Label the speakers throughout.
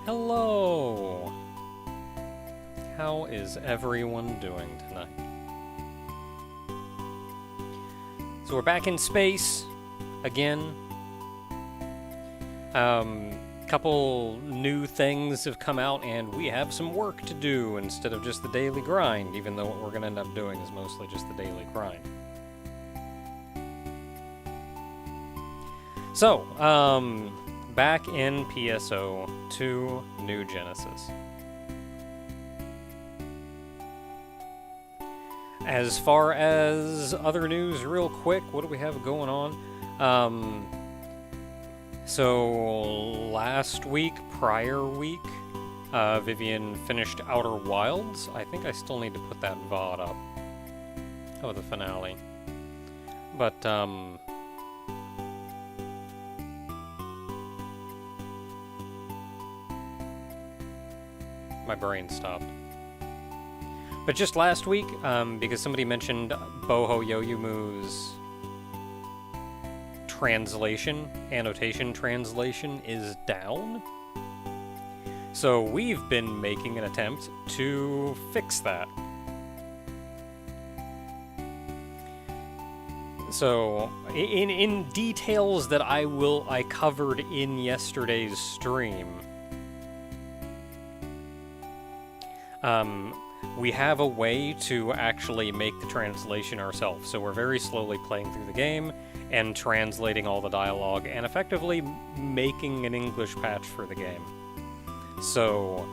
Speaker 1: Hello! How is everyone doing tonight? So we're back in space again. Couple new things have come out and we have some work to do instead of just the daily grind, even though what we're going to end up doing is mostly just the daily grind. So, back in PSO 2 New Genesis. As far as other news, real quick, what do we have going on? So last week, prior week, Vivian finished Outer Wilds. I think I still need to put that VOD up. Oh, the finale. But, my brain stopped. But just last week, because somebody mentioned Boho Yoyumu's annotation translation is down. So we've been making an attempt to fix that. So, in details that I covered in yesterday's stream, we have a way to actually make the translation ourselves. So we're very slowly playing through the game and translating all the dialogue and effectively making an English patch for the game. So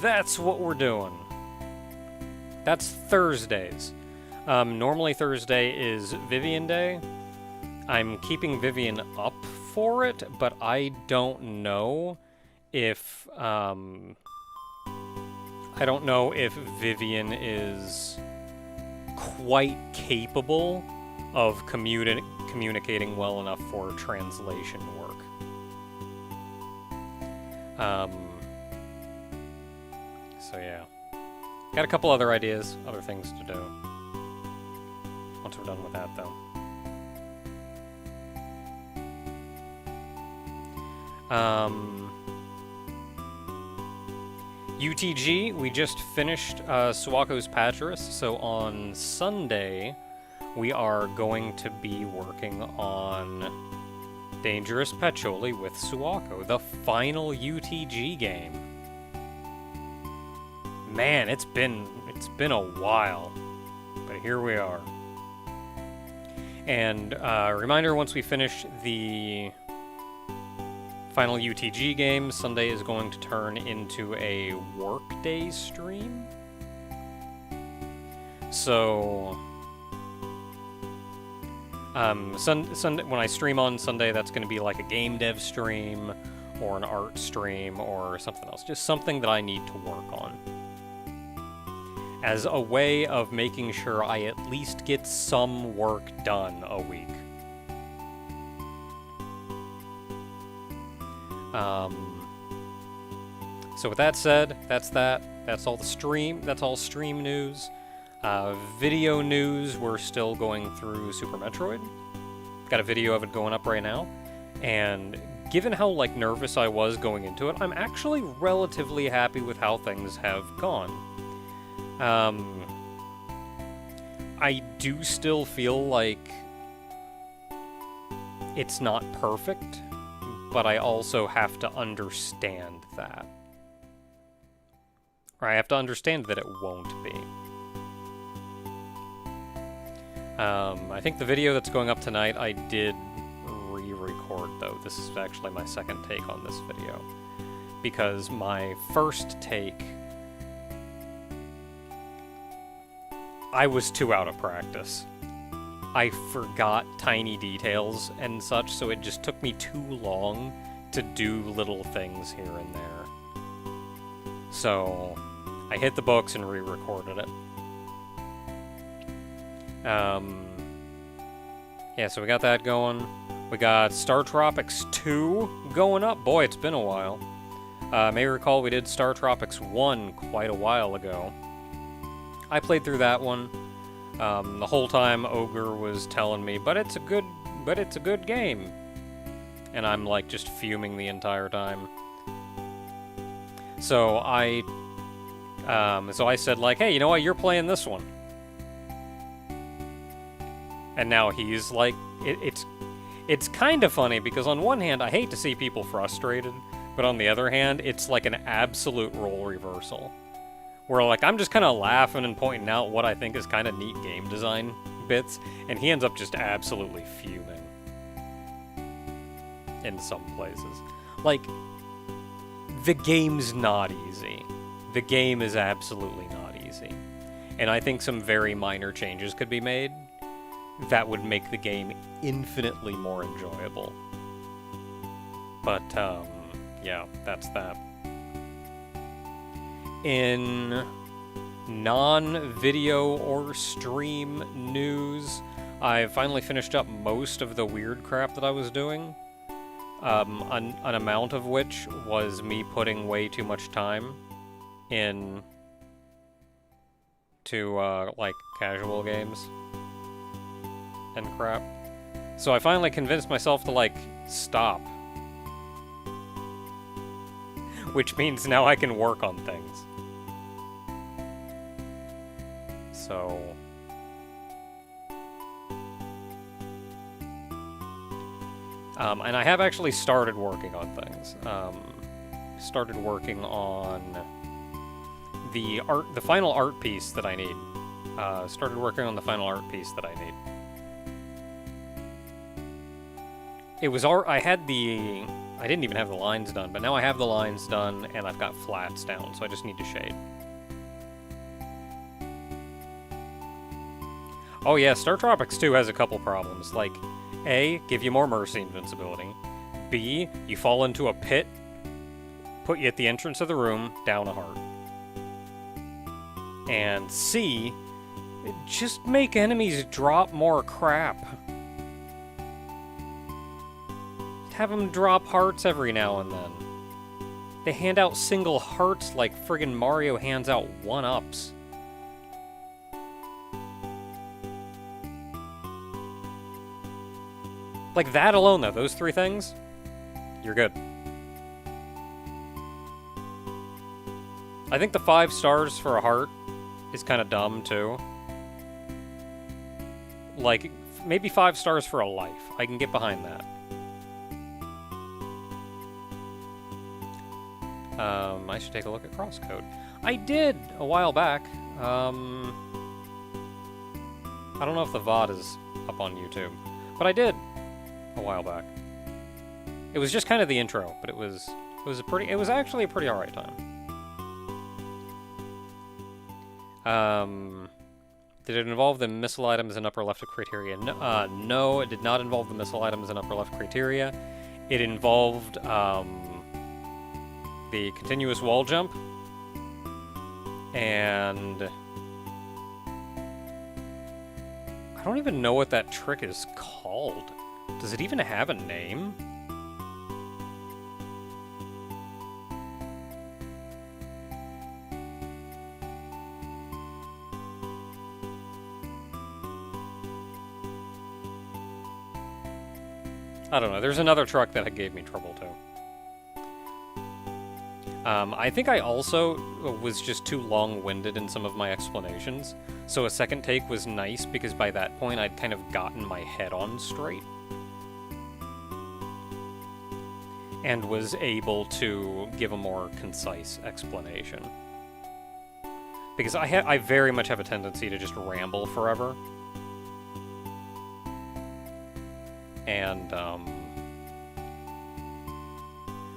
Speaker 1: that's what we're doing. That's Thursdays. Normally Thursday is Vivian Day. I'm keeping Vivian up for it, but I don't know if Vivian is quite capable of communicating well enough for translation work. So yeah. Got a couple other ideas, other things to do. Once we're done with that, though. UTG, we just finished Suako's Papyrus, so on Sunday we are going to be working on Dangerous Patchouli with Suako, the final UTG game. Man, it's been a while, but here we are. And reminder, once we finish the final UTG game, Sunday is going to turn into a workday stream. So Sunday, when I stream on Sunday, that's going to be like a game dev stream or an art stream or something else. Just something that I need to work on, as a way of making sure I at least get some work done a week. So with that said, that's that. That's all stream news. Video news, we're still going through Super Metroid. Got a video of it going up right now. And given how, nervous I was going into it, I'm actually relatively happy with how things have gone. I do still feel like it's not perfect, but I also have to understand that. Or I have to understand that it won't be. I think the video that's going up tonight, I did re-record, though. This is actually my second take on this video. Because my first take, I was too out of practice. I forgot tiny details and such, so it just took me too long to do little things here and there. So I hit the books and re-recorded it. Yeah, so we got that going. We got Star Tropics 2 going up. Boy, it's been a while. May recall we did Star Tropics 1 quite a while ago. I played through that one. The whole time Ogre was telling me, but it's a good game. And I'm just fuming the entire time. So I said like, hey, you know what? You're playing this one. And now he's like, it's kind of funny because on one hand, I hate to see people frustrated, but on the other hand, it's like an absolute role reversal. Where like I'm just kind of laughing and pointing out what I think is kind of neat game design bits, and he ends up just absolutely fuming in some places. Like, the game's not easy. The game is absolutely not easy. And I think some very minor changes could be made that would make the game infinitely more enjoyable. But, yeah, that's that. In non-video or stream news, I finally finished up most of the weird crap that I was doing. An amount of which was me putting way too much time in to, like, casual games and crap. So I finally convinced myself to, like, stop. Which means now I can work on things. So... and I have actually started working on things. Started working on the final art piece that I need. Started working on the final art piece that I need. It was I didn't even have the lines done, but now I have the lines done and I've got flats down, so I just need to shade. Oh yeah, Star Tropics 2 has a couple problems, like A, give you more mercy invincibility. B, you fall into a pit, put you at the entrance of the room, down a heart. And C, just make enemies drop more crap. Have them drop hearts every now and then. They hand out single hearts like friggin' Mario hands out 1-ups. Like that alone, though, those three things, you're good. I think the 5 stars for a heart is kind of dumb, too. Like, maybe 5 stars for a life. I can get behind that. I should take a look at Crosscode. I did a while back. I don't know if the VOD is up on YouTube, but I did a while back. It was just kind of the intro, but it was actually a pretty alright time. Did it involve the missile items in upper left of criteria? No, it did not involve the missile items in upper left criteria. It involved, the continuous wall jump, and I don't even know what that trick is called. Does it even have a name? I don't know. There's another truck that gave me trouble, too. I think I also was just too long-winded in some of my explanations, so a second take was nice because by that point I'd kind of gotten my head on straight. And was able to give a more concise explanation. Because I very much have a tendency to just ramble forever. And,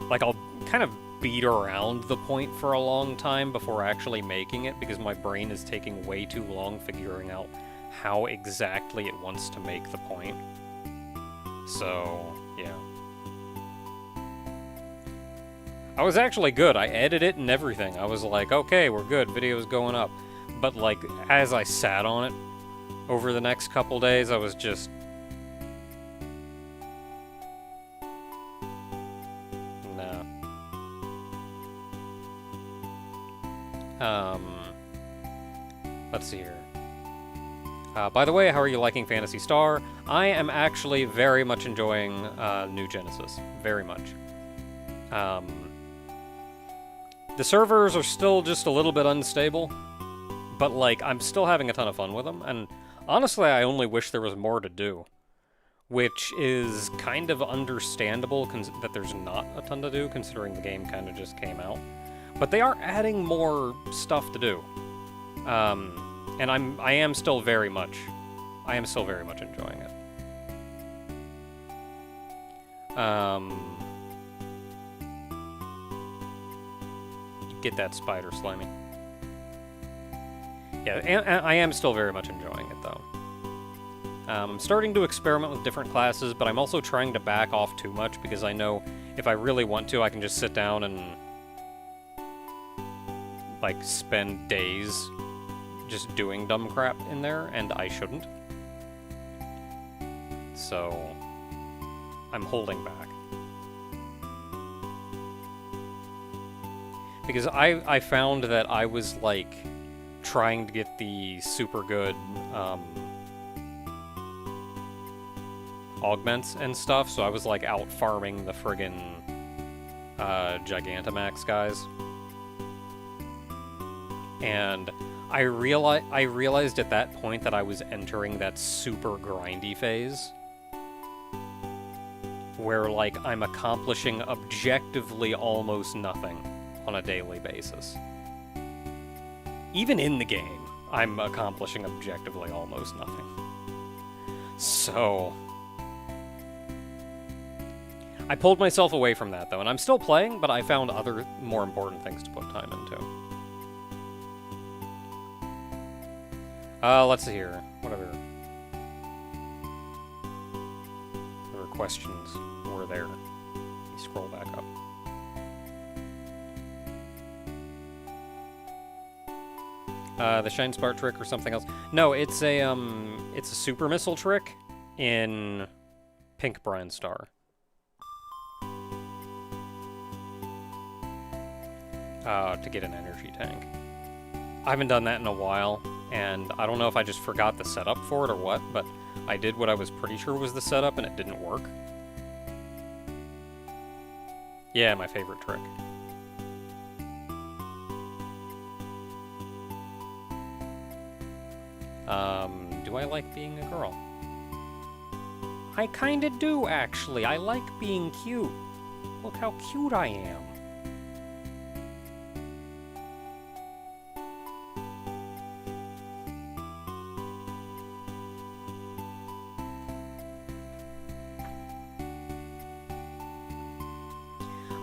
Speaker 1: like, I'll kind of beat around the point for a long time before actually making it, because my brain is taking way too long figuring out how exactly it wants to make the point. So, yeah. I was actually good. I edited it and everything. I was like, okay, we're good. Video's going up. But, like, as I sat on it over the next couple days, I was just... Let's see here. By the way, how are you liking Phantasy Star? I am actually very much enjoying New Genesis. Very much. The servers are still just a little bit unstable, but like I'm still having a ton of fun with them, and honestly I only wish there was more to do, which is kind of understandable that there's not a ton to do considering the game kind of just came out. But they are adding more stuff to do. And I am still very much enjoying it. Get that spider, Slimy. Yeah, and I am still very much enjoying it, though. I'm starting to experiment with different classes, but I'm also trying to back off too much because I know if I really want to, I can just sit down and like spend days just doing dumb crap in there, and I shouldn't. So I'm holding back. Because I found that I was like trying to get the super good augments and stuff, so I was like out farming the friggin' Gigantamax guys. And I realized at that point that I was entering that super grindy phase where like I'm accomplishing objectively almost nothing on a daily basis. Even in the game, I'm accomplishing objectively almost nothing. So I pulled myself away from that though, and I'm still playing, but I found other more important things to put time into. Let's see here. Whatever questions were there. Let me scroll back up. The Shine Spark trick or something else. No, it's a super missile trick in Pink Brine Star. To get an energy tank. I haven't done that in a while, and I don't know if I just forgot the setup for it or what, but I did what I was pretty sure was the setup and it didn't work. Yeah, my favorite trick. Do I like being a girl? I kinda do, actually. I like being cute. Look how cute I am.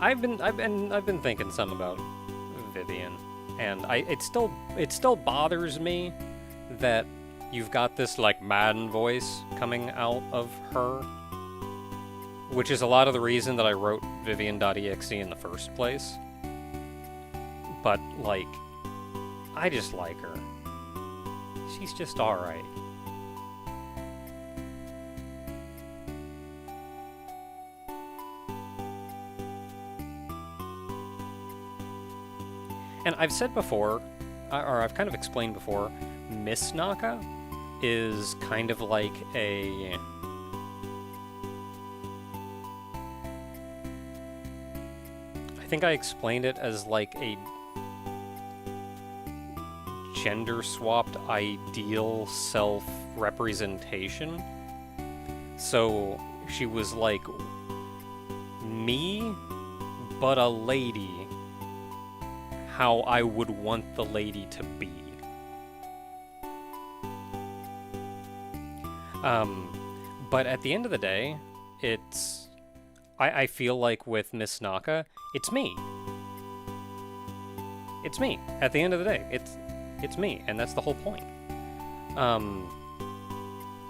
Speaker 1: I've been thinking some about Vivian, and it still bothers me that you've got this like Madden voice coming out of her, which is a lot of the reason that I wrote Vivian.exe in the first place. But like, I just like her. She's just alright. And I've said before, or I've kind of explained before, Miss Naka is kind of like a... I think I explained it as like a gender-swapped ideal self-representation. So she was like me, but a lady. How I would want the lady to be. But at the end of the day, it's... I feel like with Miss Naka, it's me. It's me. At the end of the day, it's me, and that's the whole point.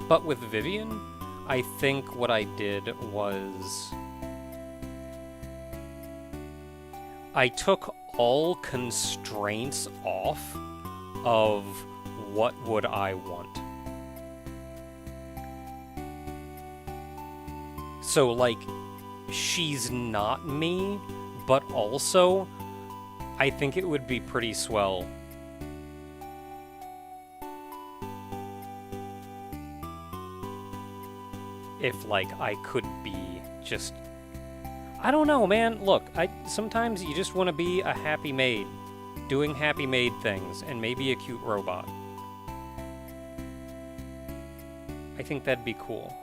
Speaker 1: But with Vivian, I think what I did was... I took all constraints off of what would I want. So, like, she's not me, but also, I think it would be pretty swell if, like, I could be just... I don't know, man. Look, sometimes you just want to be a happy maid, doing happy maid things, and maybe a cute robot. I think that'd be cool.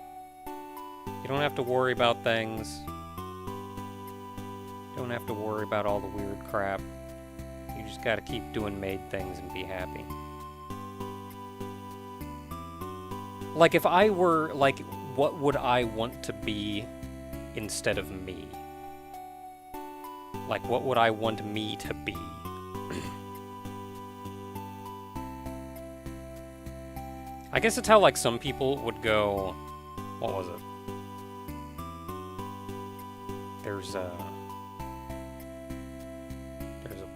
Speaker 1: You don't have to worry about things. You don't have to worry about all the weird crap. You just gotta keep doing maid things and be happy. Like, if I were, like, what would I want to be instead of me? Like, what would I want me to be? I guess it's how, like, some people would go... What was it? There's a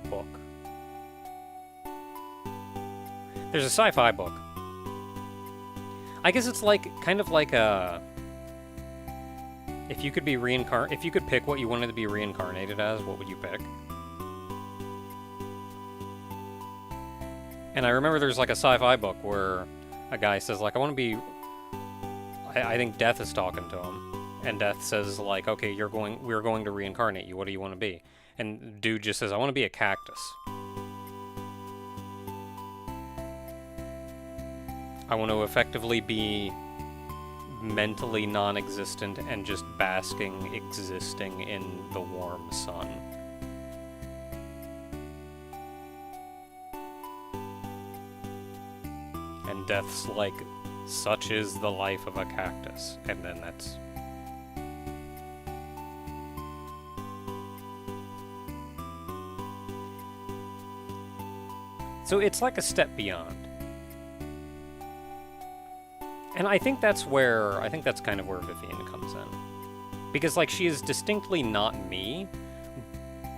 Speaker 1: book. There's a sci-fi book. I guess it's like, kind of like a... If you could be if you could pick what you wanted to be reincarnated as, what would you pick? And I remember there's like a sci-fi book where a guy says, like, I want to be... I think Death is talking to him. And Death says, like, okay, we're going to reincarnate you. What do you want to be? And dude just says, I want to be a cactus. I want to effectively be mentally non-existent and just existing in the warm sun. And Death's like, such is the life of a cactus. And then that's... So it's like a step beyond. And I think that's kind of where Vivienne comes in. Because, like, she is distinctly not me,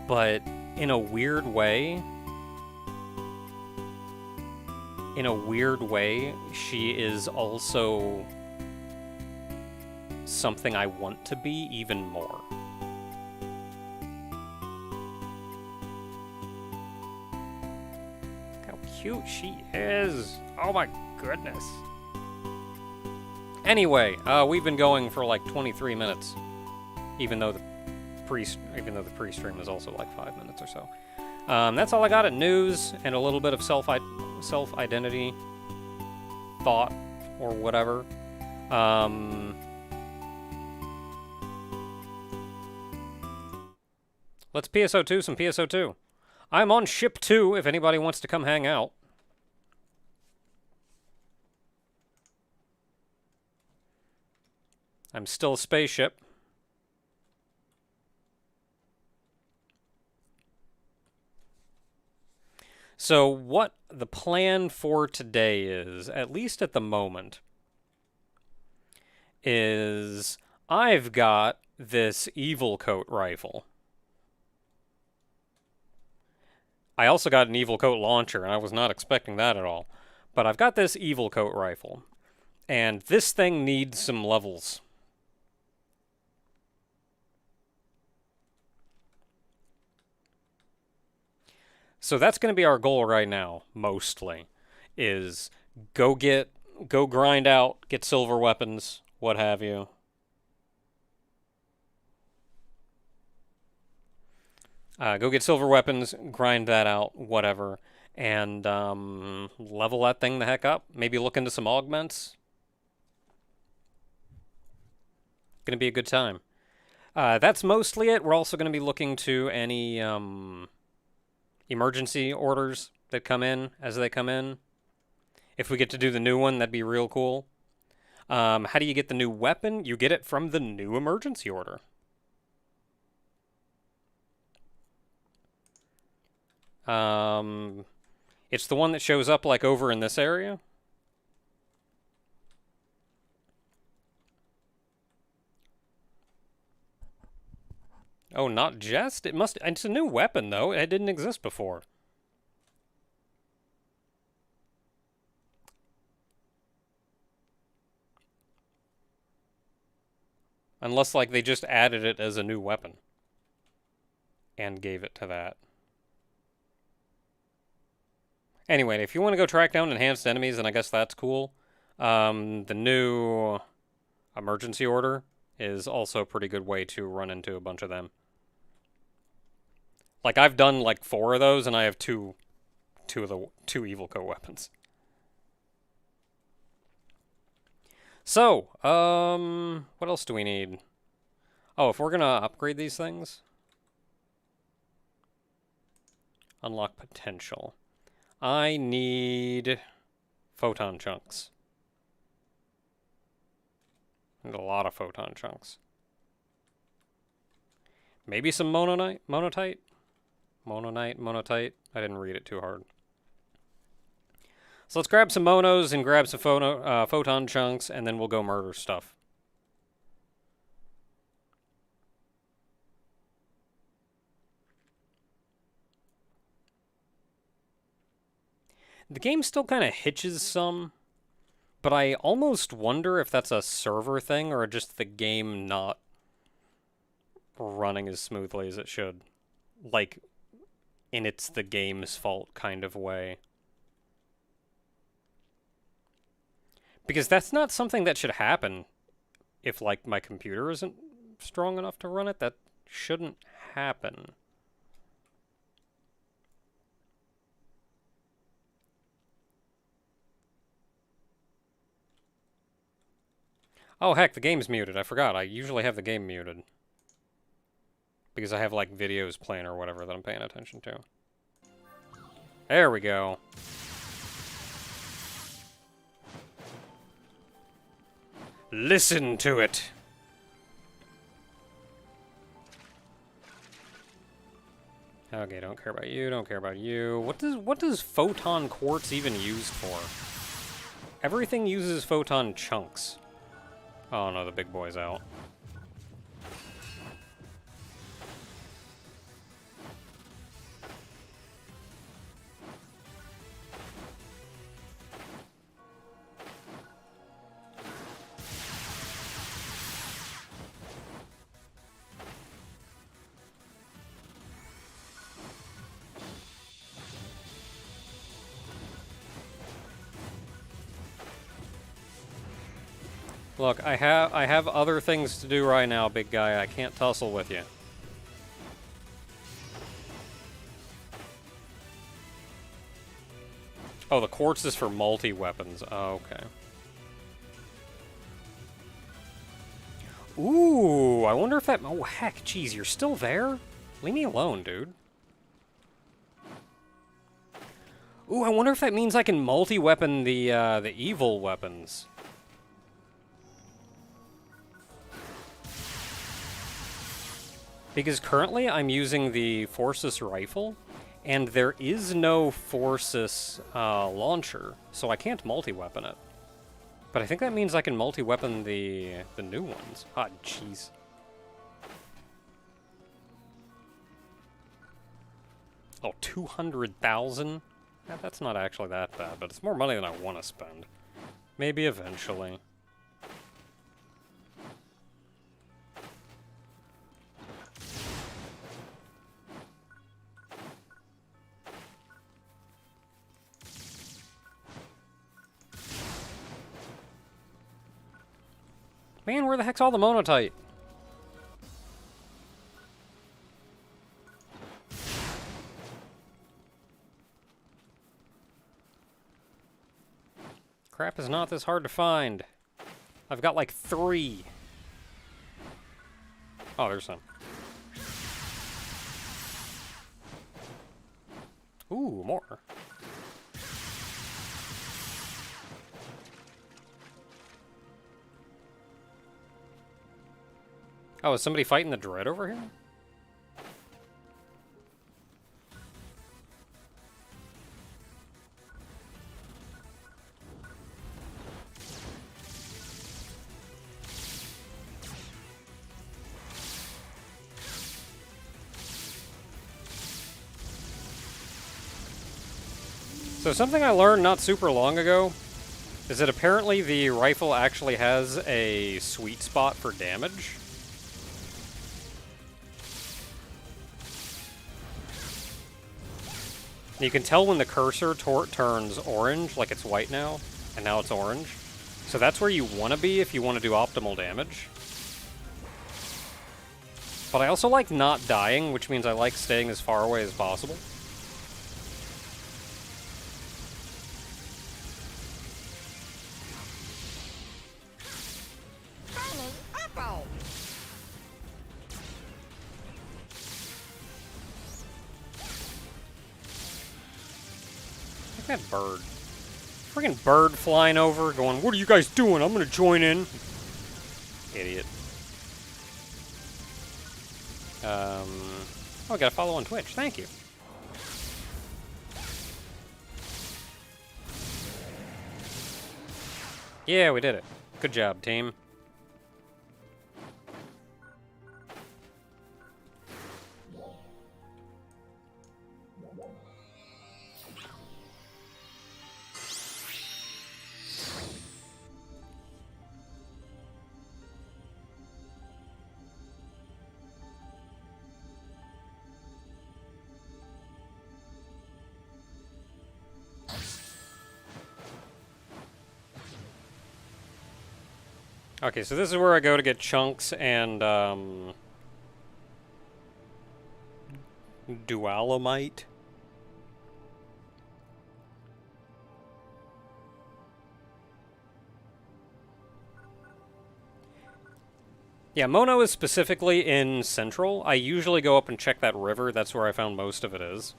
Speaker 1: but in a weird way, she is also something I want to be even more. How cute she is! Oh my goodness. Anyway, we've been going for like 23 minutes, even though the pre-stream is also like 5 minutes or so. That's all I got at news and a little bit of self-identity thought or whatever. Let's PSO2 some PSO2. I'm on ship 2 if anybody wants to come hang out. I'm still a spaceship. So what the plan for today is, at least at the moment, is I've got this Evil Coat rifle. I also got an Evil Coat launcher, and I was not expecting that at all. But I've got this Evil Coat rifle, and this thing needs some levels. So that's going to be our goal right now, mostly, is go grind out, get silver weapons, what have you. Go get silver weapons, grind that out, whatever, and level that thing the heck up. Maybe look into some augments. Going to be a good time. That's mostly it. We're also going to be looking to any... emergency orders that come in as they come in. If we get to do the new one, that'd be real cool. How do you get the new weapon? You get it from the new emergency order. It's the one that shows up like over in this area. Oh, not just? It's a new weapon, though. It didn't exist before. Unless, like, they just added it as a new weapon. And gave it to that. Anyway, if you want to go track down enhanced enemies, then I guess that's cool. The new emergency order is also a pretty good way to run into a bunch of them. Like, I've done like 4 of those, and I have two Evil Co weapons. So, what else do we need? Oh, if we're gonna upgrade these things, unlock potential. I need photon chunks. And a lot of photon chunks. Maybe some mononite? Monotite? Monotite? I didn't read it too hard. So let's grab some monos and grab some photon chunks, and then we'll go murder stuff. The game still kind of hitches some, but I almost wonder if that's a server thing or just the game not running as smoothly as it should. Like, in it's the game's fault kind of way. Because that's not something that should happen if, like, my computer isn't strong enough to run it. That shouldn't happen. Oh, heck, the game's muted. I forgot. I usually have the game muted. Because I have, like, videos playing or whatever that I'm paying attention to. There we go. Listen to it. Okay, don't care about you, don't care about you. What does photon quartz even used for? Everything uses photon chunks. Oh no, the big boy's out. Look, I have other things to do right now, big guy. I can't tussle with you. Oh, the quartz is for multi-weapons. Oh, okay. Ooh, I wonder if that... Oh, heck, geez, you're still there? Leave me alone, dude. Ooh, I wonder if that means I can multi-weapon the evil weapons. Because currently I'm using the Forsus rifle, and there is no Forsus launcher, so I can't multi-weapon it. But I think that means I can multi-weapon the new ones. Ah, jeez. Oh, 200,000? Yeah, that's not actually that bad, but it's more money than I want to spend. Maybe eventually. Man, where the heck's all the monotite? Crap is not this hard to find. I've got like 3. Oh, there's some. Ooh, more. Oh, is somebody fighting the Dread over here? So something I learned not super long ago is that apparently the rifle actually has a sweet spot for damage. You can tell when the cursor turns orange, like it's white now, and now it's orange. So that's where you want to be if you want to do optimal damage. But I also like not dying, which means I like staying as far away as possible. Look at that bird. Freaking bird flying over, going, "What are you guys doing? I'm gonna join in." Idiot. Oh, I gotta follow on Twitch. Thank you. Yeah, we did it. Good job, team. Okay, so this is where I go to get chunks and, dualamite. Yeah, Mono is specifically in Central. I usually go up and check that river. That's where I found most of it is.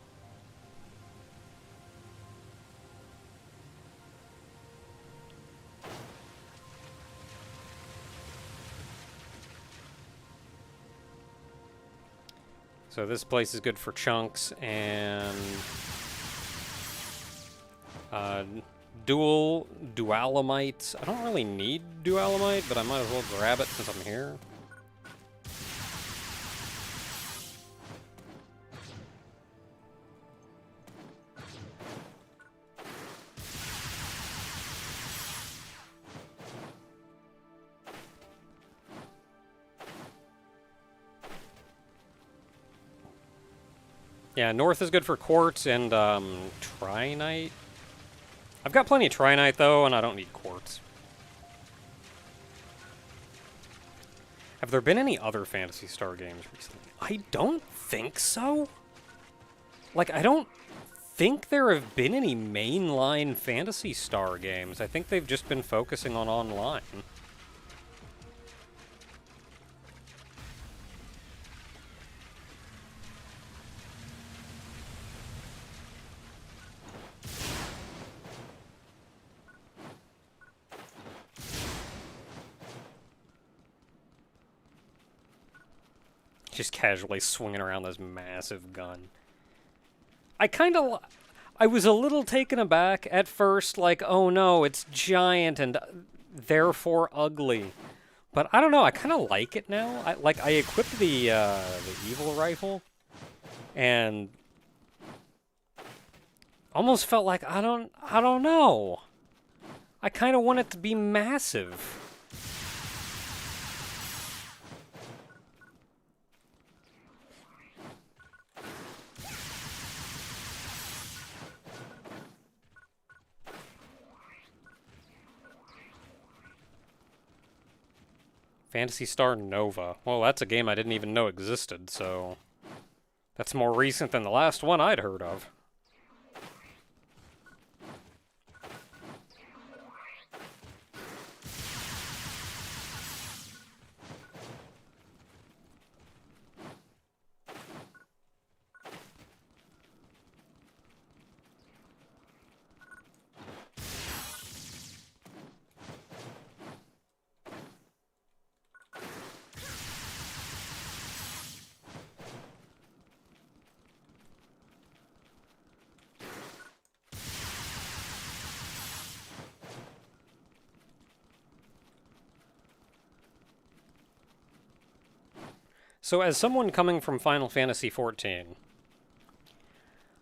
Speaker 1: So this place is good for chunks and dualamites. I don't really need dualamite, but I might as well grab it since I'm here. Yeah, north is good for quartz and trinite. I've got plenty of trinite though, and I don't need quartz. Have there been any other Phantasy Star games recently? I don't think so. Like, I don't think there have been any mainline Phantasy Star games. I think they've just been focusing on online. Just casually swinging around this massive gun. I was a little taken aback at first, like, oh no, it's giant and therefore ugly. But I don't know, I kind of like it now. I equipped the evil rifle, and almost felt like I don't know. I kind of want it to be massive. Phantasy Star Nova. Well, that's a game I didn't even know existed, so that's more recent than the last one I'd heard of. So as someone coming from Final Fantasy XIV,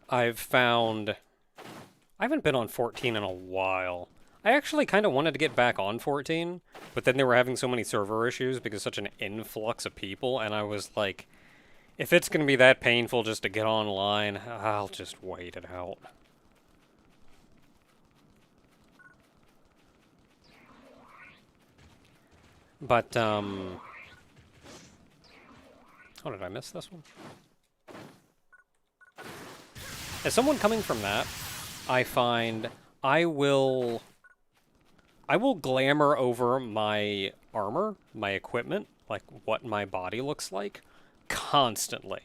Speaker 1: I've found... I haven't been on 14 in a while. I actually kind of wanted to get back on 14, but then they were having so many server issues because such an influx of people, and I was like, if it's going to be that painful just to get online, I'll just wait it out. But, Oh, did I miss this one? As someone coming from that, I find I will glamour over my armor, my equipment, like what my body looks like, constantly.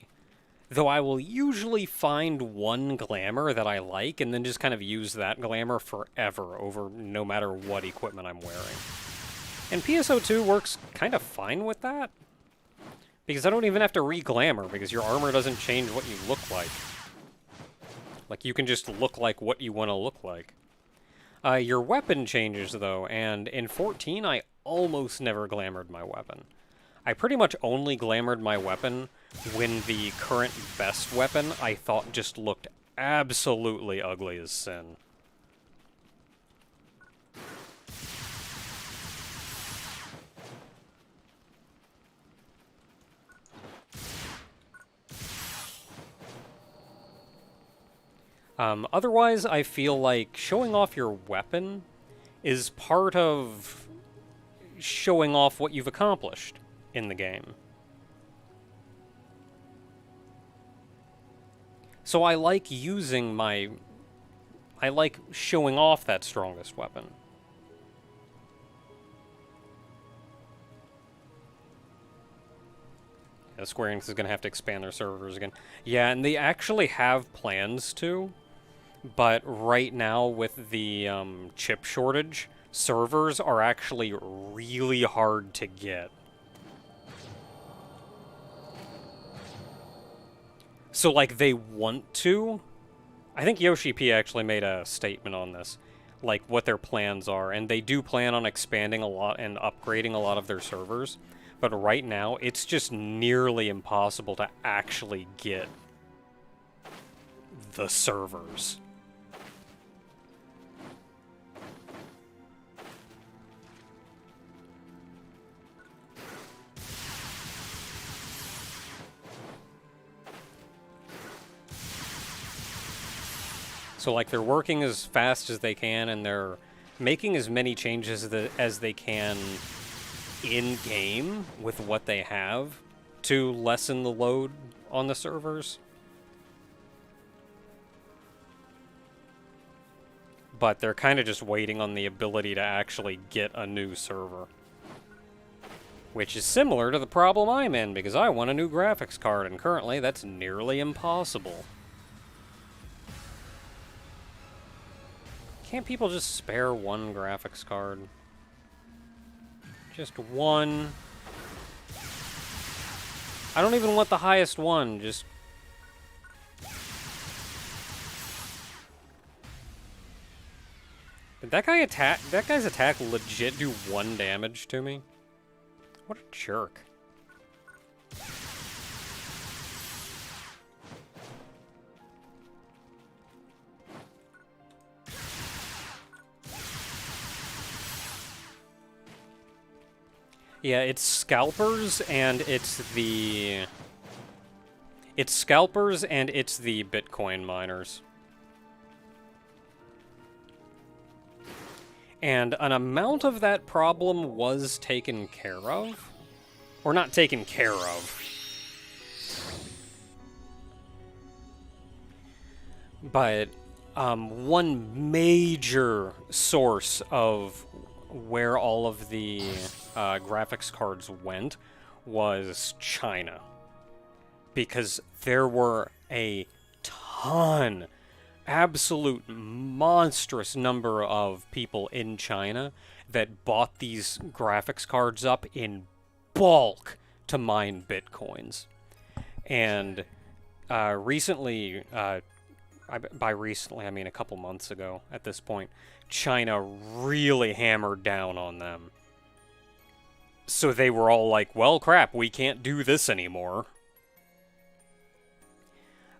Speaker 1: Though I will usually find one glamour that I like and then just kind of use that glamour forever over no matter what equipment I'm wearing. And PSO2 works kind of fine with that. Because I don't even have to re-glamour, because your armor doesn't change what you look like. Like, you can just look like what you want to look like. Your weapon changes, though, and in 14, I almost never glamored my weapon. I pretty much only glamored my weapon when the current best weapon I thought just looked absolutely ugly as sin. Otherwise, I feel like showing off your weapon is part of showing off what you've accomplished in the game. So I like using my... I like showing off that strongest weapon. Yeah, Square Enix is going to have to expand their servers again. Yeah, and they actually have plans to, but right now with the chip shortage, servers are actually really hard to get. So, like, they want to. I think Yoshi P actually made a statement on this, like, what their plans are, and they do plan on expanding a lot and upgrading a lot of their servers, but right now, it's just nearly impossible to actually get the servers. So, like, they're working as fast as they can, and they're making as many changes as they can in-game with what they have to lessen the load on the servers. But they're kind of just waiting on the ability to actually get a new server. Which is similar to the problem I'm in, because I want a new graphics card, and currently that's nearly impossible. Can't people just spare one graphics card? Just one. I don't even want the highest one, just... Did that guy's attack legit do 1 damage to me? What a jerk. Yeah, it's scalpers and it's the Bitcoin miners. And an amount of that problem was taken care of. Or not taken care of. But one major source of where all of the graphics cards went was China. Because there were a ton, absolute monstrous number of people in China that bought these graphics cards up in bulk to mine bitcoins. And recently, by recently I mean a couple months ago at this point, China really hammered down on them. So they were all like, well, crap, we can't do this anymore.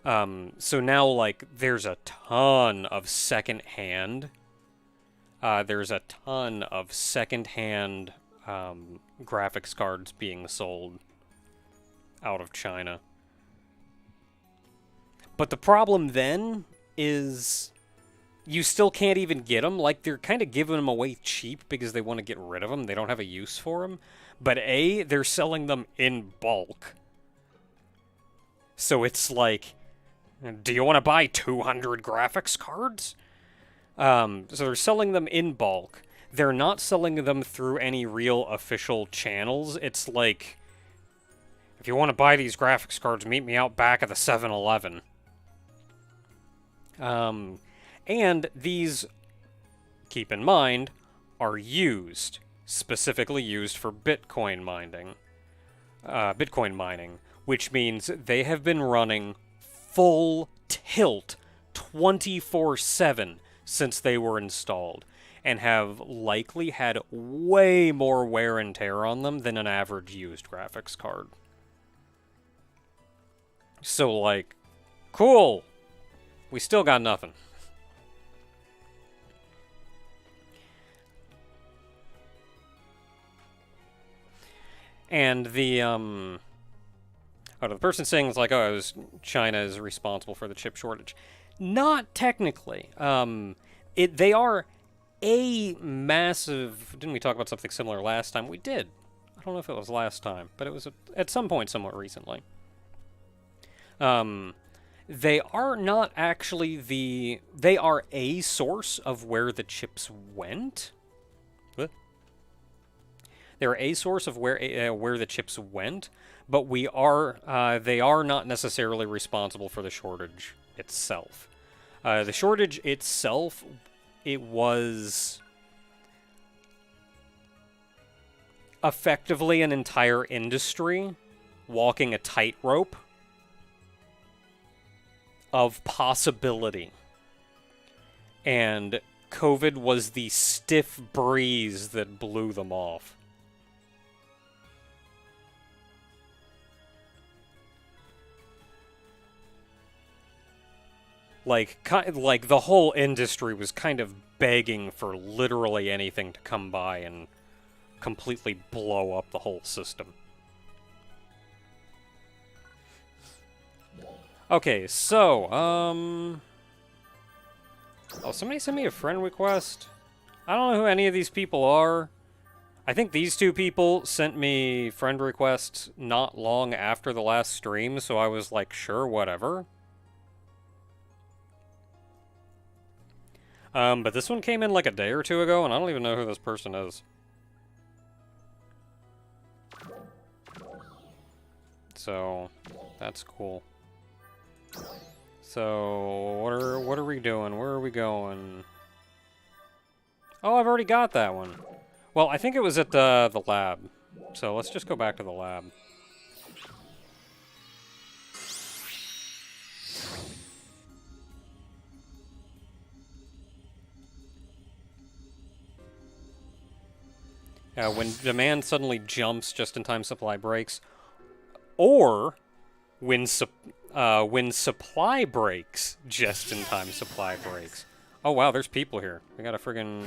Speaker 1: So now, like, there's a ton of secondhand. There's a ton of secondhand graphics cards being sold out of China. But the problem then is you still can't even get them. Like, they're kind of giving them away cheap because they want to get rid of them. They don't have a use for them. But A, they're selling them in bulk. So it's like, do you want to buy 200 graphics cards? So they're selling them in bulk. They're not selling them through any real official channels. It's like, if you want to buy these graphics cards, meet me out back at the 7-Eleven. And these, keep in mind, are used, specifically used for Bitcoin mining, which means they have been running full tilt 24/7 since they were installed, and have likely had way more wear and tear on them than an average used graphics card. So, like, cool. We still got nothing. And the person saying it's like, oh, it was China is responsible for the chip shortage. Not technically. They are a massive. Didn't we talk about something similar last time? We did. I don't know if it was last time, but it was at some point somewhat recently. They are not actually they are a source of where the chips went. What? They're a source of where the chips went, but they are not necessarily responsible for the shortage itself. The shortage itself, it was effectively an entire industry walking a tightrope of possibility. And COVID was the stiff breeze that blew them off. Like the whole industry was kind of begging for literally anything to come by and completely blow up the whole system. Okay, so, oh, somebody sent me a friend request. I don't know who any of these people are. I think these two people sent me friend requests not long after the last stream, so I was like, sure, whatever. But this one came in like a day or two ago, and I don't even know who this person is. So, that's cool. So, what are we doing? Where are we going? Oh, I've already got that one. Well, I think it was at the lab. So let's just go back to the lab. When demand suddenly jumps just in time supply breaks, or when supply breaks just in time supply breaks. Oh wow, there's people here. We got a friggin'...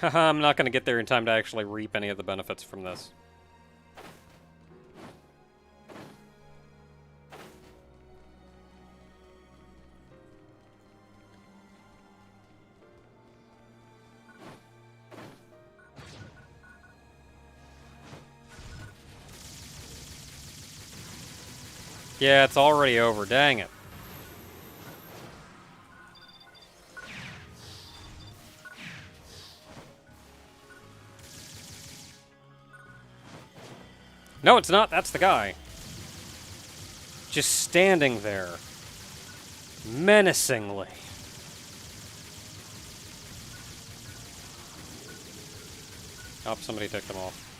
Speaker 1: I'm not going to get there in time to actually reap any of the benefits from this. Yeah, it's already over. Dang it. No, it's not. That's the guy. Just standing there. Menacingly. Oh, somebody took them off.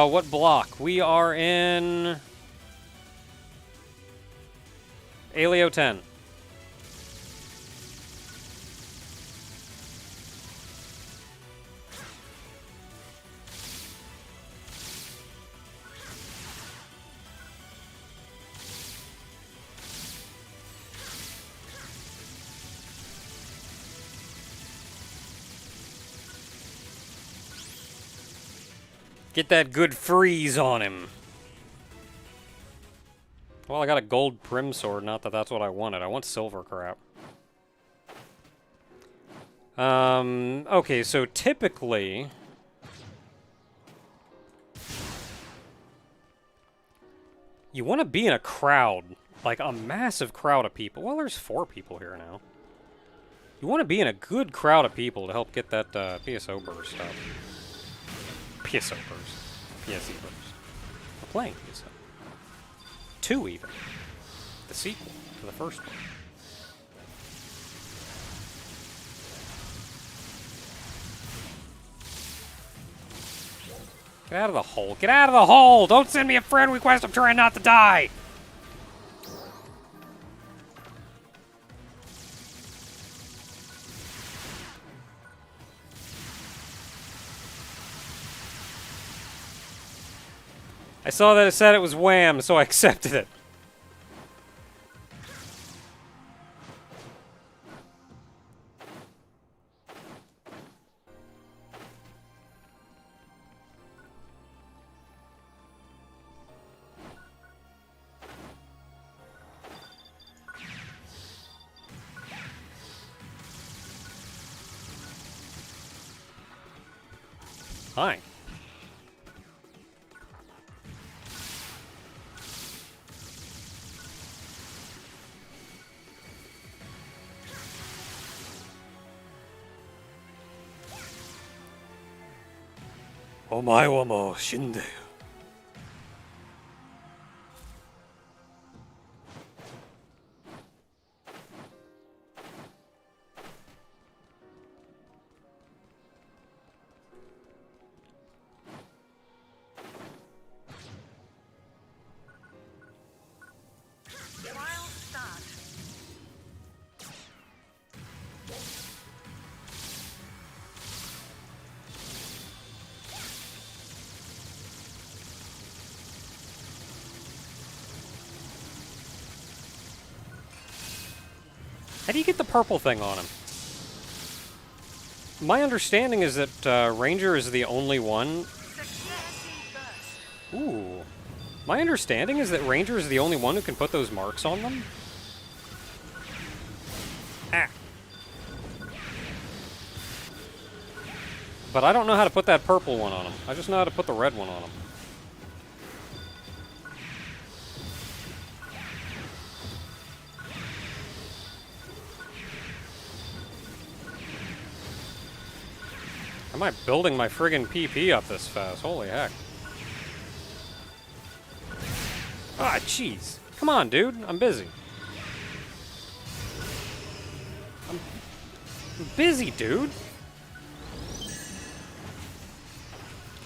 Speaker 1: What block? We are in... Alio 10. Get that good freeze on him. Well, I got a gold prim sword, not that that's what I wanted. I want silver crap. Okay, so typically... you want to be in a crowd, like a massive crowd of people. Well, there's 4 people here now. You want to be in a good crowd of people to help get that PSO burst up. PSO burst. PSE burst. We're playing PSO. 2 even. The sequel to the first one. Get out of the hole. Get out of the hole! Don't send me a friend request. I'm trying not to die! I saw that it said it was Wham, so I accepted it. Hi. Omae wa mou shinderu. How do you get the purple thing on him? My understanding is that Ranger is the only one... Ooh. My understanding is that Ranger is the only one who can put those marks on them? Ah. But I don't know how to put that purple one on him. I just know how to put the red one on him. Am I building my friggin' PP up this fast? Holy heck. Ah, jeez. Come on, dude. I'm busy. I'm busy, dude.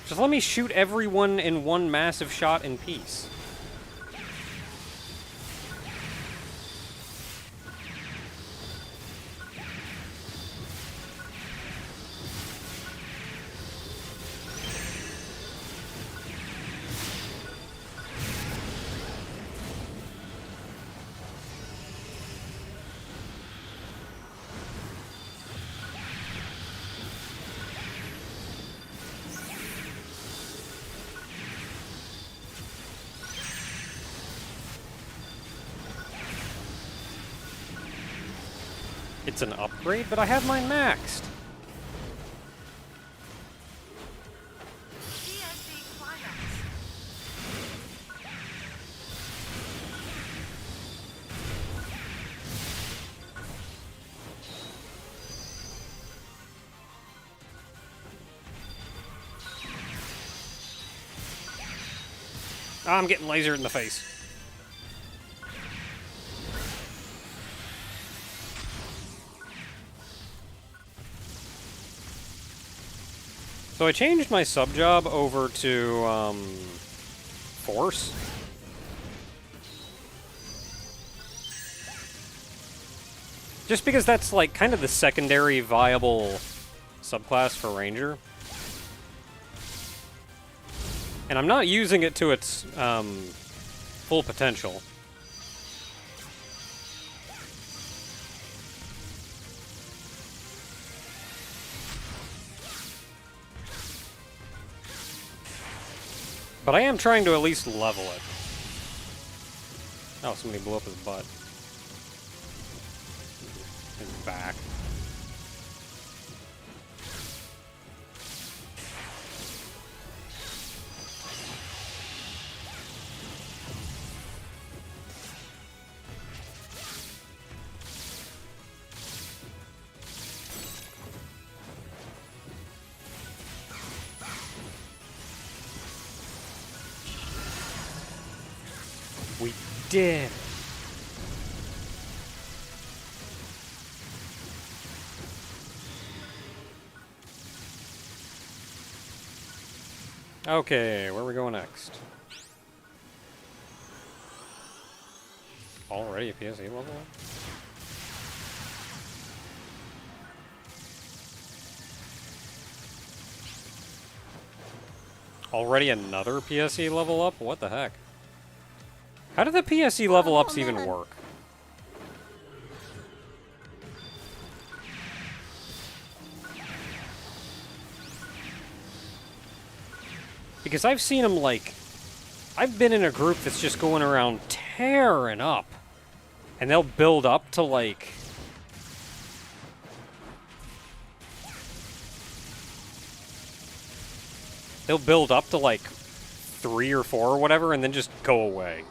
Speaker 1: Just let me shoot everyone in one massive shot in peace. It's an upgrade, but I have mine maxed. I'm getting lasered in the face. So I changed my sub job over to Force. Just because that's like kind of the secondary viable subclass for Ranger. And I'm not using it to its full potential. But I am trying to at least level it. Oh, somebody blew up his butt. His back. We did. Okay, where are we going next? Already a PSE level? Already another PSE level up? What the heck? How do the PSE level ups even work? Because I've seen them like... I've been in a group that's just going around tearing up. And they'll build up to like... They'll build up to like 3 or 4 or whatever and then just go away.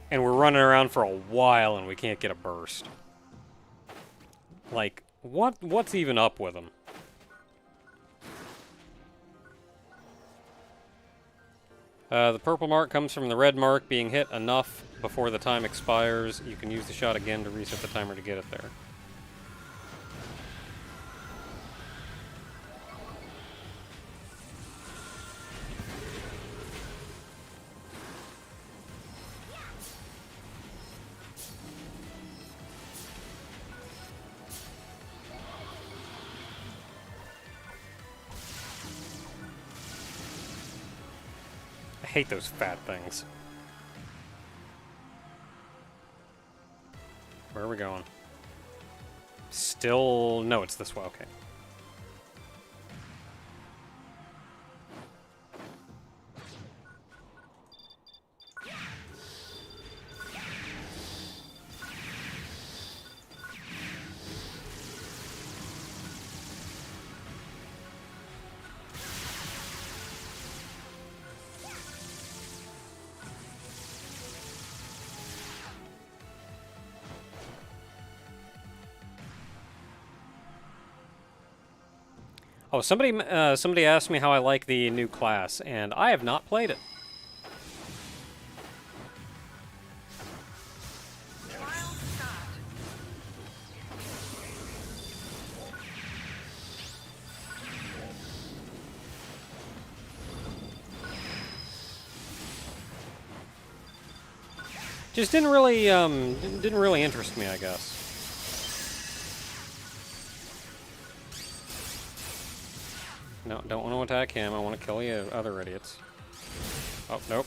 Speaker 1: And we're running around for a while and we can't get a burst. Like, what's even up with them? The purple mark comes from the red mark being hit enough before the time expires. You can use the shot again to reset the timer to get it there. I hate those fat things. Where are we going? Still... No, it's this way. Okay. Oh, somebody asked me how I like the new class, and I have not played it. Just didn't really interest me, I guess. No, don't want to attack him. I want to kill you other idiots. Oh, nope.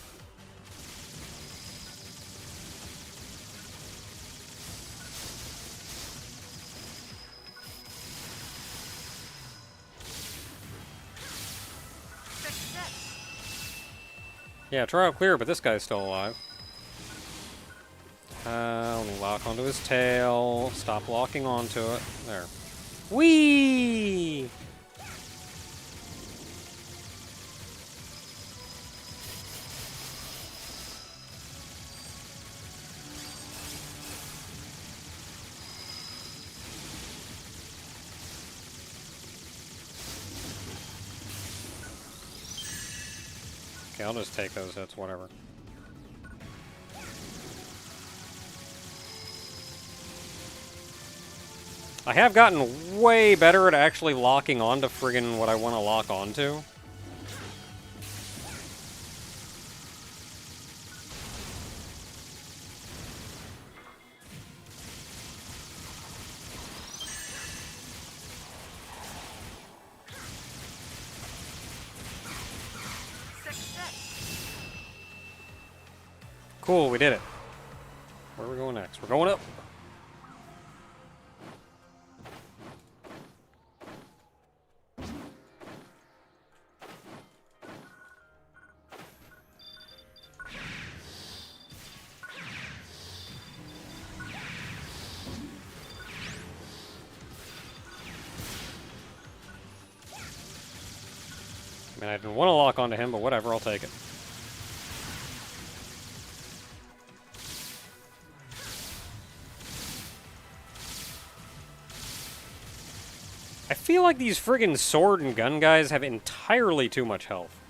Speaker 1: Yeah, trial clear, but this guy's still alive. Let me lock onto his tail. Stop locking onto it. There. Whee! Okay, I'll just take those hits, whatever. I have gotten way better at actually locking onto friggin' what I want to lock onto. Cool, we did it. Where are we going next? We're going up. mean, I didn't want to lock onto him, but whatever, I'll take it. I feel like these friggin' sword and gun guys have entirely too much health.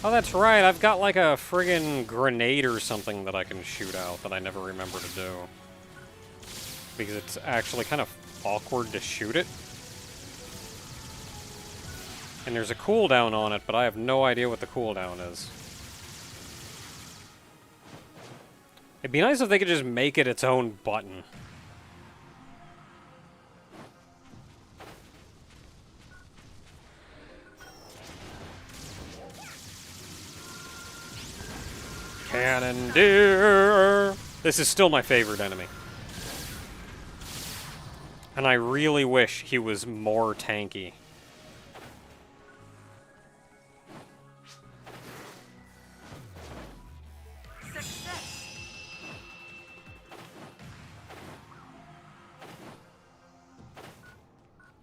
Speaker 1: Oh, that's right. I've got like a friggin' grenade or something that I can shoot out that I never remember to do. Because it's actually kind of awkward to shoot it. And there's a cooldown on it, but I have no idea what the cooldown is. It'd be nice if they could just make it its own button. Cannoneer! This is still my favorite enemy. And I really wish he was more tanky.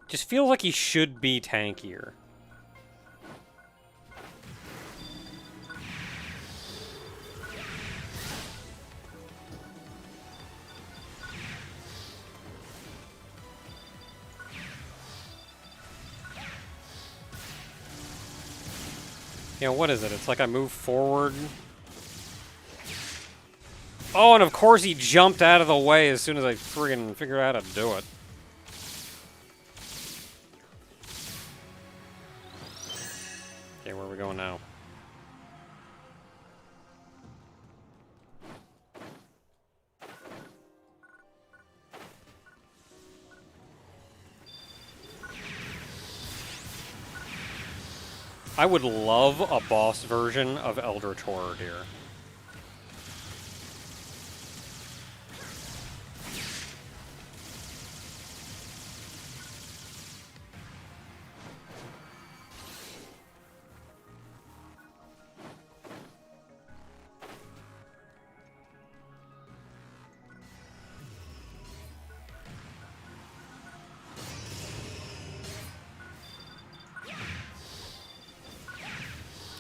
Speaker 1: Just feels like he should be tankier. You know, what is it? It's like I move forward. Oh, and of course he jumped out of the way as soon as I friggin' figured out how to do it. Okay, where are we going now? I would love a boss version of Eldritch Horror here.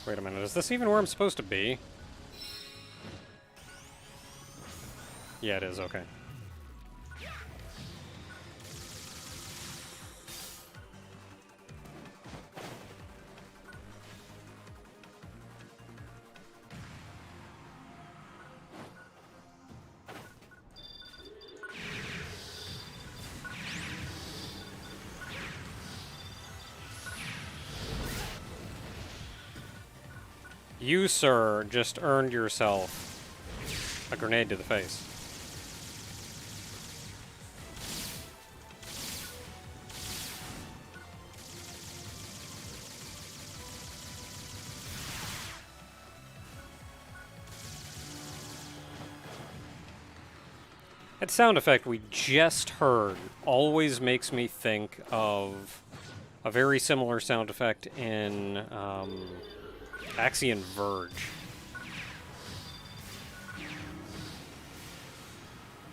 Speaker 1: Wait a minute, is this even where I'm supposed to be? Yeah, it is, okay. You, sir, just earned yourself a grenade to the face. That sound effect we just heard always makes me think of a very similar sound effect in Axiom Verge.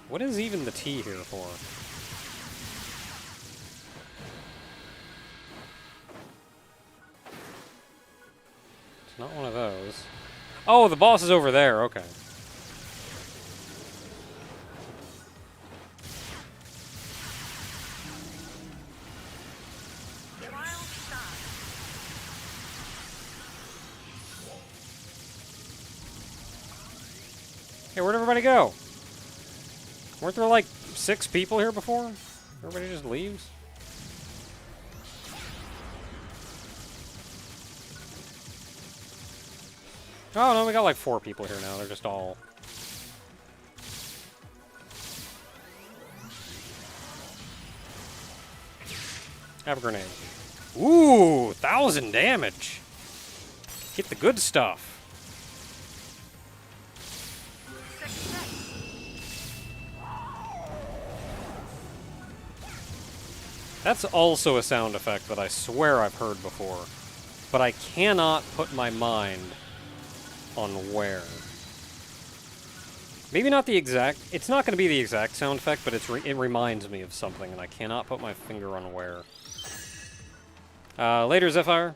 Speaker 1: What is even the T here for? It's not one of those. Oh, the boss is over there, okay. Hey, where'd everybody go? Weren't there like 6 people here before? Everybody just leaves? Oh no, we got like 4 people here now. They're just all... Have a grenade. Ooh, 1,000 damage! Get the good stuff. That's also a sound effect that I swear I've heard before, but I cannot put my mind on where. Maybe not the exact... It's not going to be the exact sound effect, but it reminds me of something, and I cannot put my finger on where. Later, Zephyr.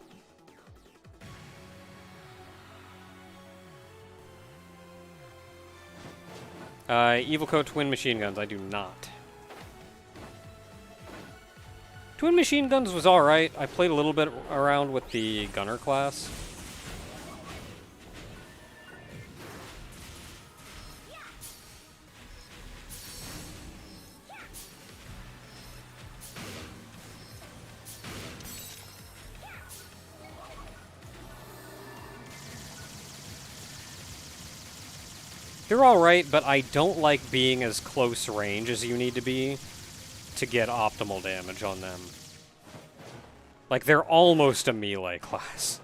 Speaker 1: Evil Co. Twin Machine Guns. I do not. Twin Machine Guns was alright. I played a little bit around with the Gunner class. They're alright, but I don't like being as close range as you need to be to get optimal damage on them. Like, they're almost a melee class.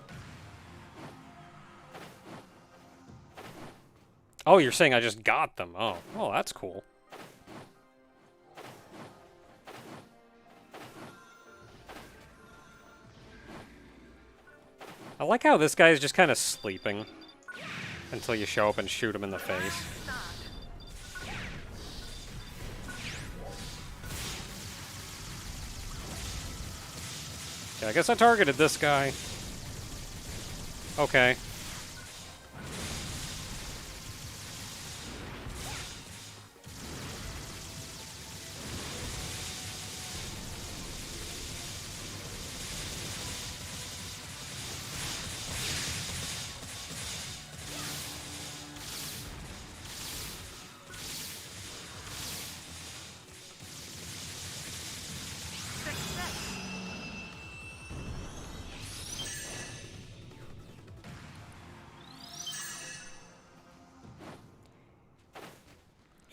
Speaker 1: Oh, you're saying I just got them. Oh, that's cool. I like how this guy is just kind of sleeping until you show up and shoot him in the face. Yeah, I guess I targeted this guy. Okay.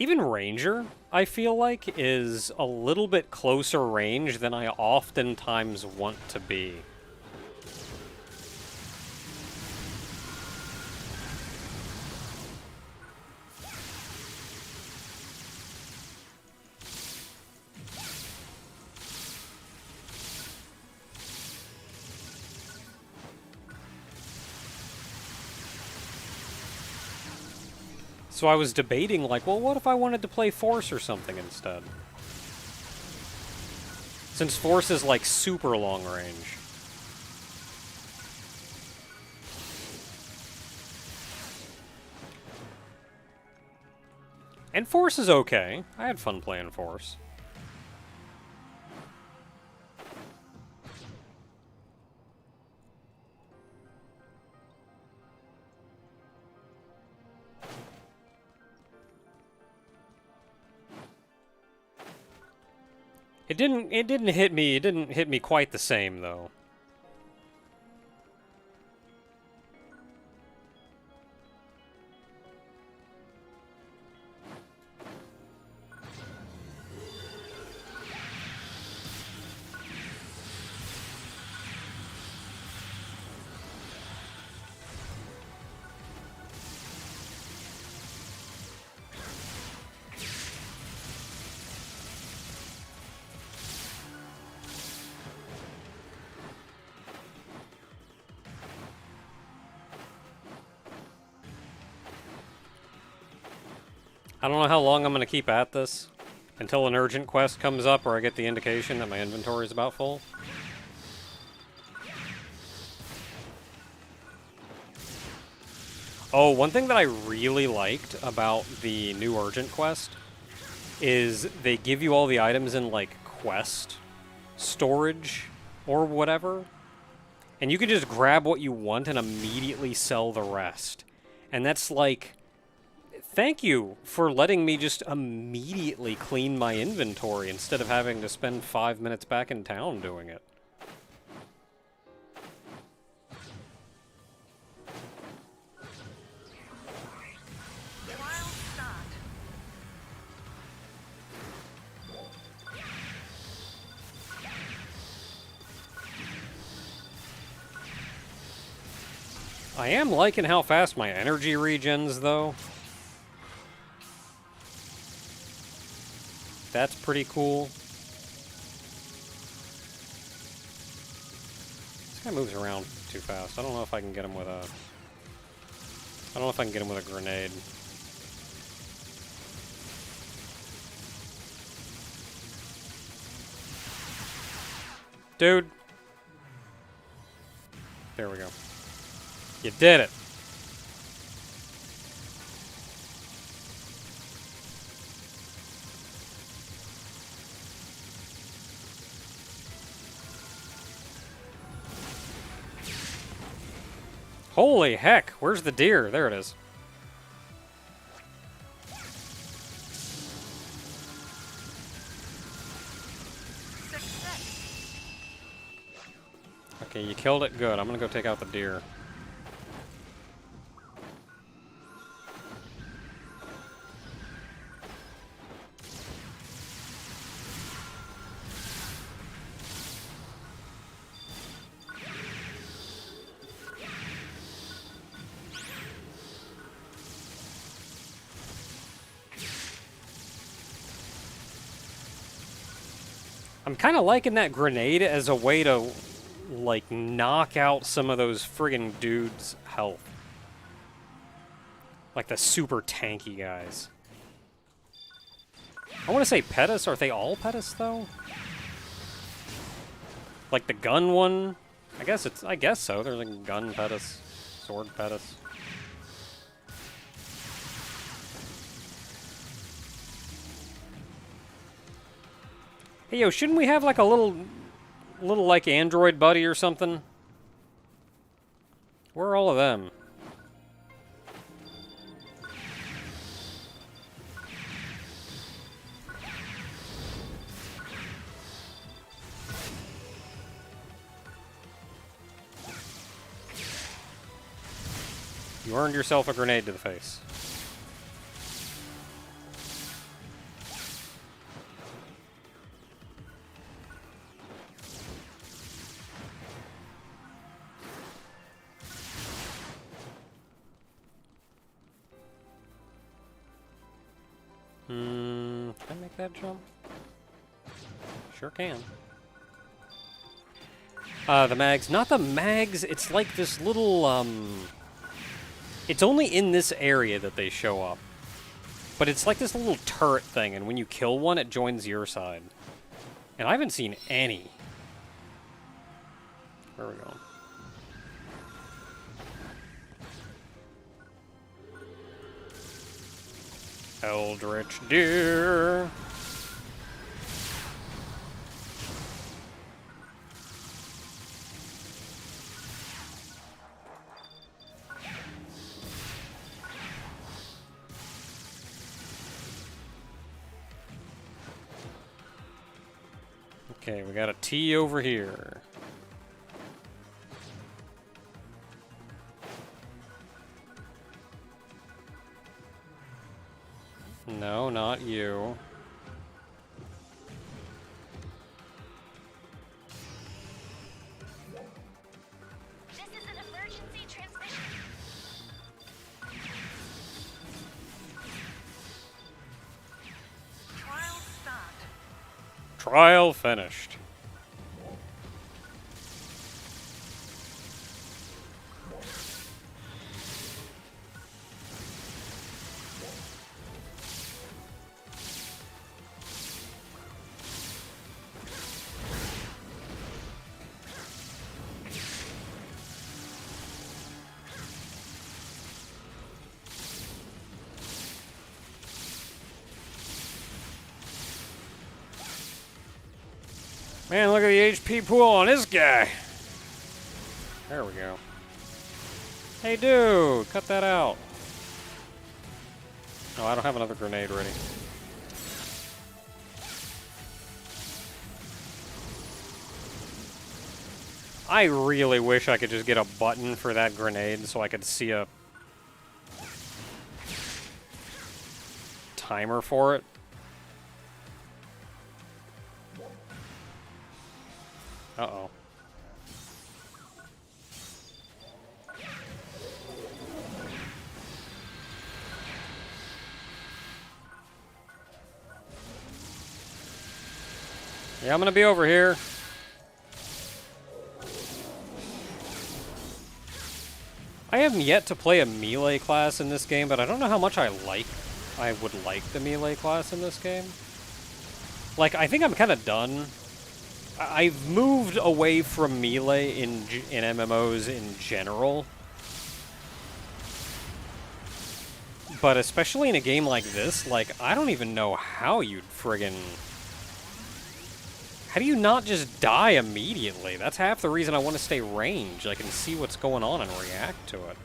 Speaker 1: Even Ranger, I feel like, is a little bit closer range than I oftentimes want to be. So I was debating, like, well, what if I wanted to play Force or something instead? Since Force is, like, super long range. And Force is okay. I had fun playing Force. It didn't hit me quite the same though. I don't know how long I'm going to keep at this. Until an urgent quest comes up or I get the indication that my inventory is about full. Oh, one thing that I really liked about the new urgent quest is they give you all the items in, like, quest storage or whatever. And you can just grab what you want and immediately sell the rest. And that's like... Thank you for letting me just immediately clean my inventory instead of having to spend 5 minutes back in town doing it. I am liking how fast my energy regens, though. That's pretty cool. This guy moves around too fast. I don't know if I can get him with a... I don't know if I can get him with a grenade. Dude. There we go. You did it. Holy heck, where's the deer? There it is. Okay, you killed it. Good. I'm gonna go take out the deer. I'm kind of liking that grenade as a way to, like, knock out some of those friggin' dudes' health. Like the super tanky guys. I want to say Pettis. Are they all Pettis, though? Like the gun one? I guess so. There's like gun Pettis, sword Pettis. Hey, yo, shouldn't we have like a little like android buddy or something? Where are all of them? You earned yourself a grenade to the face. Can I make that jump? Sure can. The mags. Not the mags, it's like this little, it's only in this area that they show up. But it's like this little turret thing, and when you kill one, it joins your side. And I haven't seen any. Where are we going? Eldritch Deer. Okay, we got a T over here. No, not you.
Speaker 2: This is an emergency transmission. Trial start.
Speaker 1: Trial finished. Man, look at the HP pool on this guy. There we go. Hey, dude, cut that out. Oh, I don't have another grenade ready. I really wish I could just get a button for that grenade so I could see a timer for it. Uh-oh. Yeah, I'm gonna be over here. I haven't yet to play a melee class in this game, but I don't know how much I would like the melee class in this game. Like, I think I'm kind of done. I've moved away from melee in MMOs in general. But especially in a game like this, like, I don't even know how you'd friggin'... How do you not just die immediately? That's half the reason I want to stay ranged. I can see what's going on and react to it.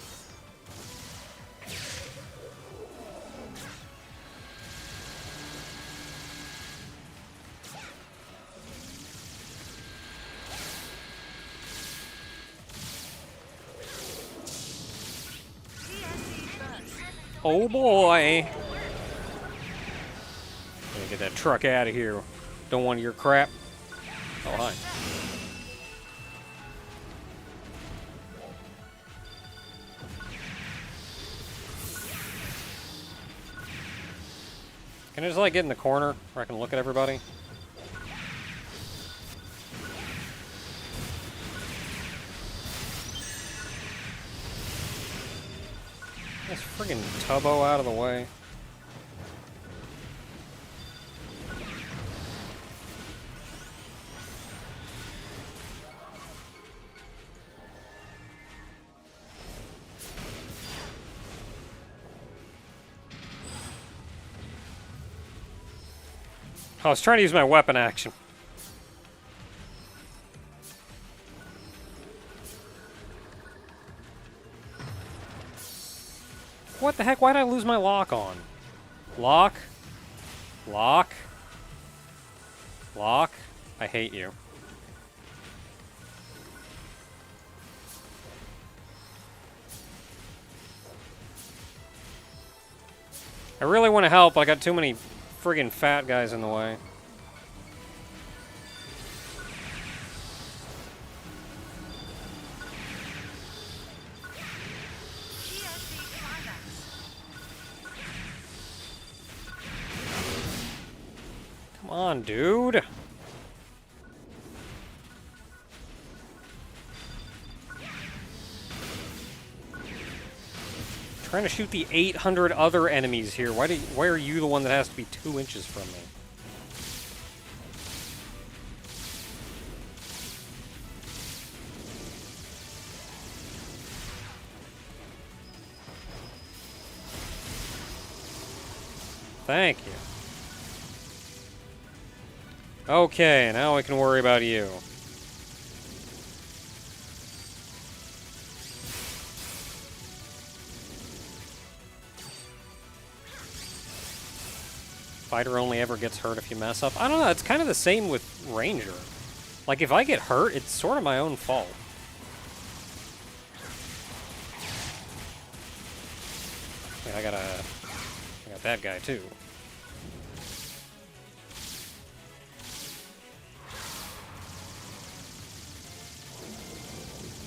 Speaker 1: Oh boy! Gotta get that truck out of here. Don't want your crap. Oh, hi. Can I just, like, get in the corner where I can look at everybody? This friggin' Tubbo out of the way. I was trying to use my weapon action. What the heck? Why did I lose my lock on? Lock? Lock? Lock? I hate you. I really want to help, but I got too many friggin' fat guys in the way. Come on, dude. Trying to shoot the 800 other enemies here. Why are you the one that has to be 2 inches from me? Thank you. Okay, now we can worry about you. Fighter only ever gets hurt if you mess up. I don't know, it's kind of the same with Ranger. Like, if I get hurt, it's sort of my own fault. I got that guy too.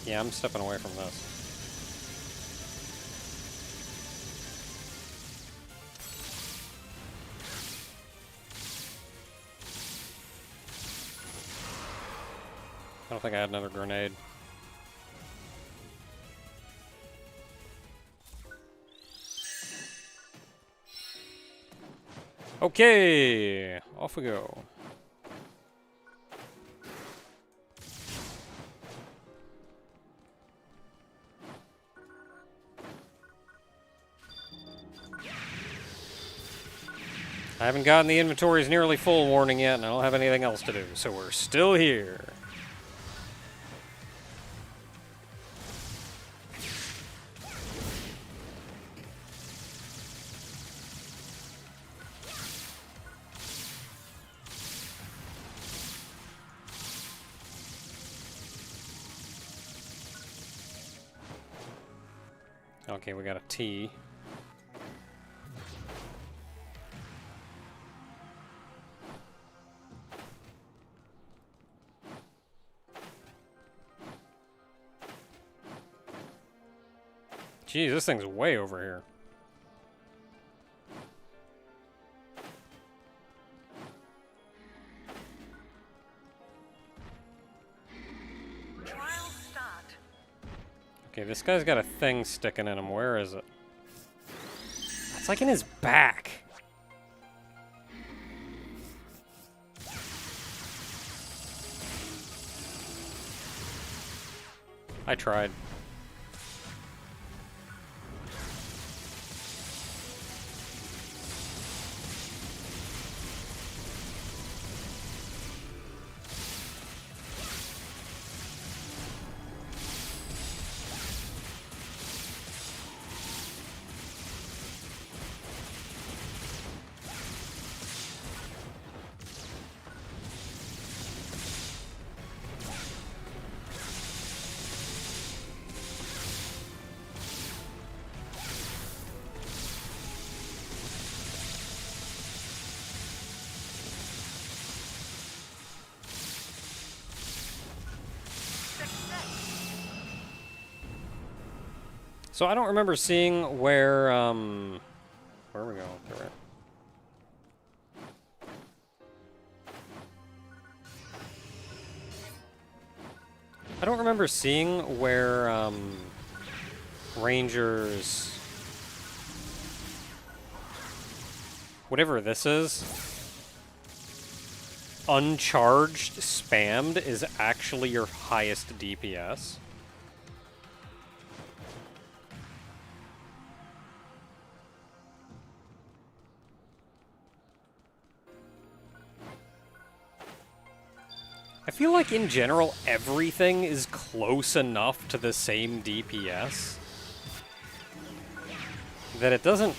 Speaker 1: Yeah, I'm stepping away from this. I don't think I had another grenade. Okay, off we go. I haven't gotten the inventory's nearly full warning yet, and I don't have anything else to do, so we're still here. Okay, we got a T. Jeez, this thing's way over here. Okay, this guy's got a thing sticking in him. Where is it? It's like in his back. I tried. So I don't remember seeing where are we going? Right. I don't remember seeing where Rangers, whatever this is, uncharged spammed is actually your highest DPS. I feel like in general everything is close enough to the same DPS that it doesn't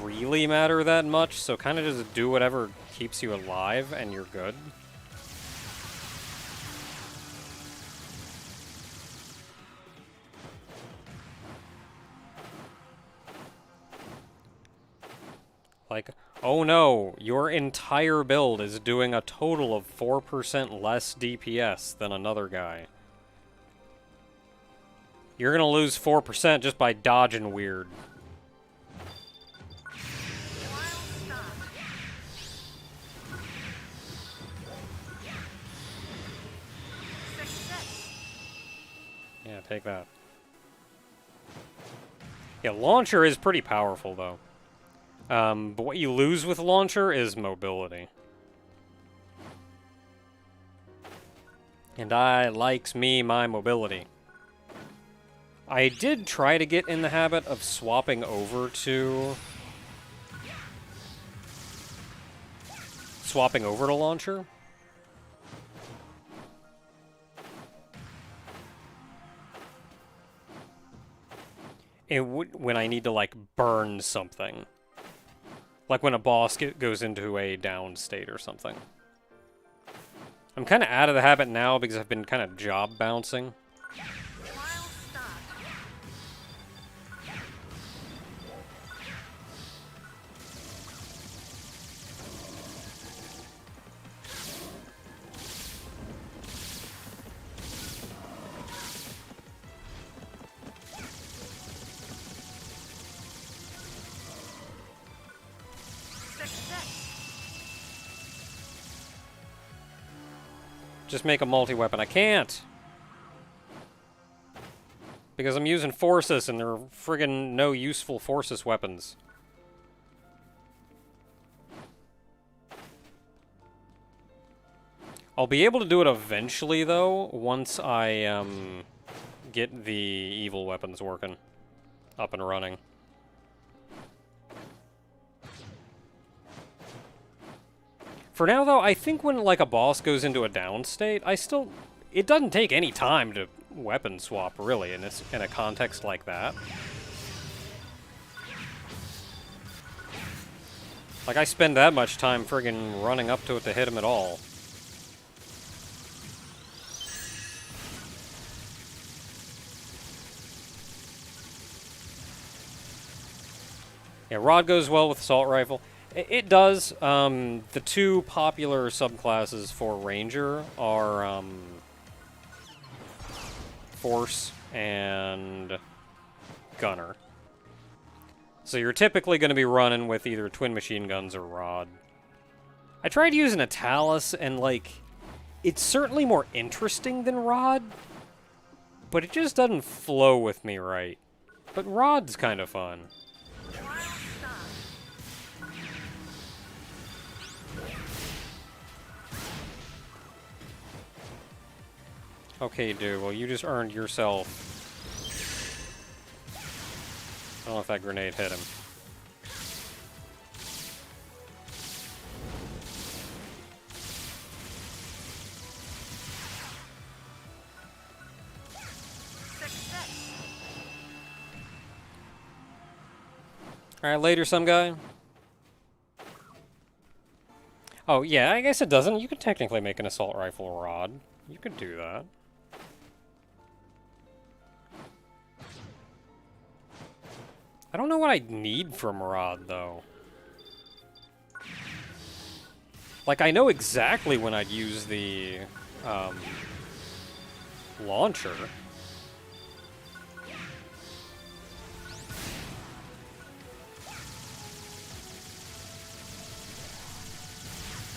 Speaker 1: really matter that much, so kind of just do whatever keeps you alive and you're good. Like, oh no, your entire build is doing a total of 4% less DPS than another guy. You're gonna lose 4% just by dodging weird. Yeah, take that. Yeah, Launcher is pretty powerful, though. But what you lose with Launcher is mobility. And I likes me my mobility. I did try to get in the habit of swapping over to Launcher. When I need to, like, burn something. Like when a boss goes into a down state or something. I'm kind of out of the habit now because I've been kind of job bouncing. Just make a multi-weapon. I can't! Because I'm using Forces and there are friggin' no useful Forces weapons. I'll be able to do it eventually, though, once I get the evil weapons working. Up and running. For now, though, I think when, like, a boss goes into a down state, it doesn't take any time to weapon swap, really, in a context like that. Like, I spend that much time friggin' running up to it to hit him at all. Yeah, Rod goes well with Assault Rifle. It does. The two popular subclasses for Ranger are Force and Gunner. So you're typically going to be running with either twin machine guns or Rod. I tried using a Talus, and, like, it's certainly more interesting than Rod, but it just doesn't flow with me right. But Rod's kind of fun. Okay, dude, well, you just earned yourself. I don't know if that grenade hit him. Alright, later, some guy. Oh, yeah, I guess it doesn't. You could technically make an assault rifle rod. You could do that. I don't know what I need from Rod, though. Like, I know exactly when I'd use the, launcher.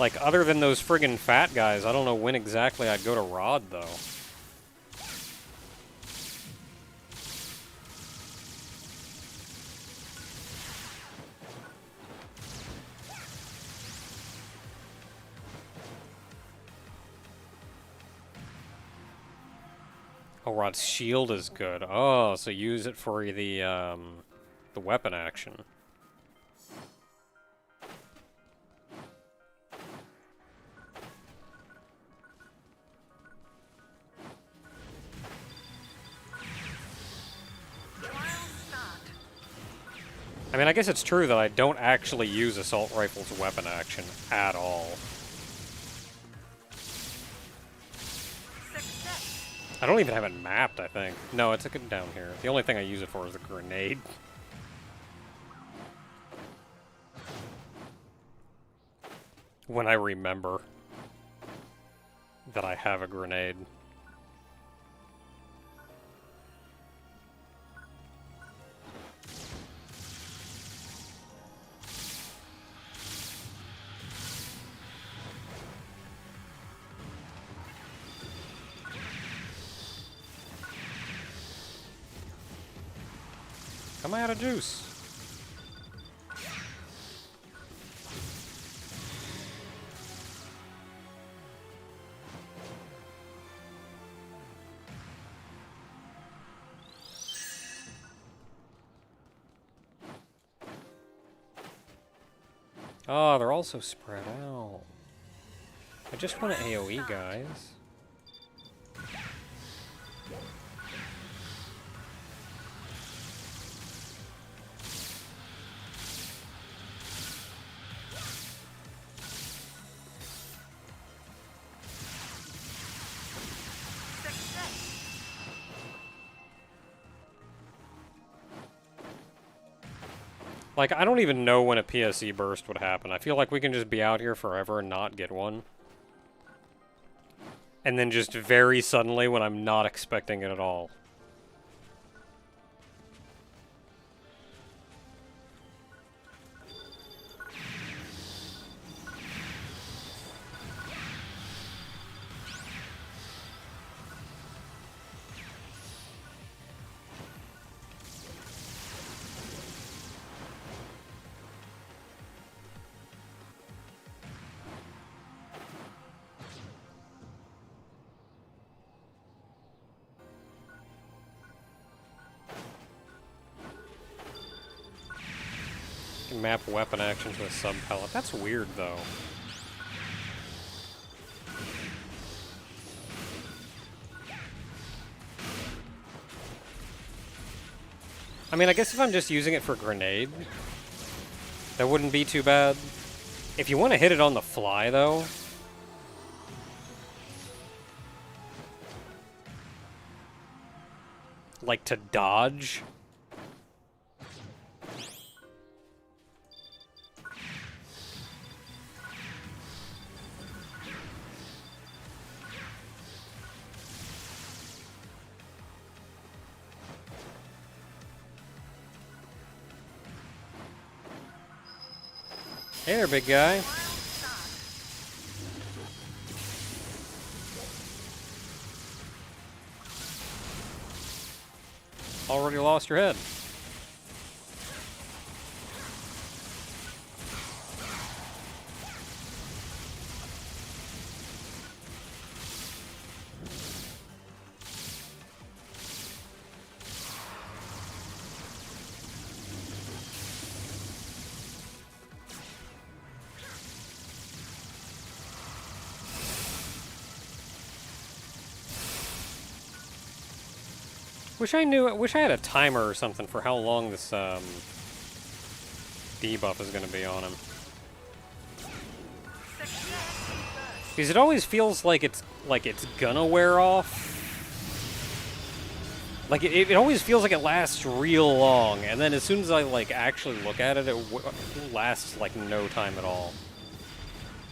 Speaker 1: Like, other than those friggin' fat guys, I don't know when exactly I'd go to Rod, though. Oh, Rod's shield is good. Oh, so use it for the weapon action. I mean, I guess it's true that I don't actually use Assault Rifle's weapon action at all. I don't even have it mapped, I think. No, it's down here. The only thing I use it for is a grenade. When I remember that I have a grenade. Am I out of juice? Oh, they're all so spread out. I just want to AoE, guys. Like, I don't even know when a PSE burst would happen. I feel like we can just be out here forever and not get one. And then just very suddenly when I'm not expecting it at all. Map weapon action to a sub-pellet. That's weird, though. I mean, I guess if I'm just using it for grenade, that wouldn't be too bad. If you want to hit it on the fly, though... like, to dodge... Hey there, big guy. Already lost your head. Wish I had a timer or something for how long this debuff is going to be on him. Because it always feels like it's gonna wear off. Like it always feels like it lasts real long, and then as soon as I like actually look at it, it lasts like no time at all.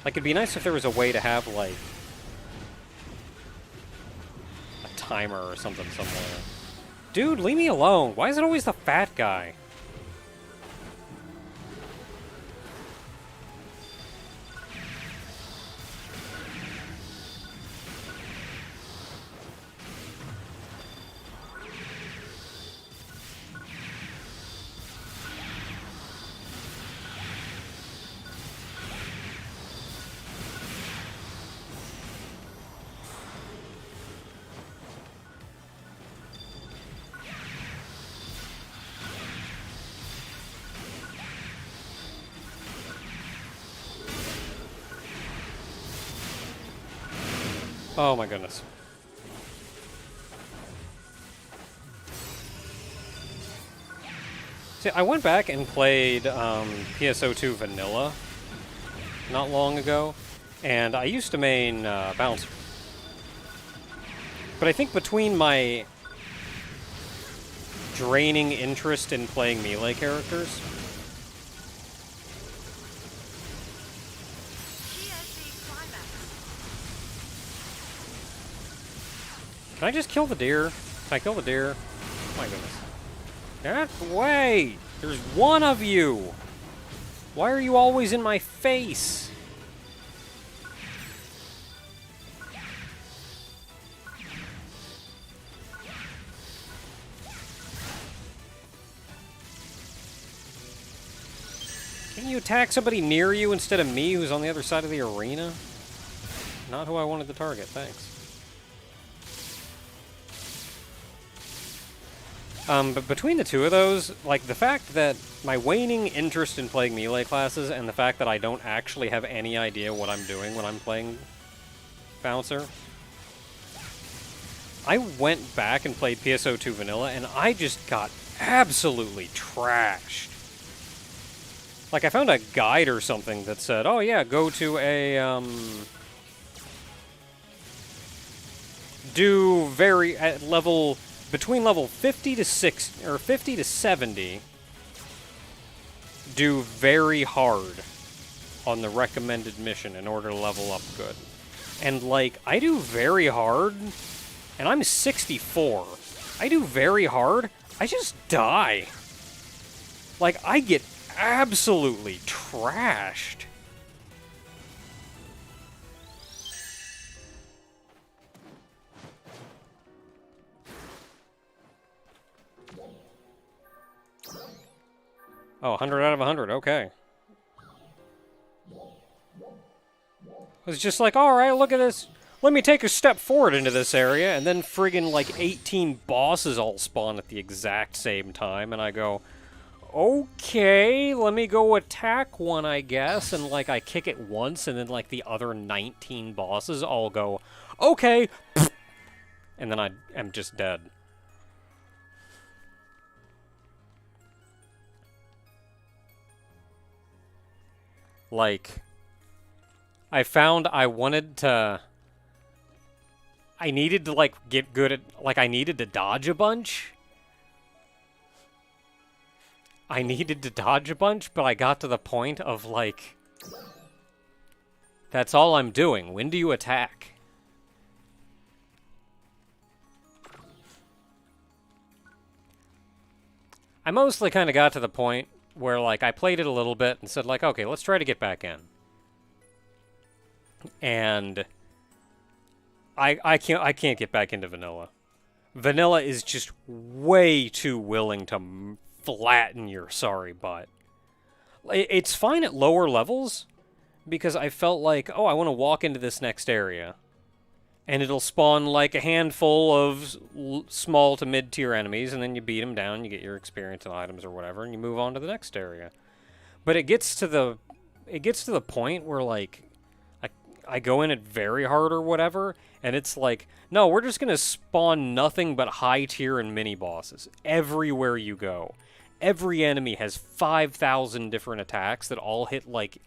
Speaker 1: Like it'd be nice if there was a way to have like a timer or something somewhere. Dude, leave me alone. Why is it always the fat guy? Oh my goodness. See, I went back and played PSO2 Vanilla not long ago, and I used to main Bouncer. But I think between my draining interest in playing melee characters, can I just kill the deer? Can I kill the deer? Oh my goodness. Get out of the way! There's one of you! Why are you always in my face? Can you attack somebody near you instead of me who's on the other side of the arena? Not who I wanted to target, thanks. But between the two of those, like, the fact that my waning interest in playing melee classes and the fact that I don't actually have any idea what I'm doing when I'm playing Bouncer, I went back and played PSO2 Vanilla, and I just got absolutely trashed. Like, I found a guide or something that said, oh yeah, go to a, do very, at level... between level 50 to 60 or 50 to 70, do very hard on the recommended mission in order to level up good. And like, I do very hard, and I'm 64. I do very hard, I just die. Like, I get absolutely trashed. Oh, 100 out of 100, okay. It's just like, alright, look at this. Let me take a step forward into this area, and then friggin' like 18 bosses all spawn at the exact same time, and I go, okay, let me go attack one, I guess, and like I kick it once, and then like the other 19 bosses all go, okay, and then I am just dead. Like, I found I needed to, like, get good at, like, I needed to dodge a bunch. I needed to dodge a bunch, but I got to the point of, like, that's all I'm doing. When do you attack? I mostly kind of got to the point where, like, I played it a little bit and said, like, okay, let's try to get back in. And I can't get back into vanilla. Vanilla is just way too willing to flatten your sorry butt. It's fine at lower levels, because I felt like, oh, I want to walk into this next area. And it'll spawn like a handful of small to mid-tier enemies, and then you beat them down, you get your experience and items or whatever, and you move on to the next area. But it gets to the point where, like, I go in it very hard or whatever, and it's like, no, we're just gonna spawn nothing but high tier and mini bosses everywhere you go. Every enemy has 5,000 different attacks that all hit like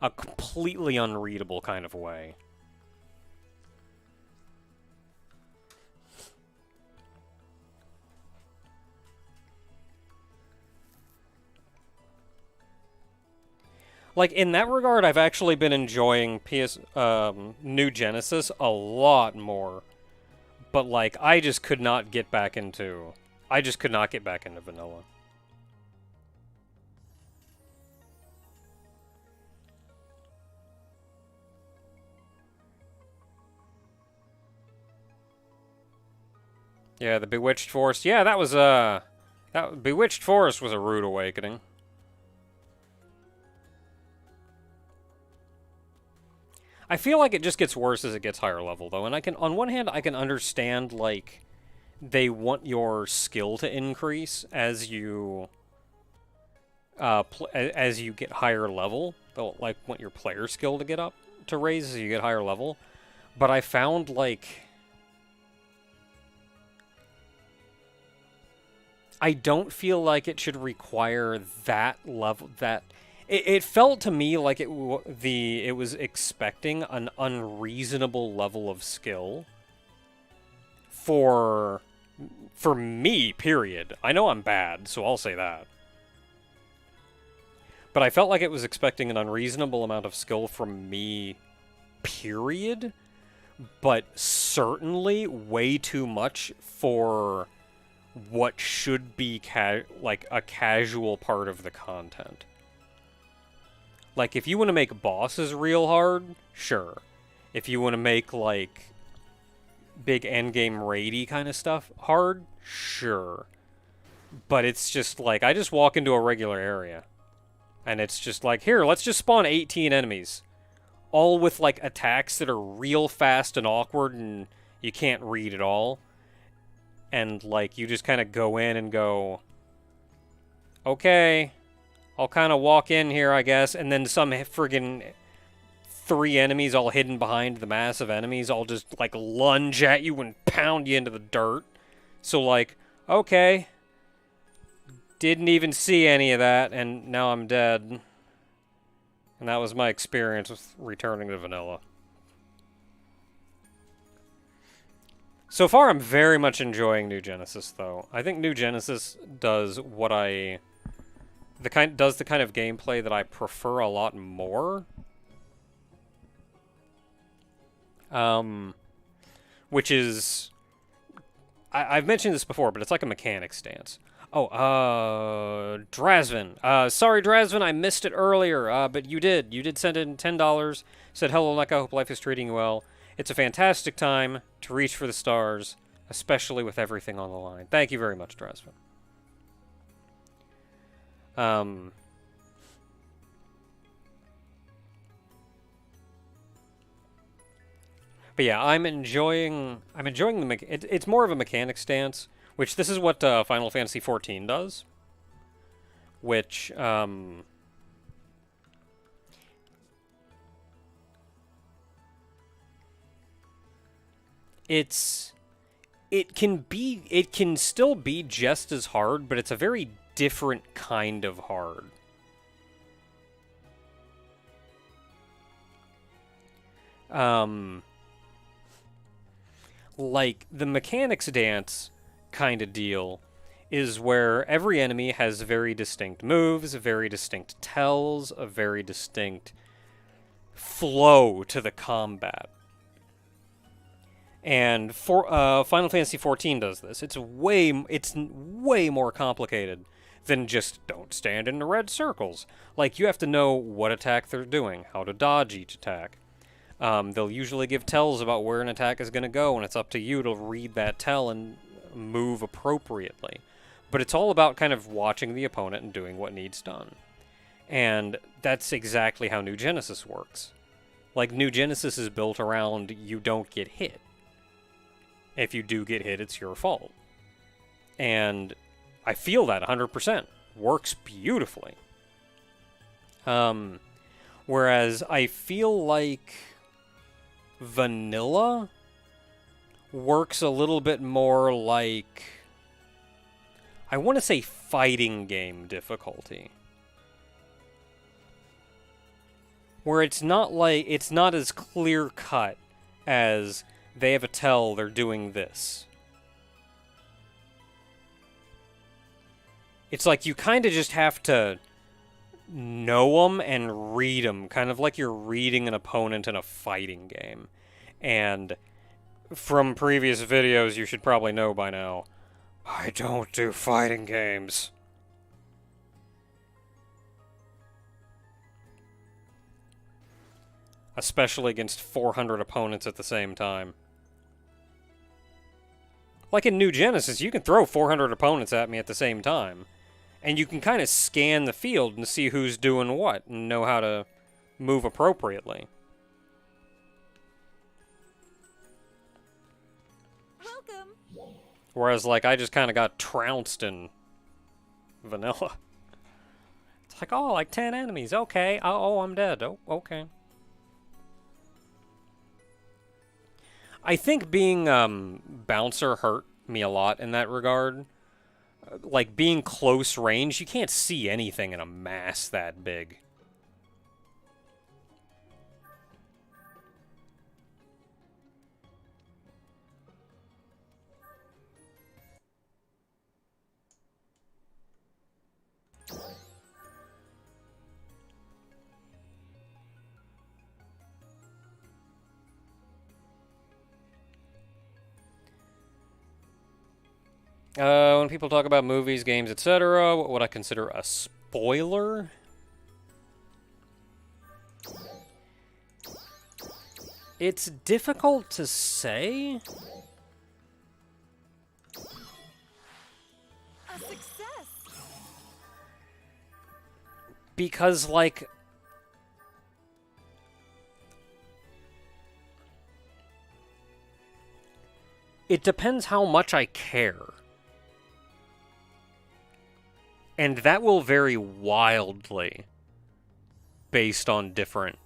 Speaker 1: a completely unreadable kind of way. Like, in that regard, I've actually been enjoying New Genesis a lot more. But, like, I just could not get back into vanilla. Yeah, the Bewitched Forest. Yeah, that was, Bewitched Forest was a rude awakening. I feel like it just gets worse as it gets higher level, though, and on one hand, I can understand, like, they want your skill to increase as you, as you get higher level. They'll, like, want your player skill to raise as you get higher level. But I found, like, I don't feel like it should require that level, It felt to me like it was expecting an unreasonable level of skill for me, period. I know I'm bad, so I'll say that. But I felt like it was expecting an unreasonable amount of skill from me, period. But certainly way too much for what should be like a casual part of the content. Like, if you want to make bosses real hard, sure. If you want to make, like, big endgame raidy kind of stuff hard, sure. But it's just, like, I just walk into a regular area. And it's just like, here, let's just spawn 18 enemies. All with, like, attacks that are real fast and awkward and you can't read at all. And, like, you just kind of go in and go, okay, I'll kind of walk in here, I guess, and then some friggin' 3 enemies all hidden behind the massive enemies all just, like, lunge at you and pound you into the dirt. So, like, okay, didn't even see any of that, and now I'm dead. And that was my experience with returning to vanilla. So far, I'm very much enjoying New Genesis, though. I think New Genesis does the kind of gameplay that I prefer a lot more. Which is, I've mentioned this before, but it's like a mechanic stance. Oh, Drazvin. Sorry, Drazvin, I missed it earlier, but you did send in $10. Said, hello, Leka, hope life is treating you well. It's a fantastic time to reach for the stars, especially with everything on the line. Thank you very much, Drazvin. But yeah, I'm enjoying it's more of a mechanic stance, which this is what Final Fantasy XIV does, which it can still be just as hard, but it's a very different kind of hard. Like, the mechanics dance kind of deal is where every enemy has very distinct moves, very distinct tells, a very distinct flow to the combat. And Final Fantasy XIV does this. It's way more complicated than just don't stand in the red circles. Like, you have to know what attack they're doing, how to dodge each attack. They'll usually give tells about where an attack is going to go, and it's up to you to read that tell and move appropriately. But it's all about kind of watching the opponent and doing what needs done. And that's exactly how New Genesis works. Like, New Genesis is built around you don't get hit. If you do get hit, it's your fault. And I feel that 100%. Works beautifully. Whereas I feel like vanilla works a little bit more like, I want to say, fighting game difficulty. Where it's not as clear cut as they have a tell they're doing this. It's like you kind of just have to know them and read them, kind of like you're reading an opponent in a fighting game. And from previous videos, you should probably know by now, I don't do fighting games. Especially against 400 opponents at the same time. Like in New Genesis, you can throw 400 opponents at me at the same time. And you can kind of scan the field and see who's doing what and know how to move appropriately.
Speaker 2: Welcome.
Speaker 1: Whereas, like, I just kind of got trounced in vanilla. It's like, oh, like 10 enemies. Okay. Oh, I'm dead. Oh, okay. I think being bouncer hurt me a lot in that regard. Like, being close range, you can't see anything in a mass that big. When people talk about movies, games, etc., what would I consider a spoiler? It's difficult to say.
Speaker 2: A success.
Speaker 1: Because, like, it depends how much I care. And that will vary wildly based on different.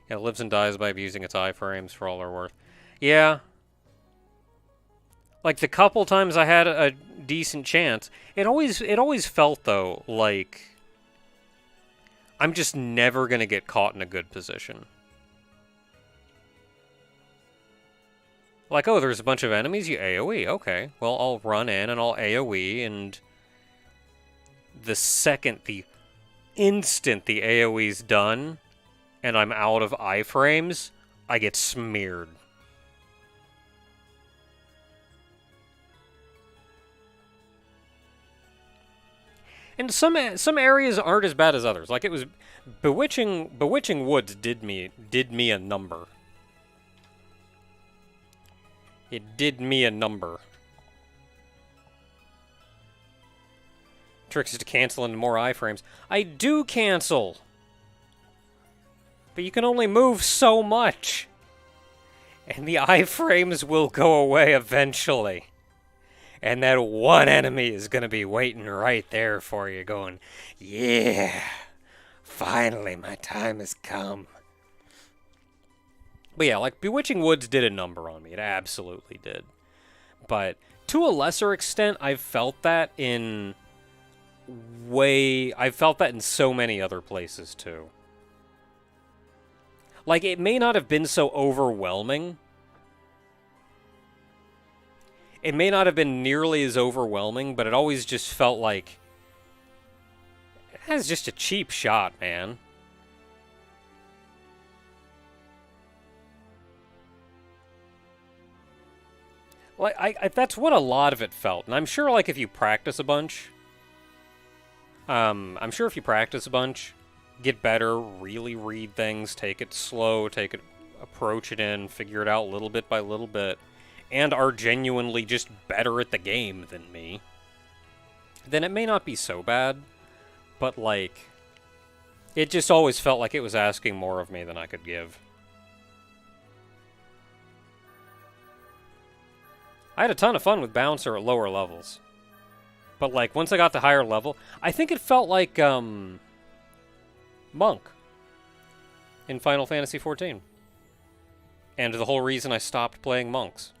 Speaker 1: Yeah, it lives and dies by abusing its iframes for all they're worth. Yeah. Like, the couple times I had a decent chance, it always felt, though, like I'm just never going to get caught in a good position. Like, oh, there's a bunch of enemies, you AoE. Okay, well, I'll run in and I'll AoE, and the instant the AoE's done and I'm out of iframes, I get smeared. And some areas aren't as bad as others. Like, it was Bewitching Woods did me a number. It did me a number. Tricks is to cancel into more iframes. I do cancel! But you can only move so much. And the iframes will go away eventually. And that one enemy is going to be waiting right there for you, going, yeah, finally my time has come. But yeah, like, Bewitching Woods did a number on me. It absolutely did. But to a lesser extent, I've felt that in so many other places too. Like, it may not have been so overwhelming. It may not have been nearly as overwhelming, but it always just felt like, that's just a cheap shot, man. Like, that's what a lot of it felt. And I'm sure, like, if you practice a bunch, I'm sure if you practice a bunch, get better, really read things, take it slow, approach it in, figure it out little bit by little bit, and are genuinely just better at the game than me, then it may not be so bad, but, like, it just always felt like it was asking more of me than I could give. I had a ton of fun with Bouncer at lower levels. But, like, once I got to higher level, I think it felt like, Monk in Final Fantasy XIV. And the whole reason I stopped playing monks.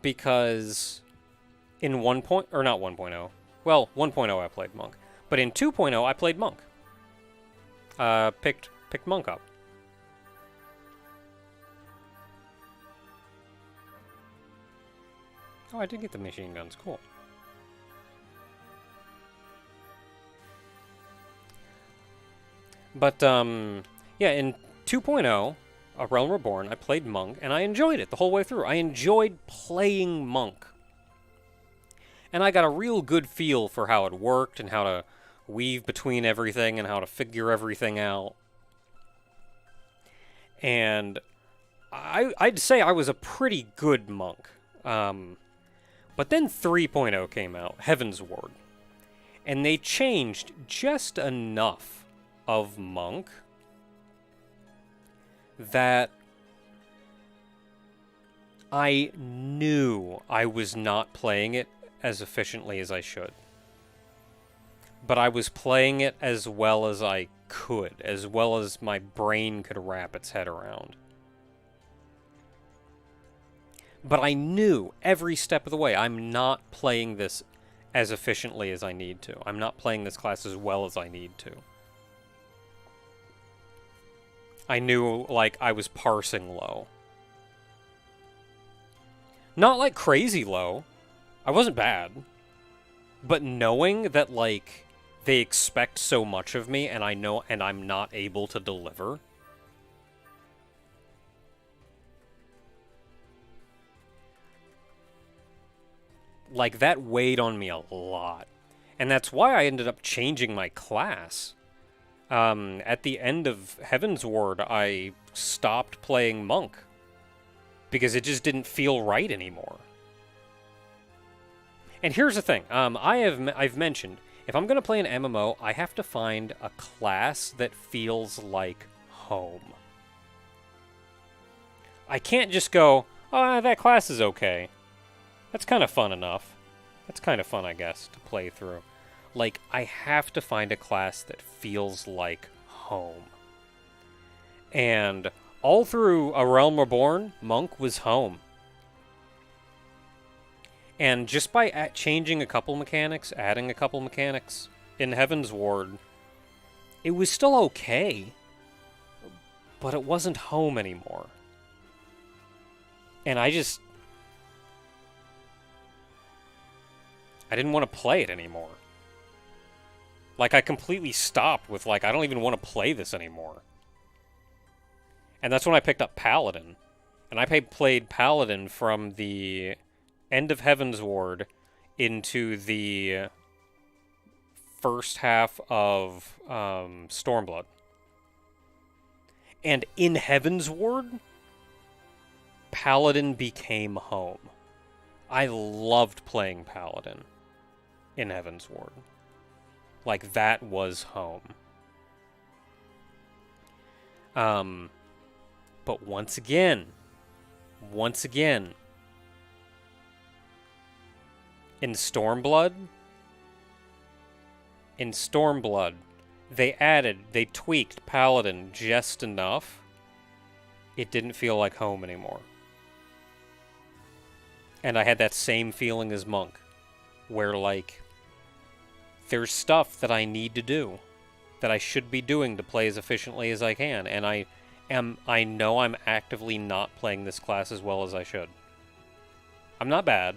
Speaker 1: Because in 1.0, or not 1.0, well, 1.0 I played monk. But in 2.0 I played monk. Picked monk up. Oh, I did get the machine guns. Cool. But, yeah, in 2.0, A Realm Reborn, I played monk, and I enjoyed it the whole way through. I enjoyed playing monk. And I got a real good feel for how it worked, and how to weave between everything, and how to figure everything out. And I'd say I was a pretty good monk. But then 3.0 came out, Heavensward. And they changed just enough of monk that I knew I was not playing it as efficiently as I should. But I was playing it as well as I could, as well as my brain could wrap its head around. But I knew every step of the way I'm not playing this as efficiently as I need to. I'm not playing this class as well as I need to. I knew, like, I was parsing low. Not, like, crazy low. I wasn't bad. But knowing that, like, they expect so much of me, and I know, and I'm not able to deliver. Like, that weighed on me a lot. And that's why I ended up changing my class. At the end of Heavensward, I stopped playing monk. Because it just didn't feel right anymore. And here's the thing. I've mentioned, if I'm going to play an MMO, I have to find a class that feels like home. I can't just go, oh, that class is okay. That's kind of fun enough. That's kind of fun, I guess, to play through. Like, I have to find a class that feels like home. And all through A Realm Reborn, Monk was home. And just by changing a couple mechanics, adding a couple mechanics in Heavensward, it was still okay. But it wasn't home anymore. And I didn't want to play it anymore. Like, I completely stopped with, like, I don't even want to play this anymore. And that's when I picked up Paladin. And I played Paladin from the end of Heavensward into the first half of Stormblood. And in Heavensward, Paladin became home. I loved playing Paladin in Heavensward. Like, that was home. But once again, in Stormblood, they tweaked Paladin just enough. It didn't feel like home anymore. And I had that same feeling as Monk, where, like, there's stuff that I need to do, that I should be doing to play as efficiently as I can, and I know I'm actively not playing this class as well as I should. I'm not bad,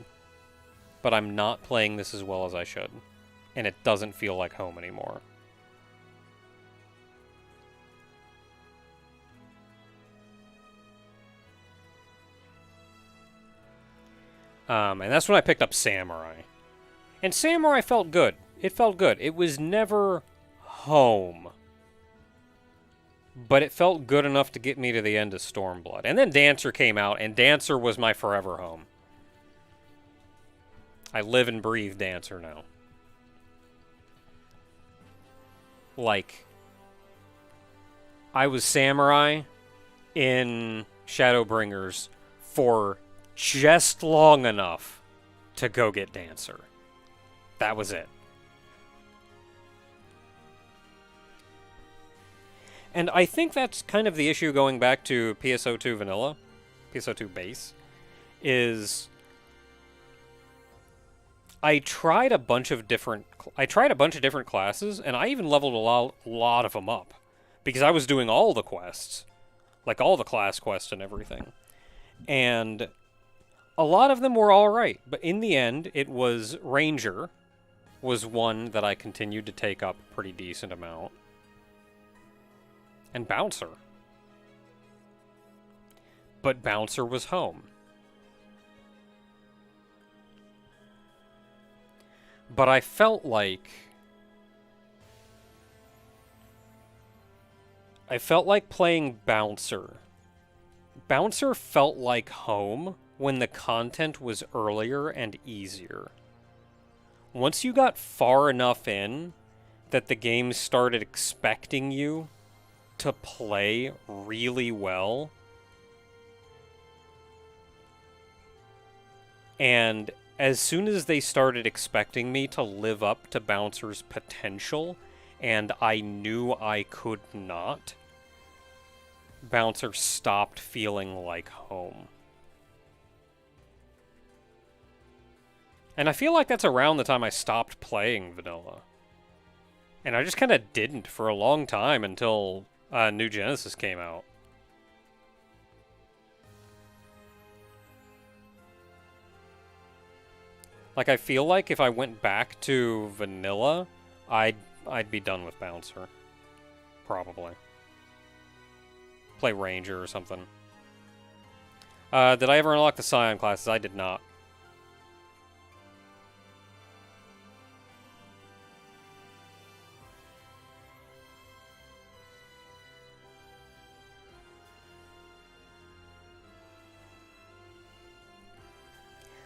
Speaker 1: but I'm not playing this as well as I should, and it doesn't feel like home anymore. And that's when I picked up Samurai. And Samurai felt good. It felt good. It was never home. But it felt good enough to get me to the end of Stormblood. And then Dancer came out, and Dancer was my forever home. I live and breathe Dancer now. Like, I was Samurai in Shadowbringers for just long enough to go get Dancer. That was it. And I think that's kind of the issue going back to PSO2 Vanilla, PSO2 Base, is I tried a bunch of different classes, and I even leveled a lot of them up because I was doing all the quests, like all the class quests and everything. And a lot of them were all right, but in the end, it was Ranger was one that I continued to take up a pretty decent amount. And Bouncer. But Bouncer was home. But I felt like playing Bouncer. Bouncer felt like home when the content was earlier and easier. Once you got far enough in that the game started expecting you to play really well, and as soon as they started expecting me to live up to Bouncer's potential, and I knew I could not, Bouncer stopped feeling like home. And I feel like that's around the time I stopped playing Vanilla. And I just kind of didn't for a long time until New Genesis came out. Like, I feel like if I went back to Vanilla, I'd be done with Bouncer. Probably. Play Ranger or something. Did I ever unlock the Scion classes? I did not.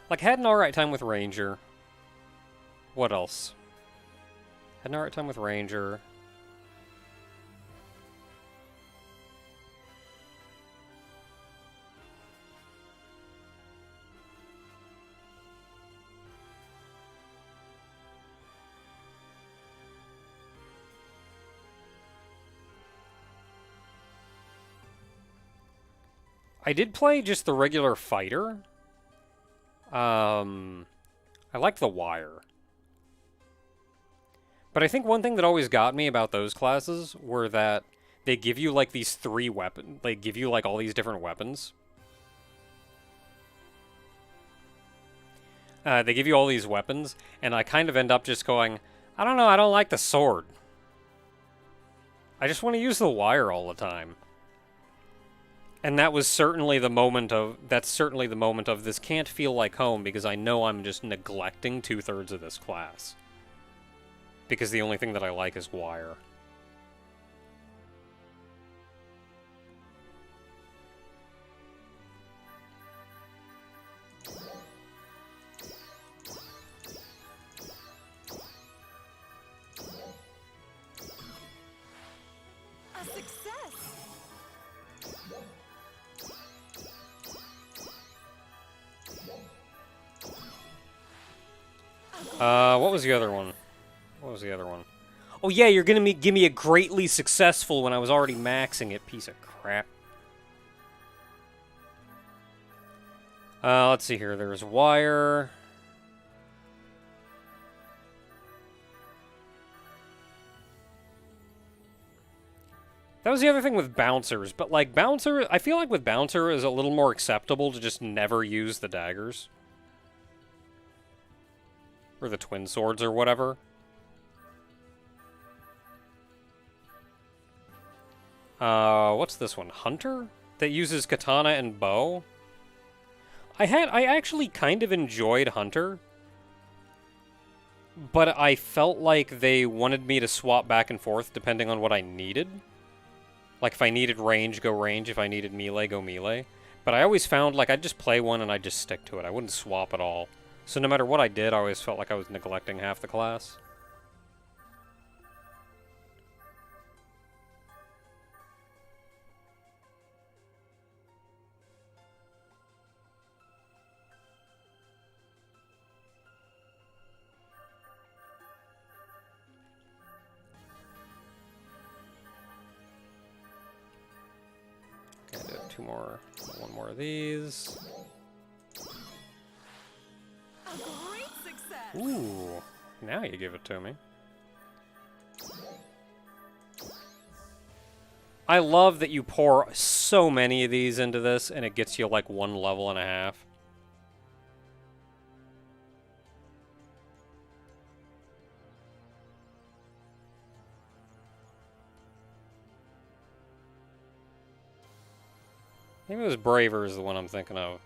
Speaker 1: Like, had an alright time with Ranger. What else? Had an alright time with Ranger. I did play just the regular fighter. I like The Wire. But I think one thing that always got me about those classes were that they give you, like, these 3 weapons. They give you, like, all these different weapons. They give you all these weapons, and I kind of end up just going, I don't know, I don't like the sword. I just want to use the wire all the time. And that was certainly the moment of, this can't feel like home because I know I'm just neglecting 2/3 of this class. Because the only thing that I like is wire.
Speaker 2: A success.
Speaker 1: What was the other one? What was the other one? Oh yeah, you're gonna give me a greatly successful when I was already maxing it, piece of crap. Let's see here. There's wire. That was the other thing with bouncers, but like bouncer, I feel like with bouncer is a little more acceptable to just never use the daggers. Or the twin swords or whatever. What's this one? Hunter? That uses katana and bow? I actually kind of enjoyed Hunter, but I felt like they wanted me to swap back and forth depending on what I needed. Like, if I needed range, go range. If I needed melee, go melee. But I always found, like, I'd just play one and I'd just stick to it. I wouldn't swap at all. So no matter what I did, I always felt like I was neglecting half the class. One more of these.
Speaker 3: A great success.
Speaker 1: Ooh, now you give it to me. I love that you pour so many of these into this and it gets you like 1 level and a half. Maybe it was Braver is the one I'm thinking of.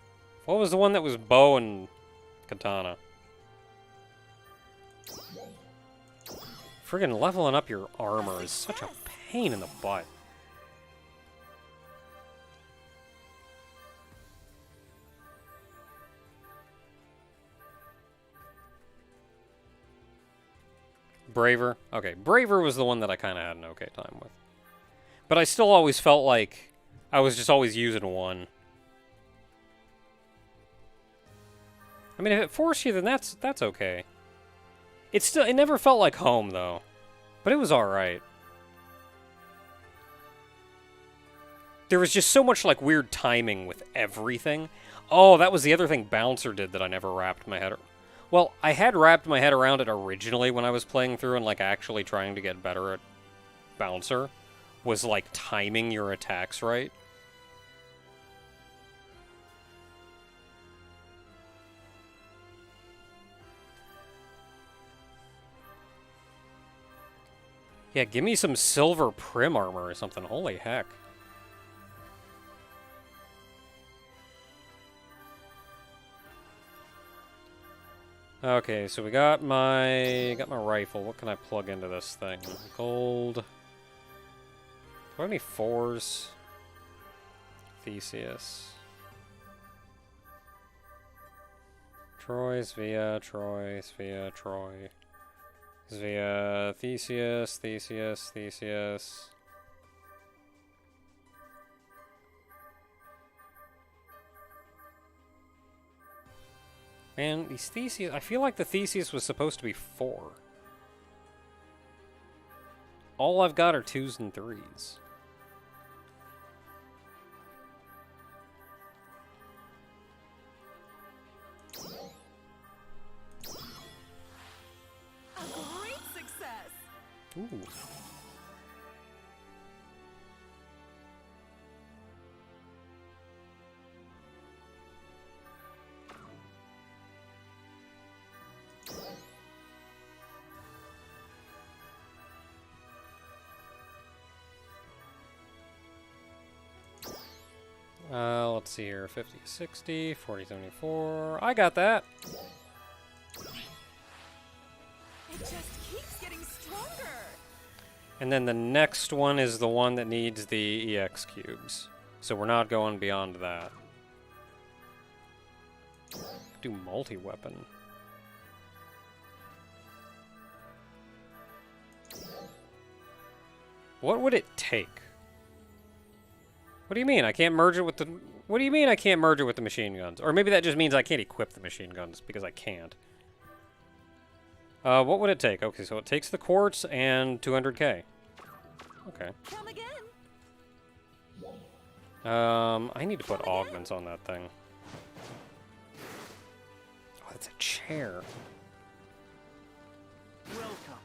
Speaker 1: What was the one that was bow and katana? Friggin' leveling up your armor is such a pain in the butt. Braver? Okay, Braver was the one that I kind of had an okay time with. But I still always felt like I was just always using one. I mean, if it forced you, then that's okay. It never felt like home, though. But it was alright. There was just so much, like, weird timing with everything. Oh, that was the other thing Bouncer did that I never wrapped my head around. Well, I had wrapped my head around it originally when I was playing through and, like, actually trying to get better at Bouncer. Was, like, timing your attacks right. Yeah, give me some silver prim armor or something. Holy heck. Okay, so we got my rifle. What can I plug into this thing? Gold. Do I have any 4s? Theseus. Troy, Svea, Troy, Svea, Troy. Svea, Theseus, Theseus, Theseus. Man, these Theseus... I feel like the Theseus was supposed to be 4. All I've got are 2s and 3s.
Speaker 3: A great success.
Speaker 1: Ooh. Let's see here. 50, 60, 40, 74. I got that.
Speaker 3: It just keeps getting stronger.
Speaker 1: And then the next one is the one that needs the EX cubes. So we're not going beyond that. Do multi-weapon. What would it take? What do you mean? I can't merge it with the... What do you mean I can't merge it with the machine guns? Or maybe that just means I can't equip the machine guns because I can't. What would it take? Okay, so it takes the quartz and 200k. Okay.
Speaker 3: Come again.
Speaker 1: I need to put augments on that thing. Oh, that's a chair.
Speaker 4: Welcome.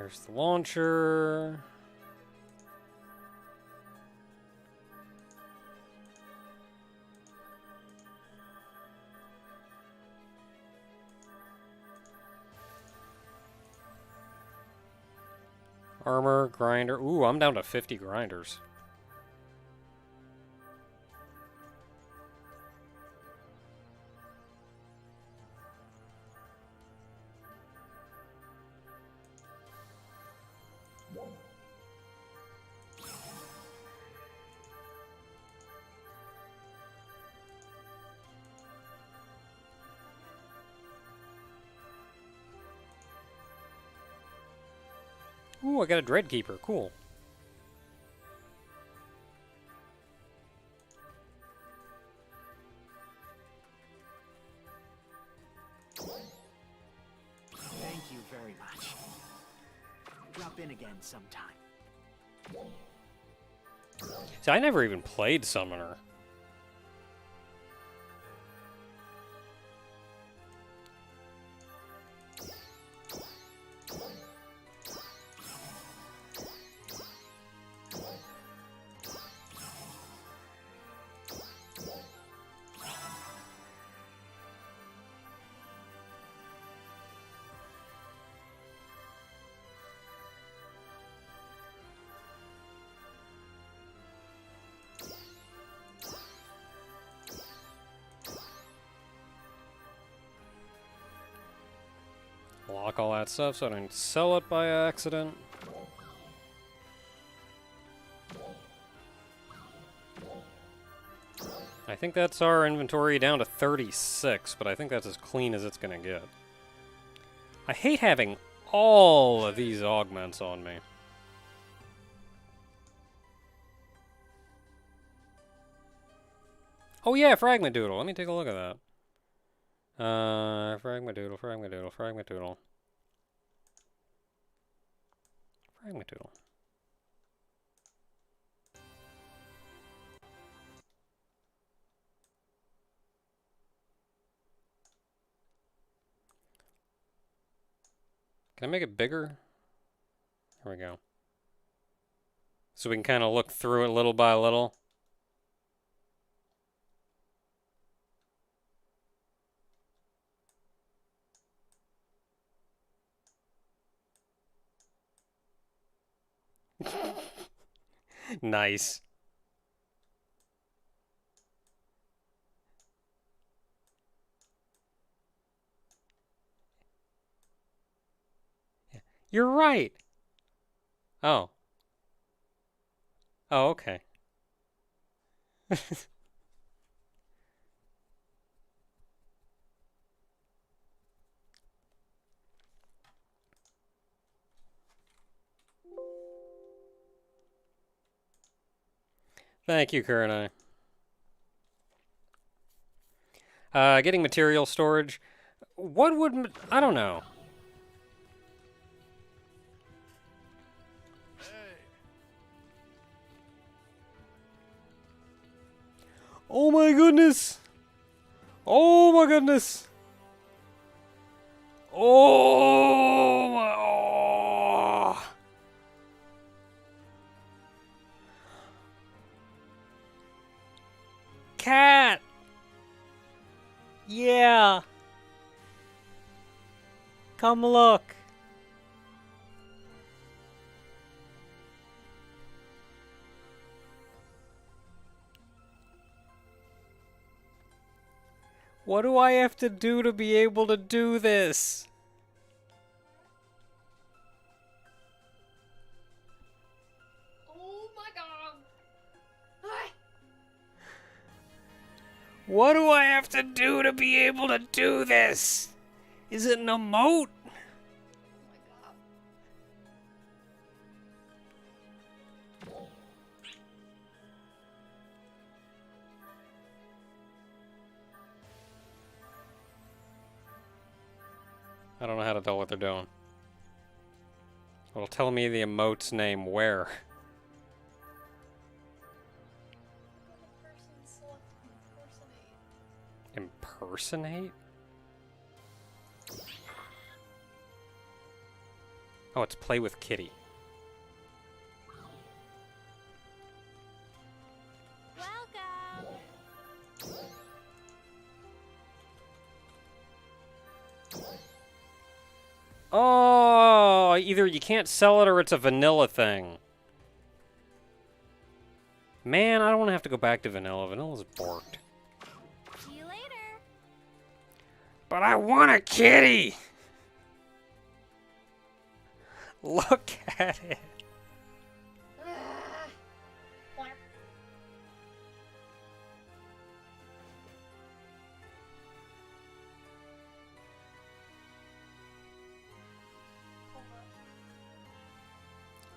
Speaker 1: There's the launcher. Armor, grinder. Ooh, I'm down to 50 grinders. Ooh, I got a Dreadkeeper. Cool.
Speaker 4: Thank you very much. Drop in again sometime.
Speaker 1: See, I never even played Summoner. Lock all that stuff so I don't sell it by accident. I think that's our inventory down to 36, but I think that's as clean as it's gonna get. I hate having all of these augments on me. Oh yeah, Fragment Doodle. Let me take a look at that. Fragment Doodle, Fragment Doodle, Fragment Doodle. Fragment Doodle. Can I make it bigger? There we go. So we can kind of look through it little by little. Nice. You're right. Oh. Oh, okay. Thank you, Kurenai. Getting material storage. What would... I don't know. Oh my goodness! Oh my goodness! Oh my... Oh. Cat! Yeah! Come look! What do I have to do to be able to do this?
Speaker 3: Oh my god. Ah.
Speaker 1: What do I have to do to be able to do this? Is it an emote?
Speaker 3: Oh my god.
Speaker 1: I don't know how to tell what they're doing. It'll tell me the emote's name where. Impersonate? Oh, it's play with kitty.
Speaker 2: Welcome.
Speaker 1: Oh, either you can't sell it or it's a vanilla thing. Man, I don't want to have to go back to vanilla. Vanilla's borked.
Speaker 2: See you later.
Speaker 1: But I want a kitty! Look at it.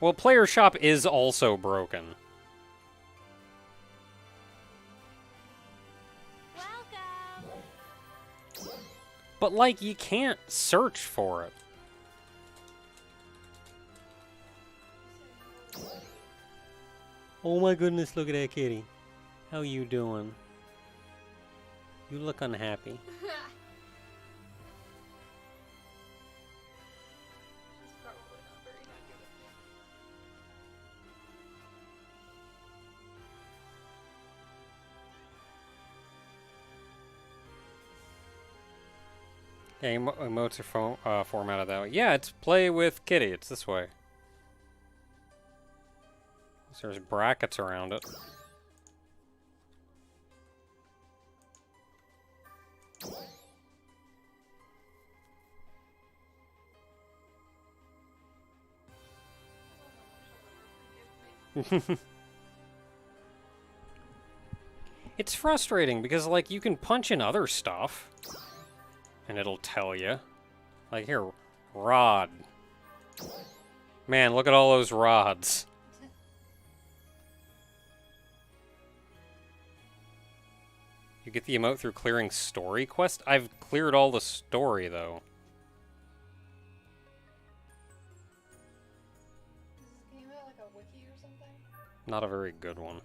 Speaker 1: Well, Player Shop is also broken.
Speaker 2: Welcome.
Speaker 1: But, like, you can't search for it. Oh my goodness, look at that kitty. How you doing? You look unhappy. Yeah, emotes are formatted that way. Yeah, it's play with kitty. It's this way. So there's brackets around it. It's frustrating because, like, you can punch in other stuff and it'll tell you. Like, here, rod. Man, look at all those rods. You get the emote through clearing story quest? I've cleared all the story, though.
Speaker 5: Is this game like a wiki or something?
Speaker 1: Not a very good one.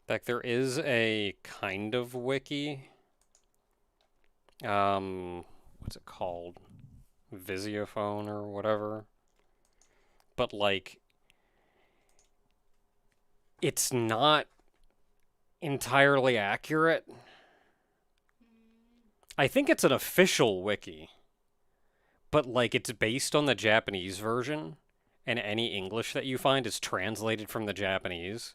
Speaker 1: Like, there is a kind of wiki. What's it called? Visiphone or whatever. But, like, it's not entirely accurate. I think it's an official wiki. But, like, it's based on the Japanese version. And any English that you find is translated from the Japanese.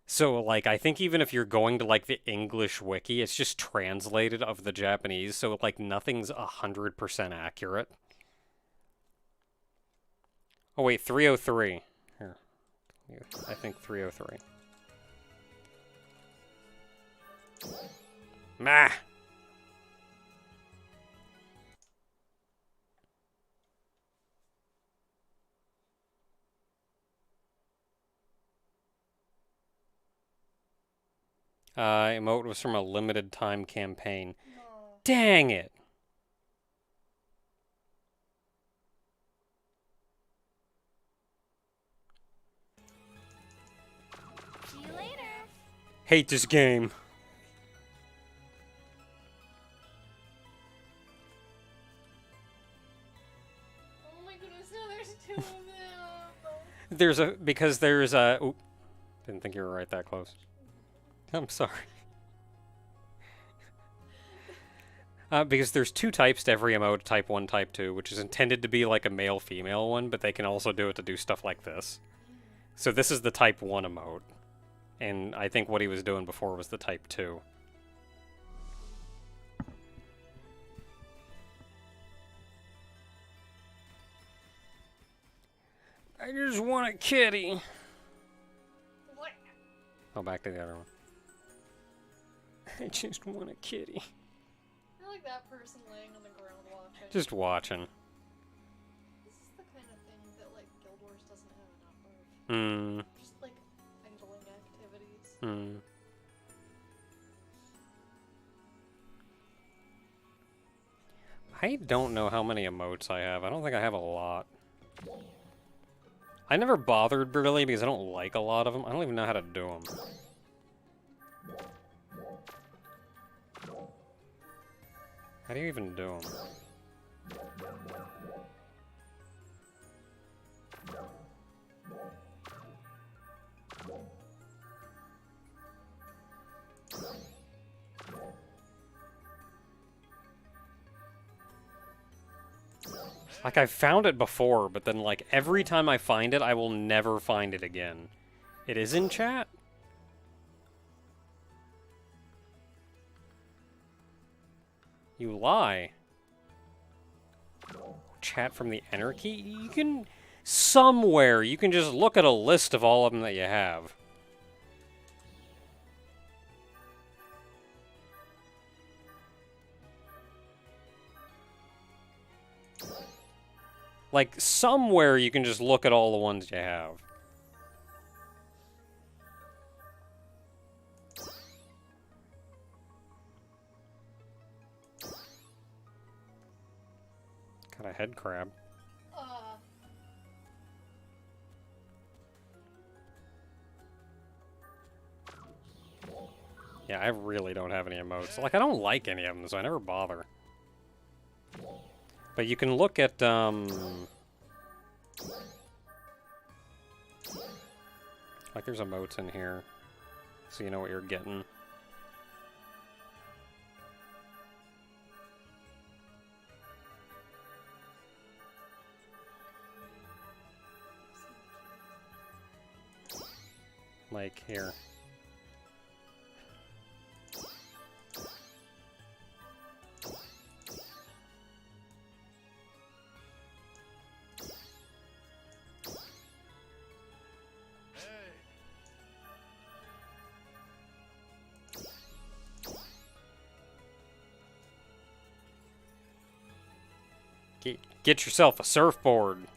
Speaker 1: So, like, I think even if you're going to, like, the English wiki, it's just translated of the Japanese, so, like, nothing's 100% accurate. Oh, wait, 303. Here. I think 303. Mah! Emote was from a limited time campaign.
Speaker 5: No.
Speaker 1: Dang it!
Speaker 2: See you later.
Speaker 1: Hate this game.
Speaker 5: Oh my goodness, no, there's two of them.
Speaker 1: Because there's a... Oop. Didn't think you were right that close. I'm sorry. Because there's two types to every emote, type 1, type 2, which is intended to be like a male-female one, but they can also do it to do stuff like this. So this is the type 1 emote. And I think what he was doing before was the type 2. I just want a kitty.
Speaker 5: What?
Speaker 1: Oh, back to the other one. I just want a kitty.
Speaker 5: You're like that person laying on the ground watching.
Speaker 1: Just watching. Hmm.
Speaker 5: Just like idling activities.
Speaker 1: Hmm. I don't know how many emotes I have. I don't think I have a lot. I never bothered really because I don't like a lot of them. I don't even know how to do them. How do you even do them? Like, I've found it before, but then, like, every time I find it, I will never find it again. It is in chat? You lie. Chat from the Anarchy? You can... Somewhere, you can just look at a list of all of them that you have. Like, somewhere you can just look at all the ones you have. Got a head crab. Yeah, I really don't have any emotes. Like, I don't like any of them, so I never bother. But you can look at, like, there's emotes in here, so you know what you're getting. Like, here. Get yourself a surfboard.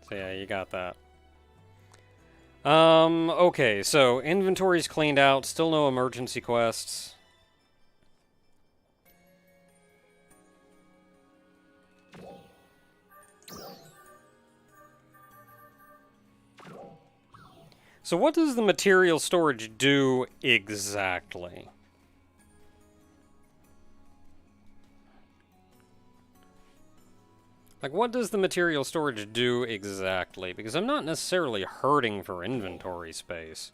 Speaker 1: So yeah, you got that. Okay, so inventory's cleaned out, still no emergency quests. So what does the material storage do exactly? Like, what does the material storage do exactly? Because I'm not necessarily hurting for inventory space.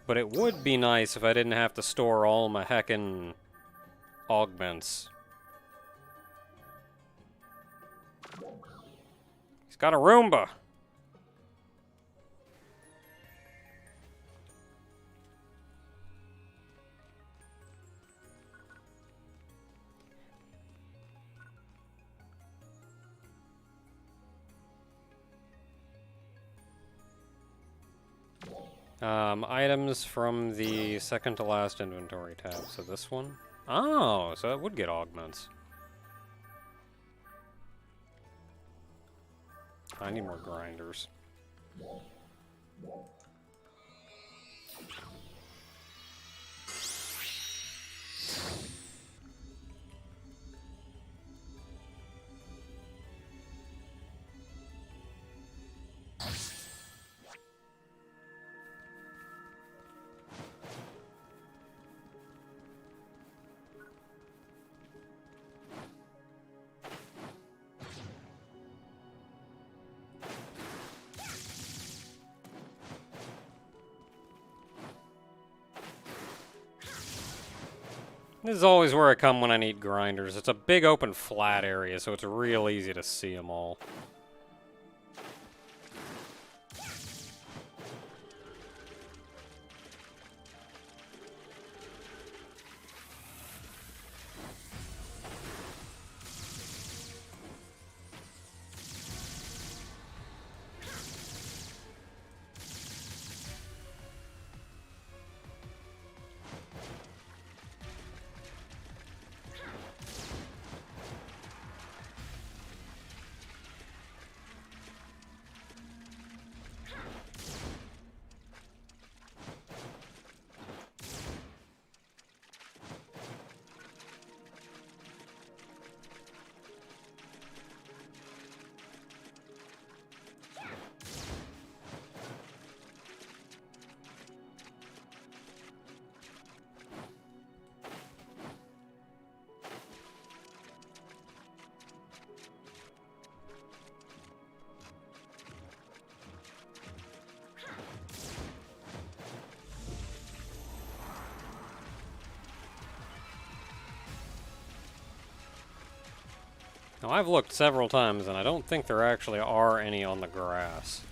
Speaker 1: But it would be nice if I didn't have to store all my heckin' augments. He's got a Roomba! Items from the second to last inventory tab. So this one? Oh, so it would get augments. I need more grinders. This is always where I come when I need grinders. It's a big open flat area, so it's real easy to see them all. Now, I've looked several times, and I don't think there actually are any on the grass.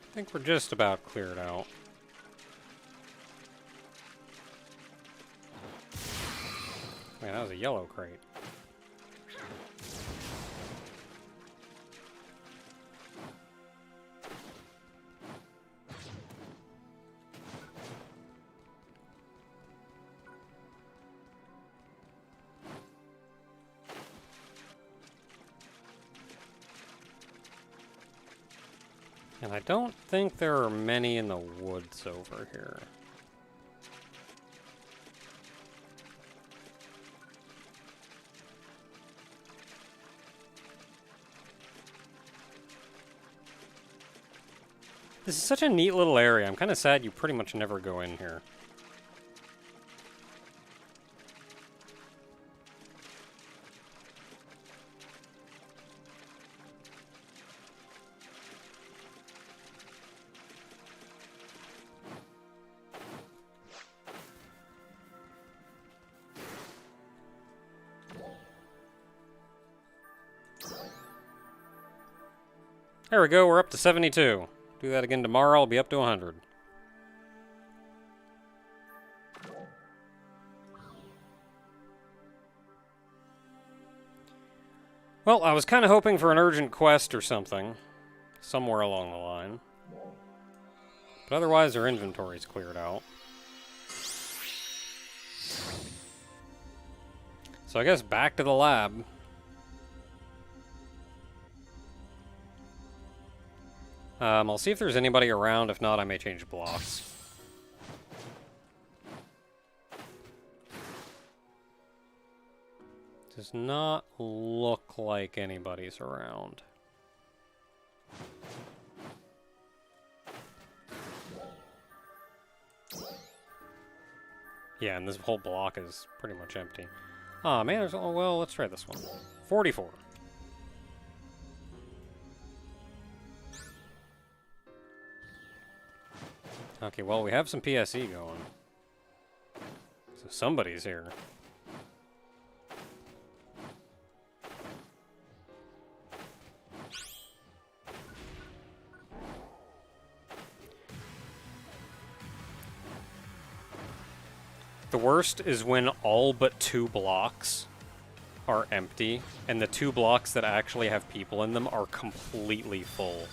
Speaker 1: I think we're just about cleared out. Man, that was a yellow crate. And I don't think there are many in the woods over here. This is such a neat little area. I'm kind of sad you pretty much never go in here. There we go, we're up to 72. Do that again tomorrow, I'll be up to 100. Well, I was kind of hoping for an urgent quest or something, somewhere along the line. But otherwise, our inventory's cleared out. So I guess back to the lab. I'll see if there's anybody around. If not, I may change blocks. Does not look like anybody's around. Yeah, and this whole block is pretty much empty. Aw, man, there's... Oh, well, let's try this one. 44. Okay, well, we have some PSE going. So somebody's here. The worst is when all but 2 blocks are empty, and the 2 blocks that actually have people in them are completely full.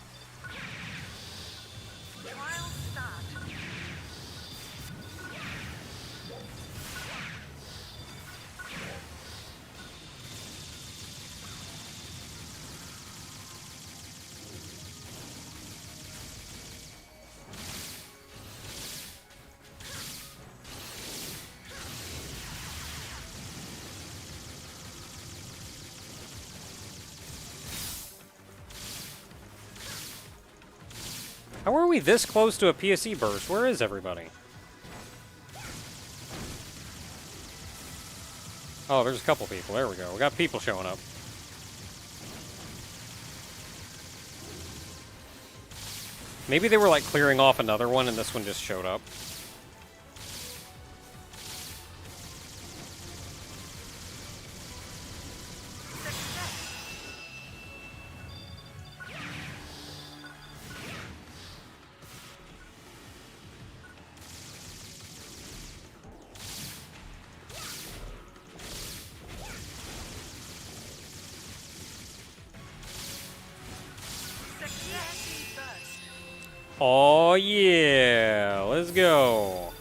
Speaker 1: How are we this close to a PSE burst? Where is everybody? Oh, there's a couple people. There we go. We got people showing up. Maybe they were like clearing off another one and this one just showed up. Oh yeah, let's go.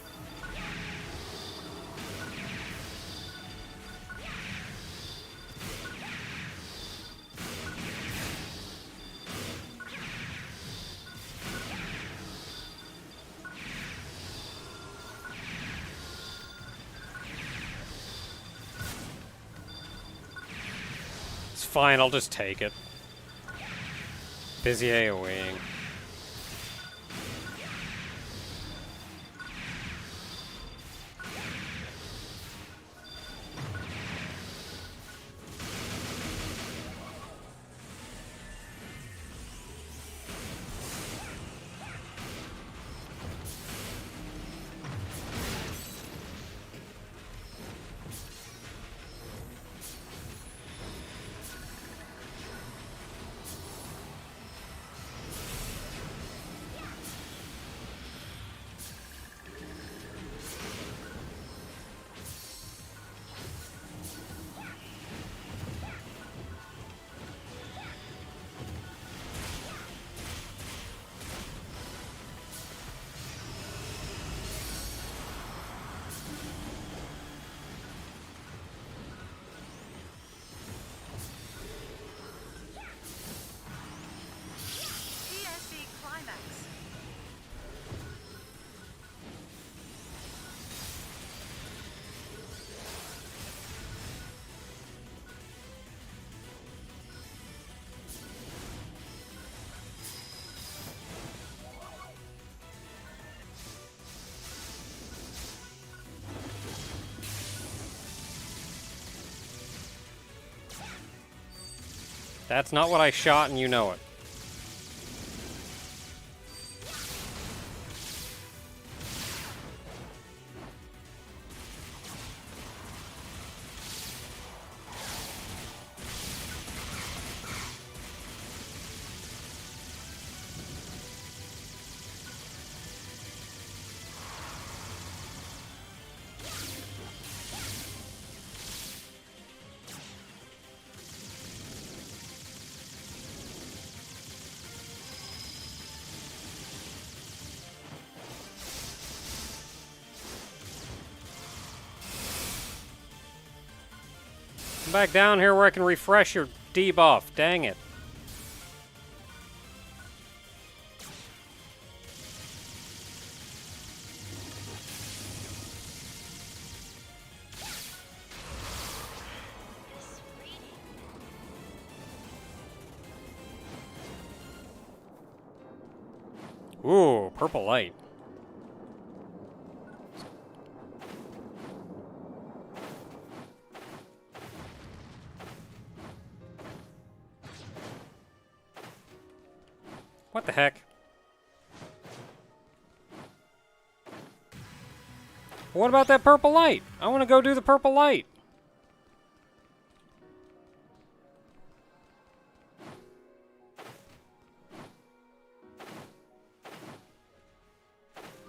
Speaker 1: It's fine, I'll just take it. Busy AoEing.
Speaker 3: TSC Climax.
Speaker 1: That's not what I shot, and you know it. Come back down here where I can refresh your debuff. Dang it. Ooh, purple light. What the heck? What about that purple light? I want to go do the purple light.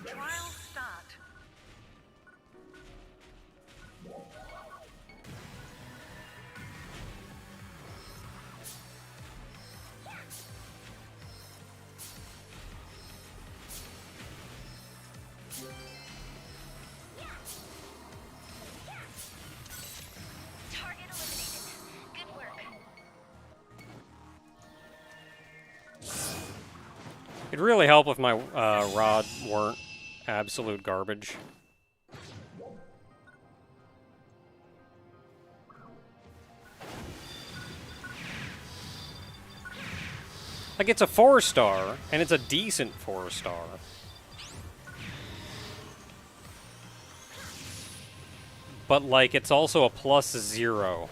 Speaker 3: Trial start.
Speaker 2: Target eliminated. Good work.
Speaker 1: It'd really help if my rod weren't absolute garbage. Like, it's a 4-star, and it's a decent 4-star. But, like, it's also a +0.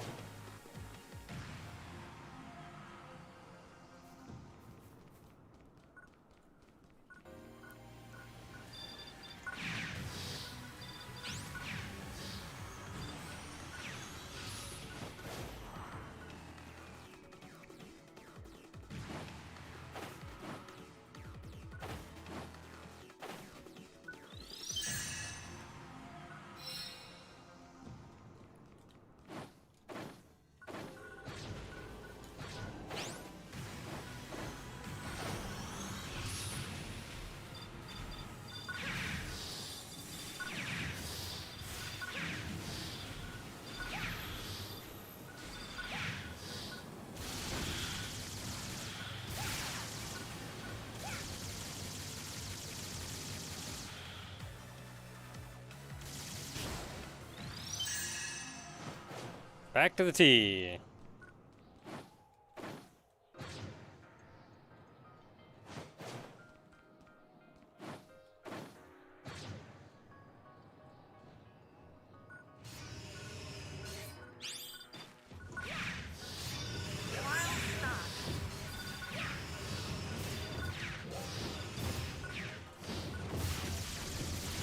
Speaker 1: Back to the tee.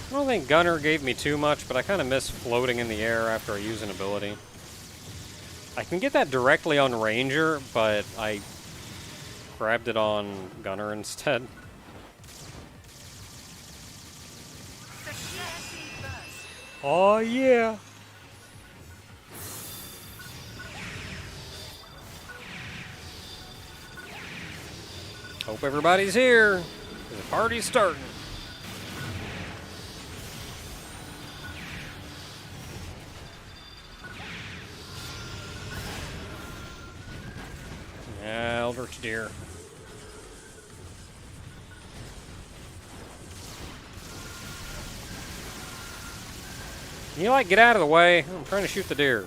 Speaker 1: I don't think Gunner gave me too much, but I kind of miss floating in the air after I use an ability. I can get that directly on Ranger, but I grabbed it on Gunner instead. Oh yeah! Hope everybody's here. The party's starting. Eldritch Deer. Can you, like, get out of the way? I'm trying to shoot the deer.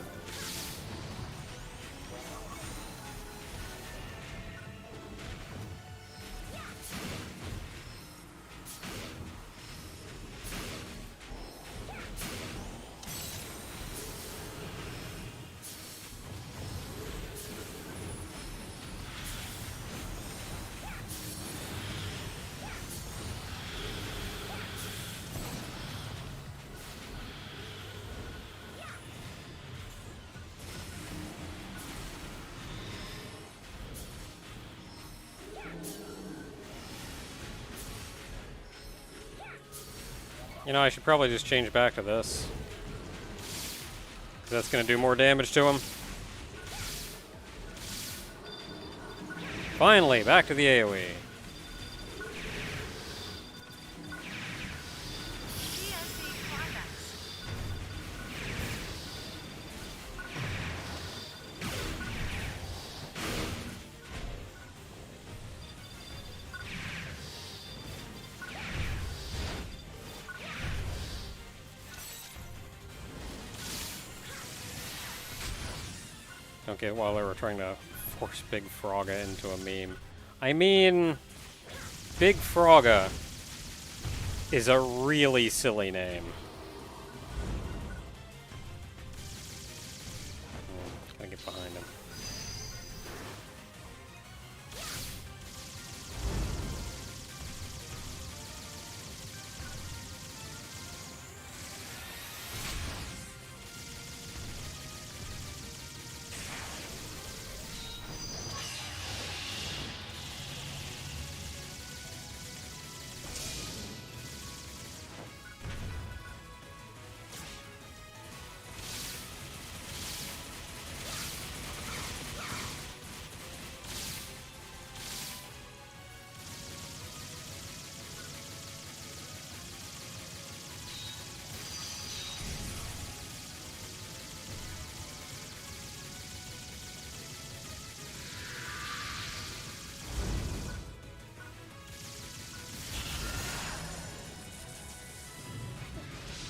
Speaker 1: You know, I should probably just change back to this. 'Cause that's going to do more damage to him. Finally, back to the AoE. Don't get while they were trying to force Big Frogga into a meme. I mean, Big Frogga is a really silly name. Gotta get behind him.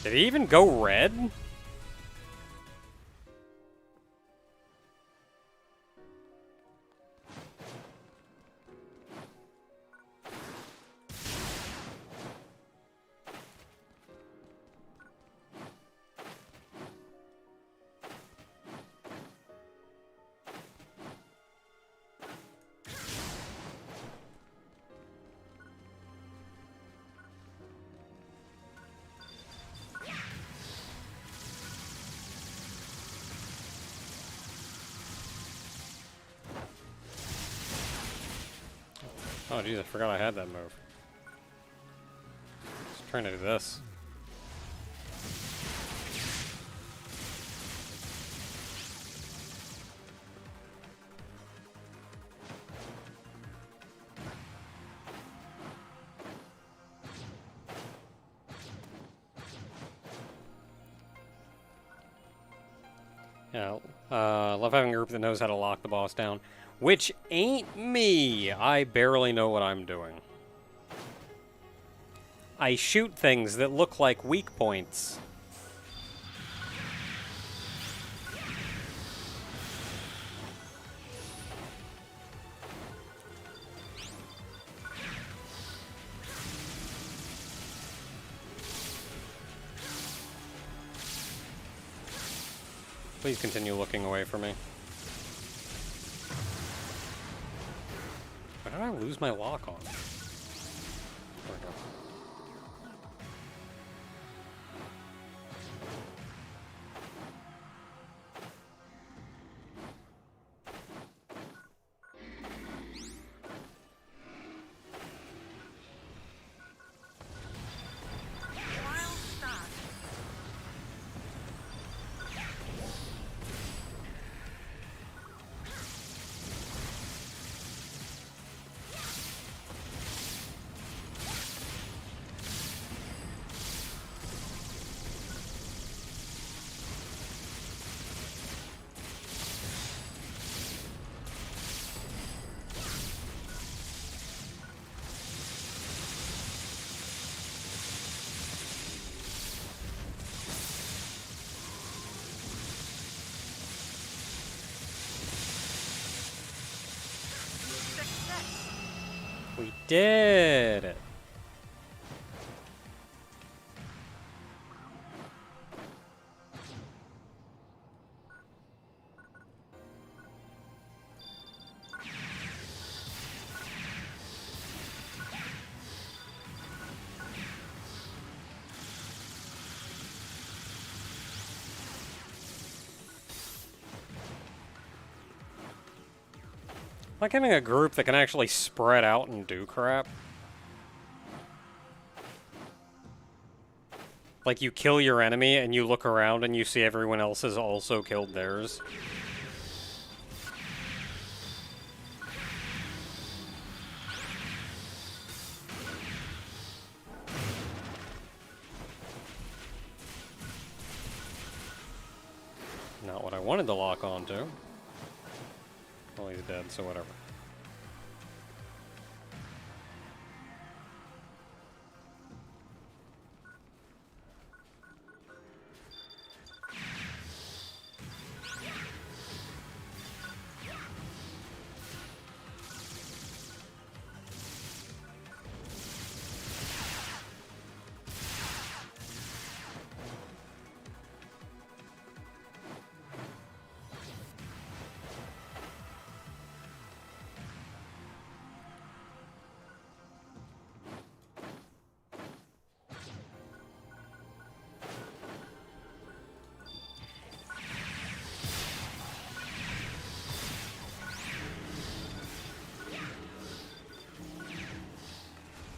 Speaker 1: Did he even go red? Oh, jeez, I forgot I had that move. Just trying to do this. Yeah, love having a group that knows how to lock the boss down. Which ain't me. I barely know what I'm doing. I shoot things that look like weak points. Please continue looking away from me. Why did I lose my lock on? There we go. We did it! Like having a group that can actually spread out and do crap. Like you kill your enemy and you look around and you see everyone else has also killed theirs. Not what I wanted to lock onto. Well, he's dead, so whatever.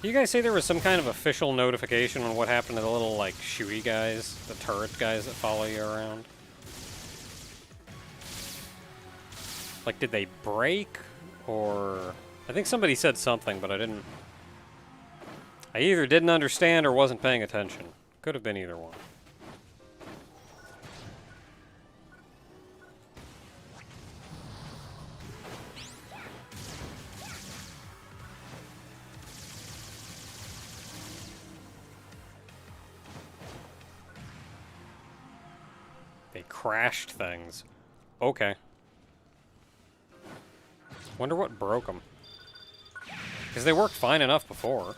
Speaker 1: Do you guys say there was some kind of official notification on what happened to the little, like, shooty guys? The turret guys that follow you around? Like, did they break? Or... I think somebody said something, but I didn't... I either didn't understand or wasn't paying attention. Could have been either one. They crashed things. Okay. Wonder what broke them. Because they worked fine enough before.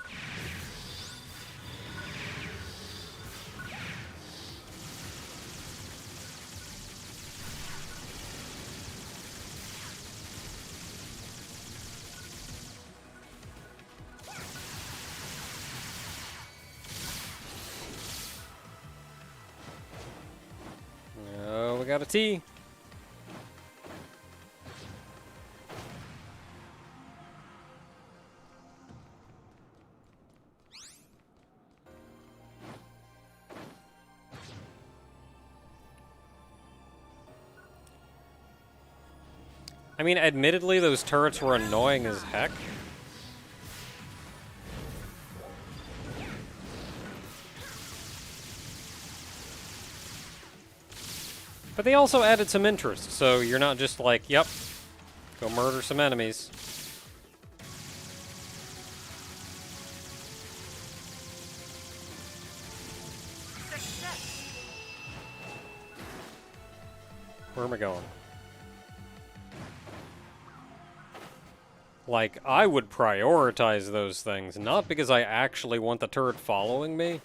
Speaker 1: Oh, we got a T. I mean, admittedly, those turrets were annoying as heck. But they also added some interest, so you're not just like, yep, go murder some enemies. Where am I going? Like, I would prioritize those things, not because I actually want the turret following me,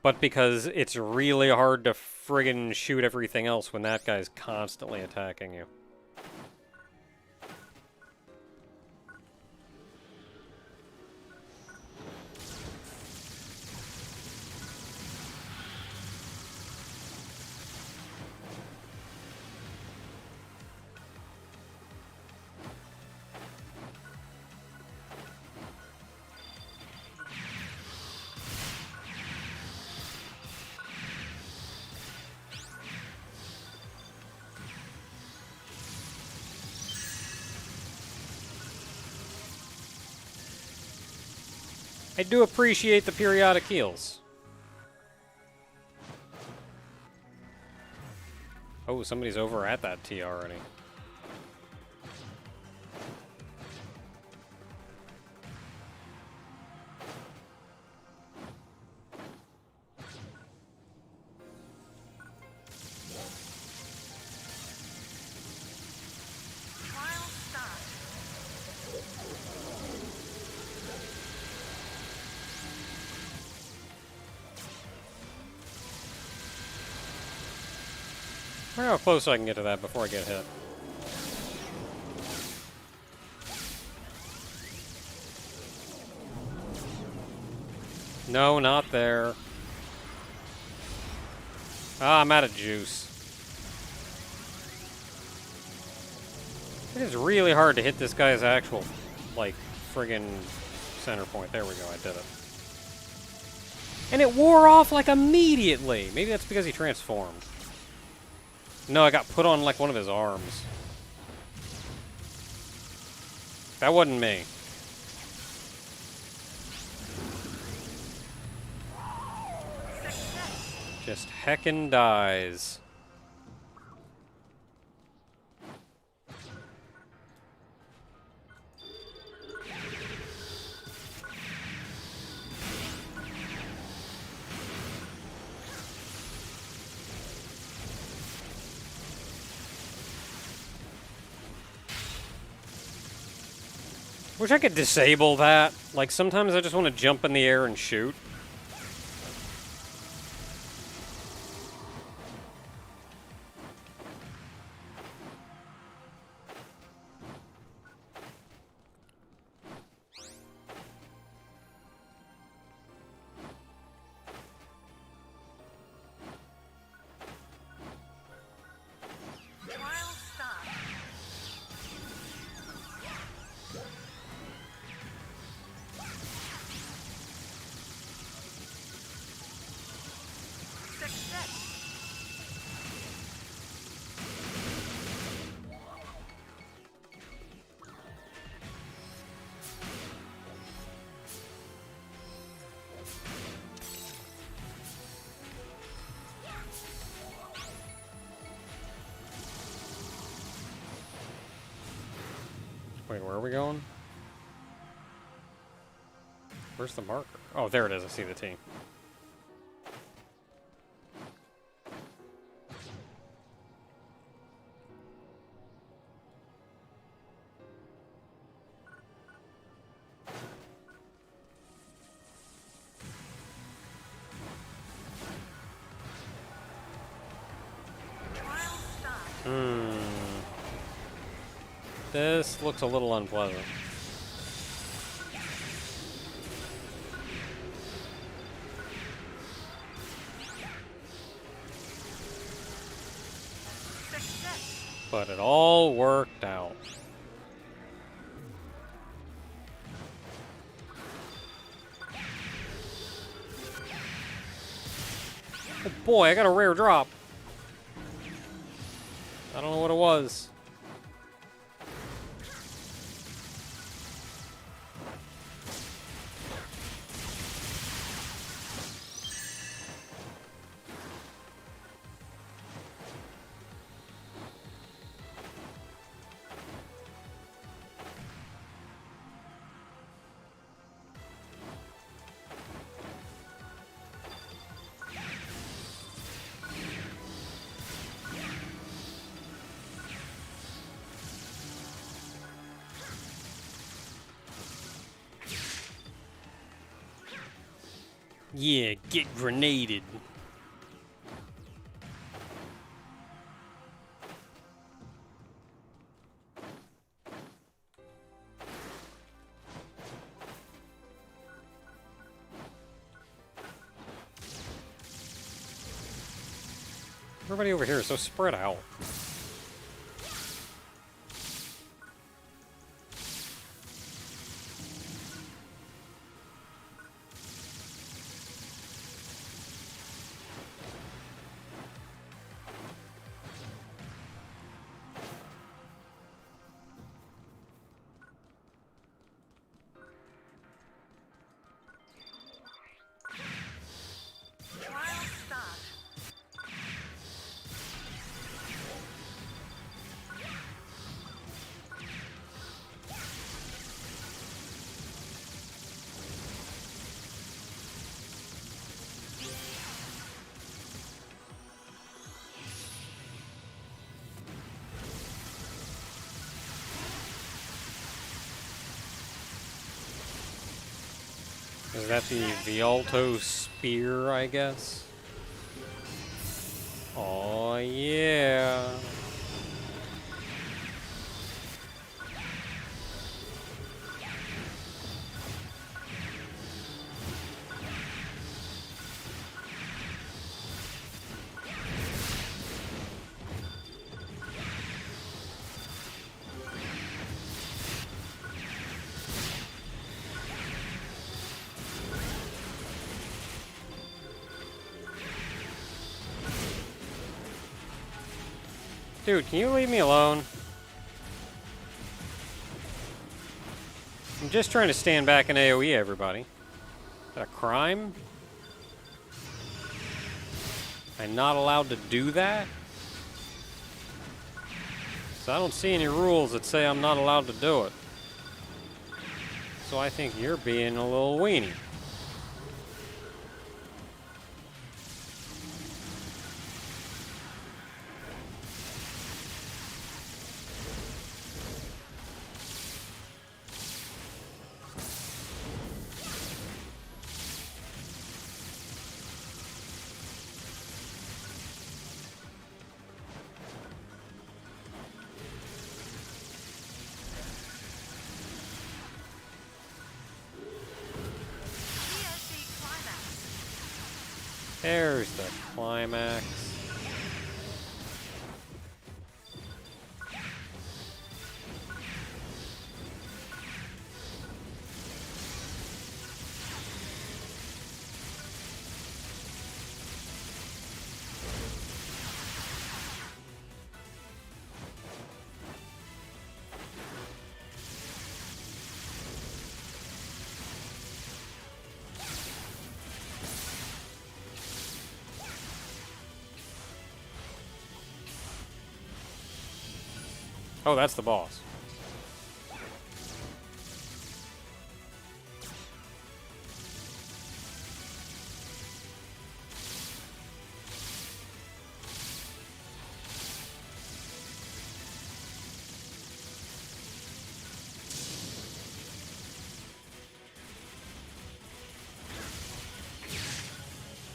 Speaker 1: but because it's really hard to friggin' shoot everything else when that guy's constantly attacking you? I do appreciate the periodic heals. Oh, somebody's over at that T already.
Speaker 2: Trial start.
Speaker 1: I wonder how close I can get to that before I get hit. No, not there. Ah, I'm out of juice. It is really hard to hit this guy's actual, like, friggin' center point. There we go, I did it. And it wore off, like, immediately. Maybe that's because he transformed. No, I got put on, like, one of his arms. That wasn't me. Just heckin' dies. Wish I could disable that. Like, sometimes I just want to jump in the air and shoot.
Speaker 2: Trial start. Success.
Speaker 1: Wait, where are we going? Where's the marker? Oh, there it is. I see the T.
Speaker 2: Trial start.
Speaker 1: This looks a little unpleasant.
Speaker 2: Success.
Speaker 1: But it all worked out. Oh boy, I got a rare drop. I don't know what it was. Yeah, get grenaded. Everybody over here is so spread out. Is that the Vialto Spear, I guess? Oh, yeah. Dude, can you leave me alone? I'm just trying to stand back and AoE everybody. Is that a crime? I'm not allowed to do that? So I don't see any rules that say I'm not allowed to do it. So I think you're being a little weenie. There's the climax. Oh, that's the boss.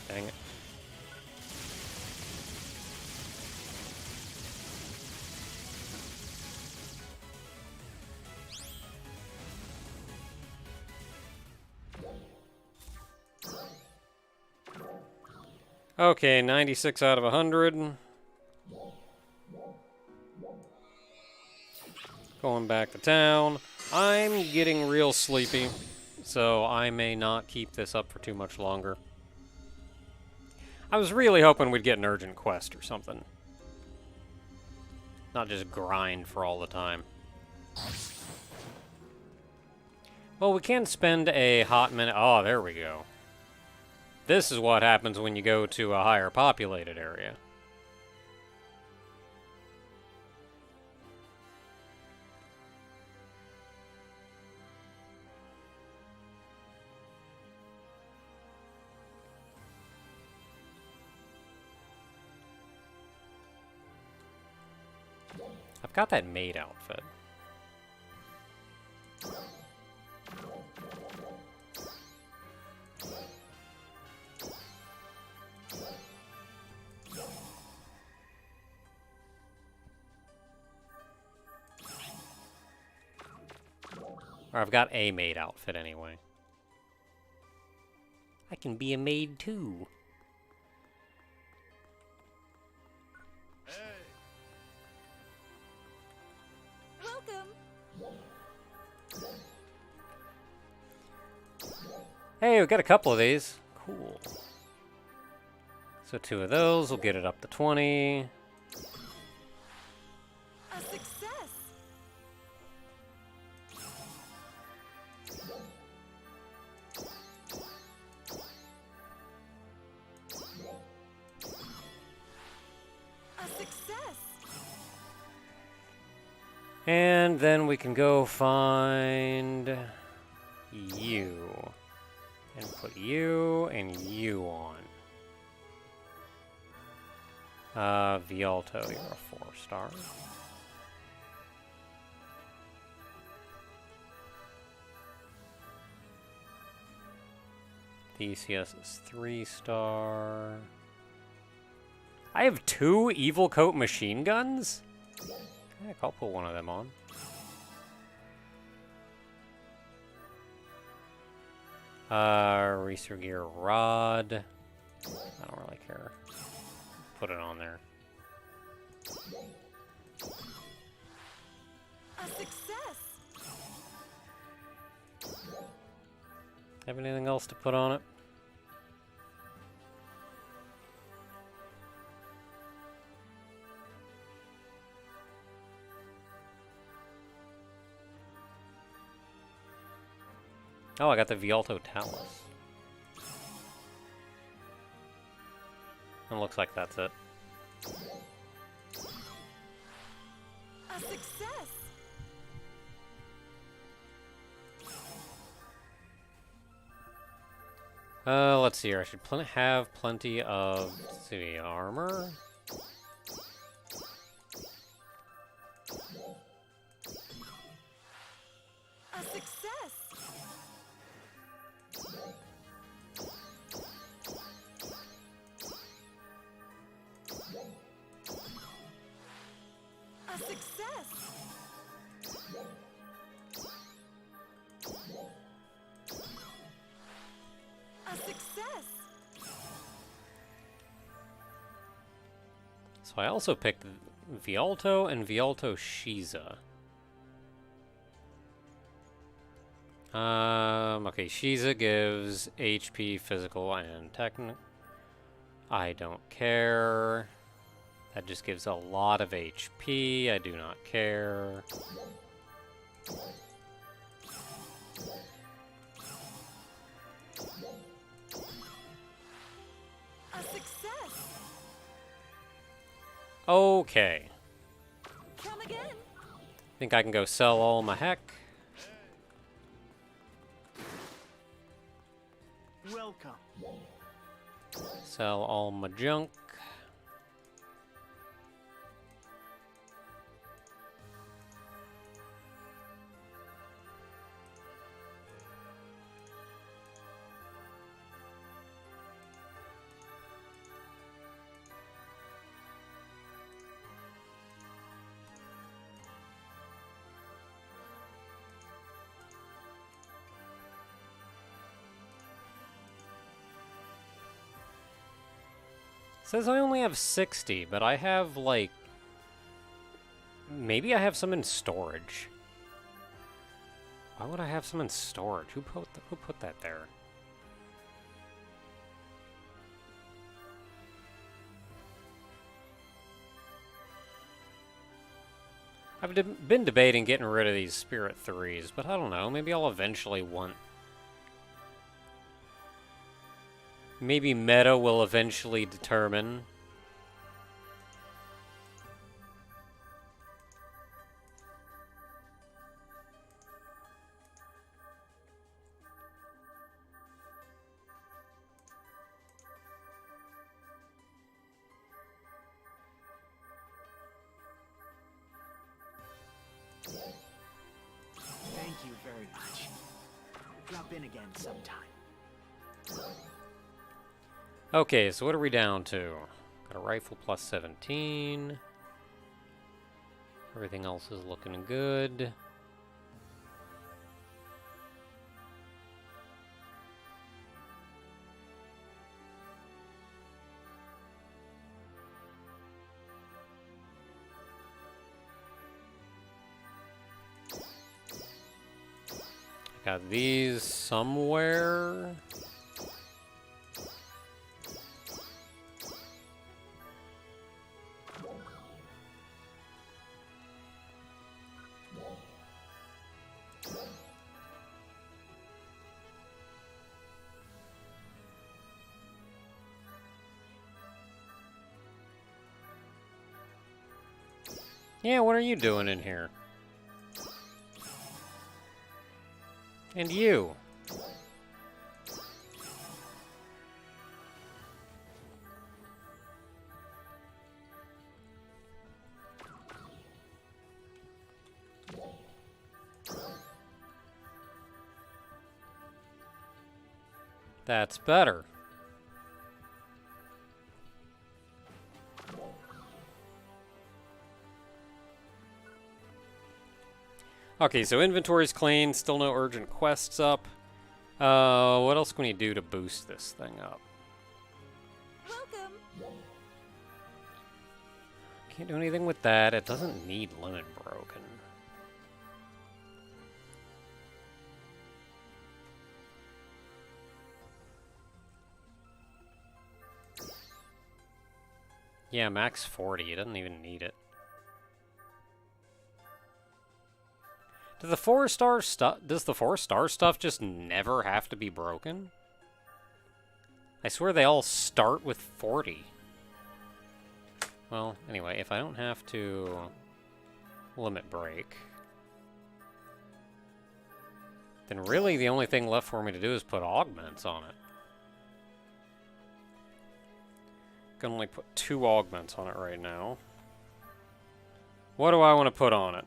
Speaker 1: Dang it. Okay, 96 out of 100. Going back to town. I'm getting real sleepy, so I may not keep this up for too much longer. I was really hoping we'd get an urgent quest or something. Not just grind for all the time. Well, we can spend a hot minute. Oh, there we go. This is what happens when you go to a higher populated area. I've got that maid outfit. Or I've got a maid outfit anyway. I can be a maid too. Hey, we got a couple of these. Cool. So 2 of those will get it up to 20.
Speaker 3: A success. A success.
Speaker 1: And then we can go find you. And put you and you on. Vialto, you're a 4-star. Theseus is 3-star. I have 2 Evil Coat machine guns? Heck, I'll put one of them on. Resurgear Rod. I don't really care. Put it on there.
Speaker 3: A success.
Speaker 1: Have anything else to put on it? Oh, I got the Vialto Talus. It looks like that's it.
Speaker 3: A success.
Speaker 1: Let's see here. I should have plenty of, let's see, armor.
Speaker 3: A success. A success. A success.
Speaker 1: So I also picked Vialto and Vialto Shiza. Okay, Shiza gives HP, physical, and technical. I don't care. That just gives a lot of HP. I do not care.
Speaker 3: A success.
Speaker 1: Okay.
Speaker 3: Come again.
Speaker 1: Think I can go sell all my heck.
Speaker 4: Welcome.
Speaker 1: Sell all my junk. Says I only have 60, but I have, like... Maybe I have some in storage. Why would I have some in storage? Who put that there? I've been debating getting rid of these Spirit 3s, but I don't know. Maybe I'll eventually want... Maybe meta will eventually determine.
Speaker 4: Thank you very much. Drop in again sometime.
Speaker 1: Okay, so what are we down to? Got a rifle plus 17. Everything else is looking good. Got these somewhere. Yeah, what are you doing in here? And you. That's better. Okay, so inventory's clean, still no urgent quests up. What else can we do to boost this thing up?
Speaker 3: Welcome.
Speaker 1: Can't do anything with that. It doesn't need limit broken. Yeah, max 40. It doesn't even need it. Does the 4-star stuff just never have to be broken? I swear they all start with 40. Well, anyway, if I don't have to limit break, then really the only thing left for me to do is put augments on it. Can only put 2 augments on it right now. What do I want to put on it?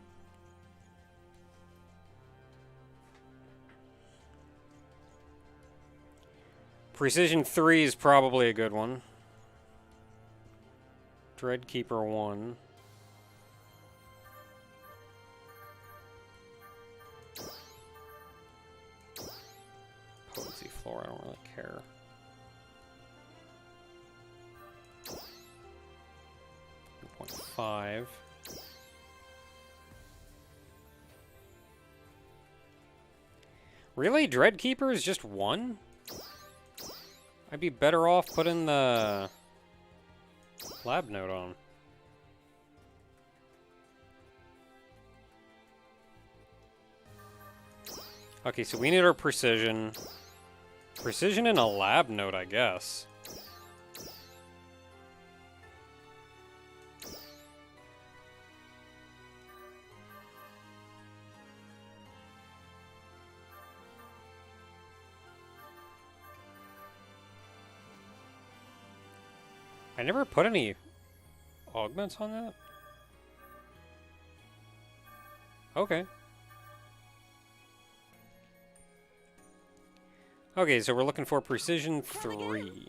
Speaker 1: Precision 3 is probably a good one. Dreadkeeper 1. Potency floor, I don't really care. .5. Really? Dreadkeeper is just 1? I'd be better off putting the lab note on. Okay, so we need our precision. Precision and a lab note, I guess. I never put any augments on that. Okay. Okay, so we're looking for precision 3.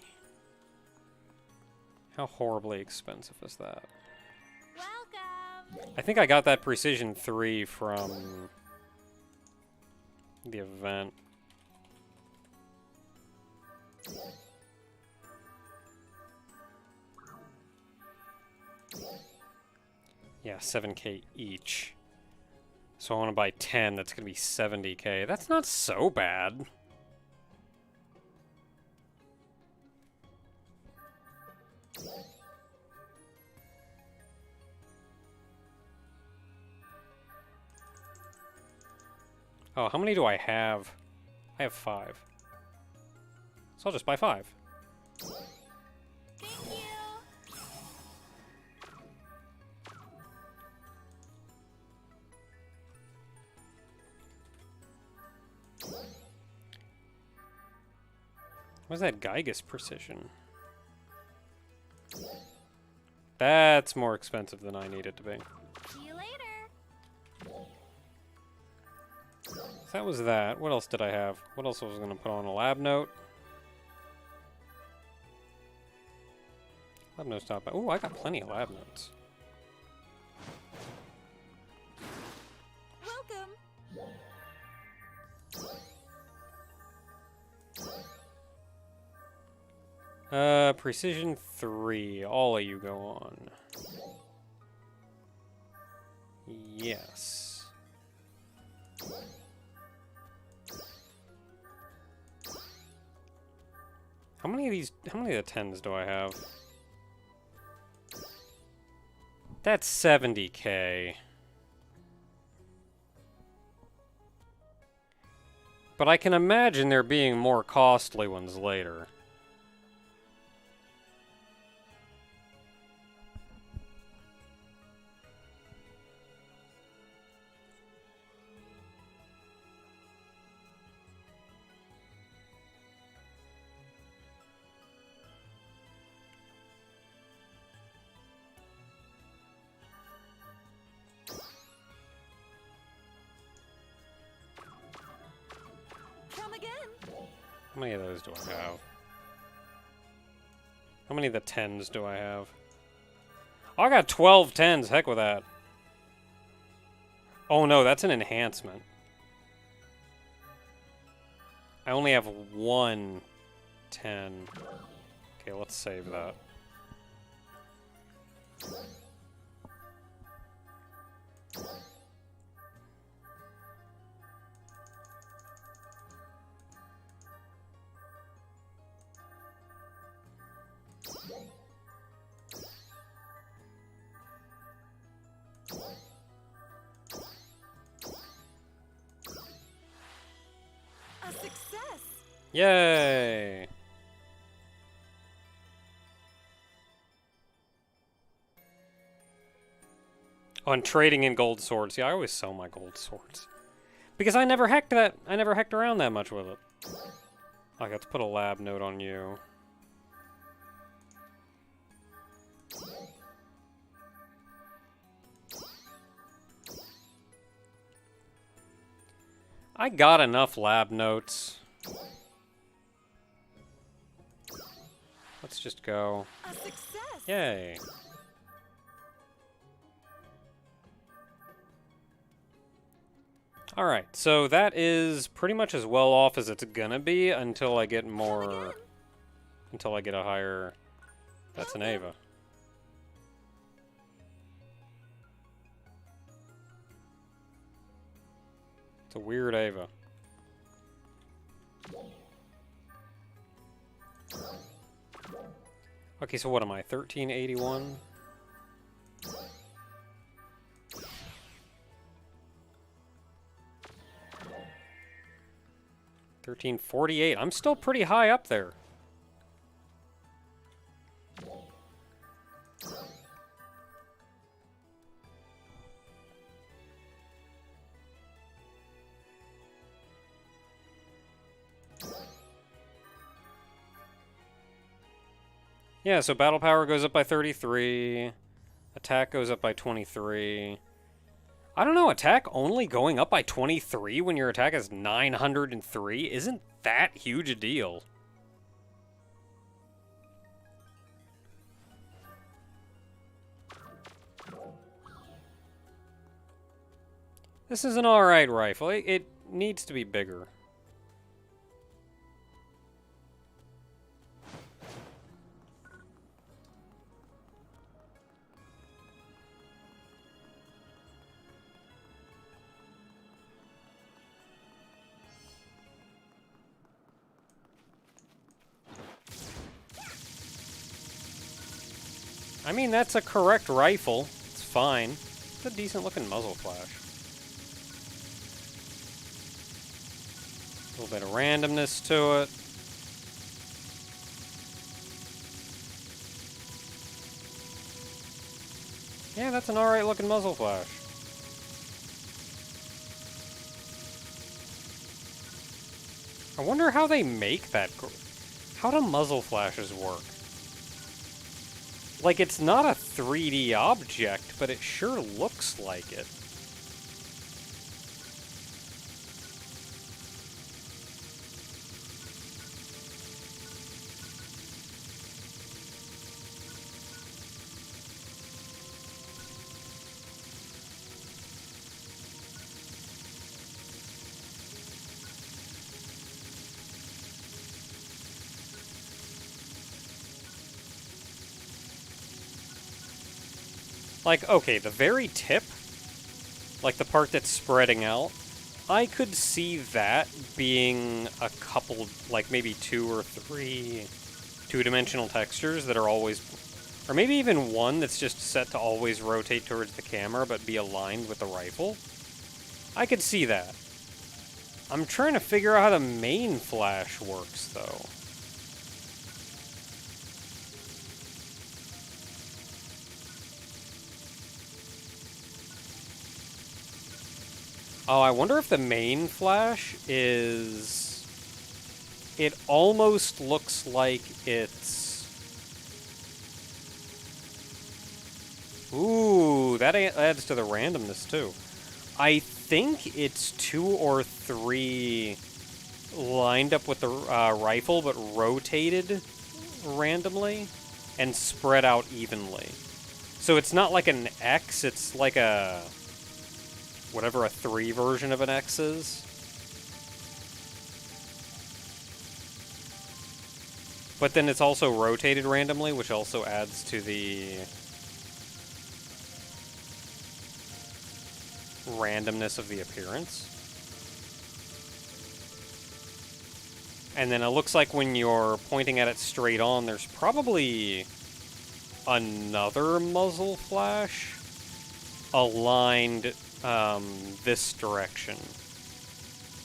Speaker 1: How horribly expensive is that?
Speaker 2: Welcome.
Speaker 1: I think I got that precision 3 from the event. Yeah, 7k each. So I want to buy 10, that's going to be 70k. That's not so bad. Oh, how many do I have? I have 5. So I'll just buy 5.
Speaker 2: Thank you.
Speaker 1: What's that Gygus precision? That's more expensive than I need it to be.
Speaker 2: See you later.
Speaker 1: So that was that. What else did I have? What else was I going to put on? A lab note? Lab notes not bad. Ooh, I got plenty of lab notes.
Speaker 3: Welcome.
Speaker 1: Precision 3. All of you go on. How many of the 10s do I have? That's 70k. But I can imagine there being more costly ones later.
Speaker 3: Come again.
Speaker 1: How many of those do I have? How many of the 10s do I have? Oh, I got 12 10s. Heck with that. Oh no, that's an enhancement. I only have 1 10. Okay, let's save that.
Speaker 3: A success.
Speaker 1: Yay! On trading in gold swords. Yeah, I always sell my gold swords. Because I never hacked that. I never hacked around that much with it. I got to put a lab note on you. I got enough lab notes. Let's just go.
Speaker 3: A success.
Speaker 1: Yay. Alright, so that is pretty much as well off as it's gonna be until I get more... Until I get a higher... That's an Ava. It's a weird Ava. Okay, so what am I? 1381? 1348. I'm still pretty high up there. Yeah, so battle power goes up by 33. Attack goes up by 23. I don't know, attack only going up by 23 when your attack is 903? Isn't that huge a deal? This is an alright rifle. It needs to be bigger. I mean, that's a correct rifle. It's fine. It's a decent looking muzzle flash. A little bit of randomness to it. Yeah, that's an alright looking muzzle flash. I wonder how they make that. How do muzzle flashes work? Like, it's not a 3D object, but it sure looks like it. Like, okay, the very tip, like the part that's spreading out, I could see that being a couple, like maybe 2 or 3 two-dimensional textures that are always... Or maybe even one that's just set to always rotate towards the camera but be aligned with the rifle. I could see that. I'm trying to figure out how the main flash works, though. Oh, I wonder if the main flash is... It almost looks like it's... Ooh, that adds to the randomness, too. I think it's 2 or 3 lined up with the rifle, but rotated randomly and spread out evenly. So it's not like an X, it's like a... whatever a 3 version of an X is. But then it's also rotated randomly, which also adds to the randomness of the appearance. And then it looks like when you're pointing at it straight on, there's probably another muzzle flash aligned this direction.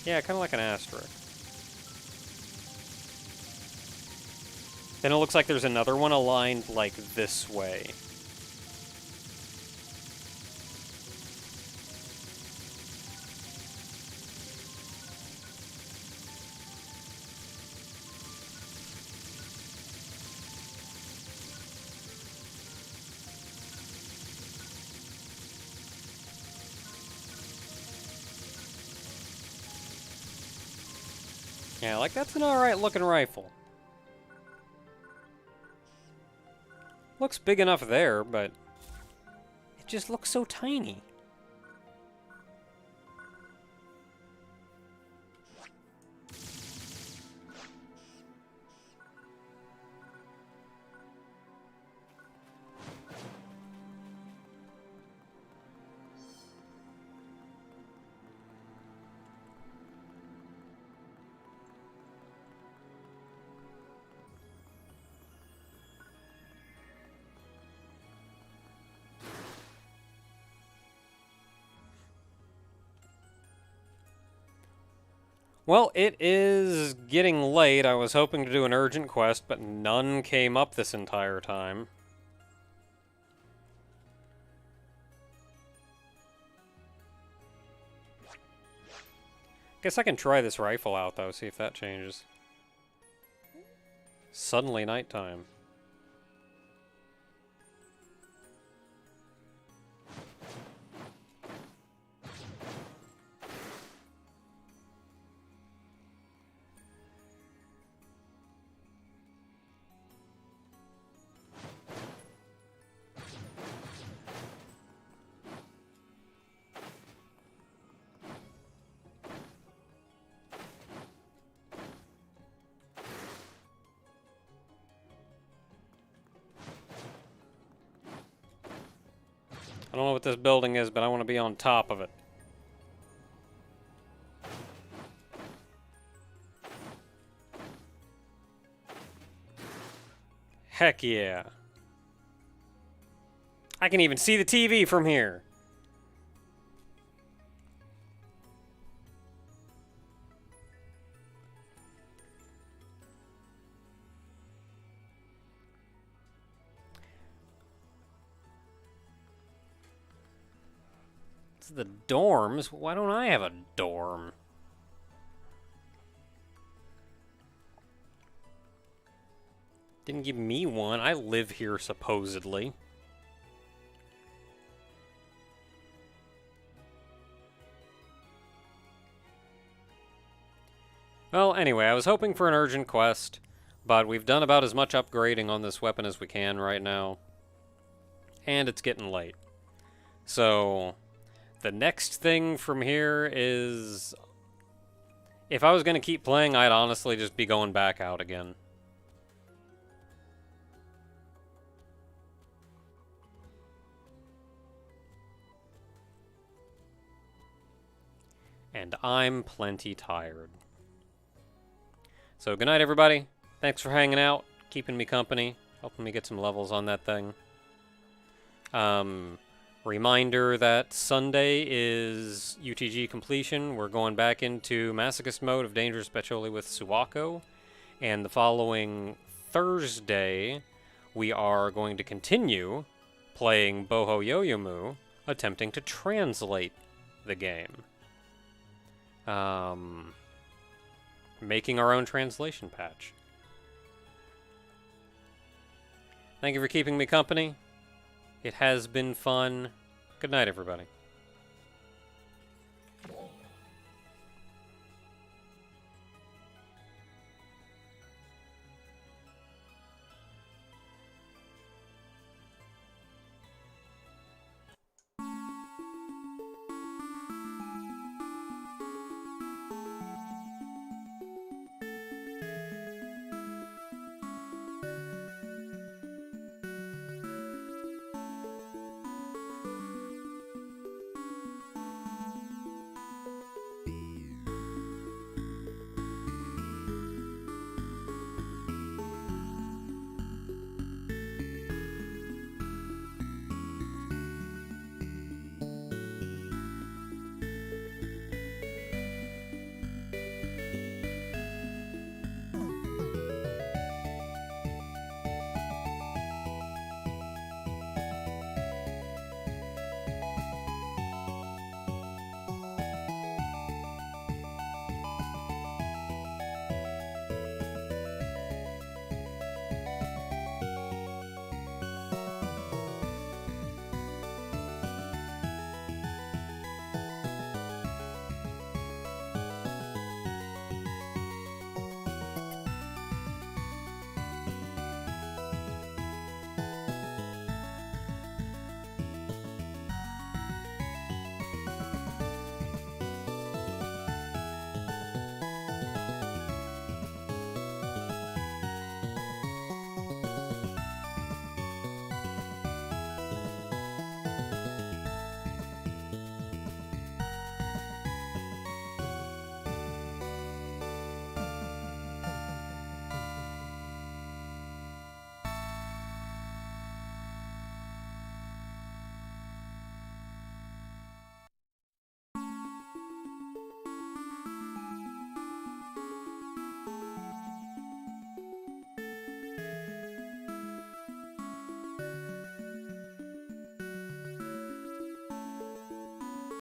Speaker 1: Yeah, kind of like an asterisk. Then it looks like there's another one aligned like this way. Yeah, like that's an alright looking rifle. Looks big enough there, but it just looks so tiny. Well, it is getting late. I was hoping to do an urgent quest, but none came up this entire time. Guess I can try this rifle out, though, see if that changes. Suddenly nighttime. I don't know what this building is, but I want to be on top of it. Heck yeah. I can even see the TV from here. The dorms? Why don't I have a dorm? Didn't give me one. I live here, supposedly. Well, anyway, I was hoping for an urgent quest, but we've done about as much upgrading on this weapon as we can right now. And it's getting late. So... the next thing from here is... if I was going to keep playing, I'd honestly just be going back out again. And I'm plenty tired. So good night, everybody. Thanks for hanging out. keeping me company, helping me get some levels on that thing. Reminder that Sunday is UTG completion. We're going back into Masochist mode of Dangerous Spectoli with Suwako. And the following Thursday, we are going to continue playing Boho Yoyomu, attempting to translate the game. Making our own translation patch. Thank you for keeping me company. It has been fun. Good night, everybody.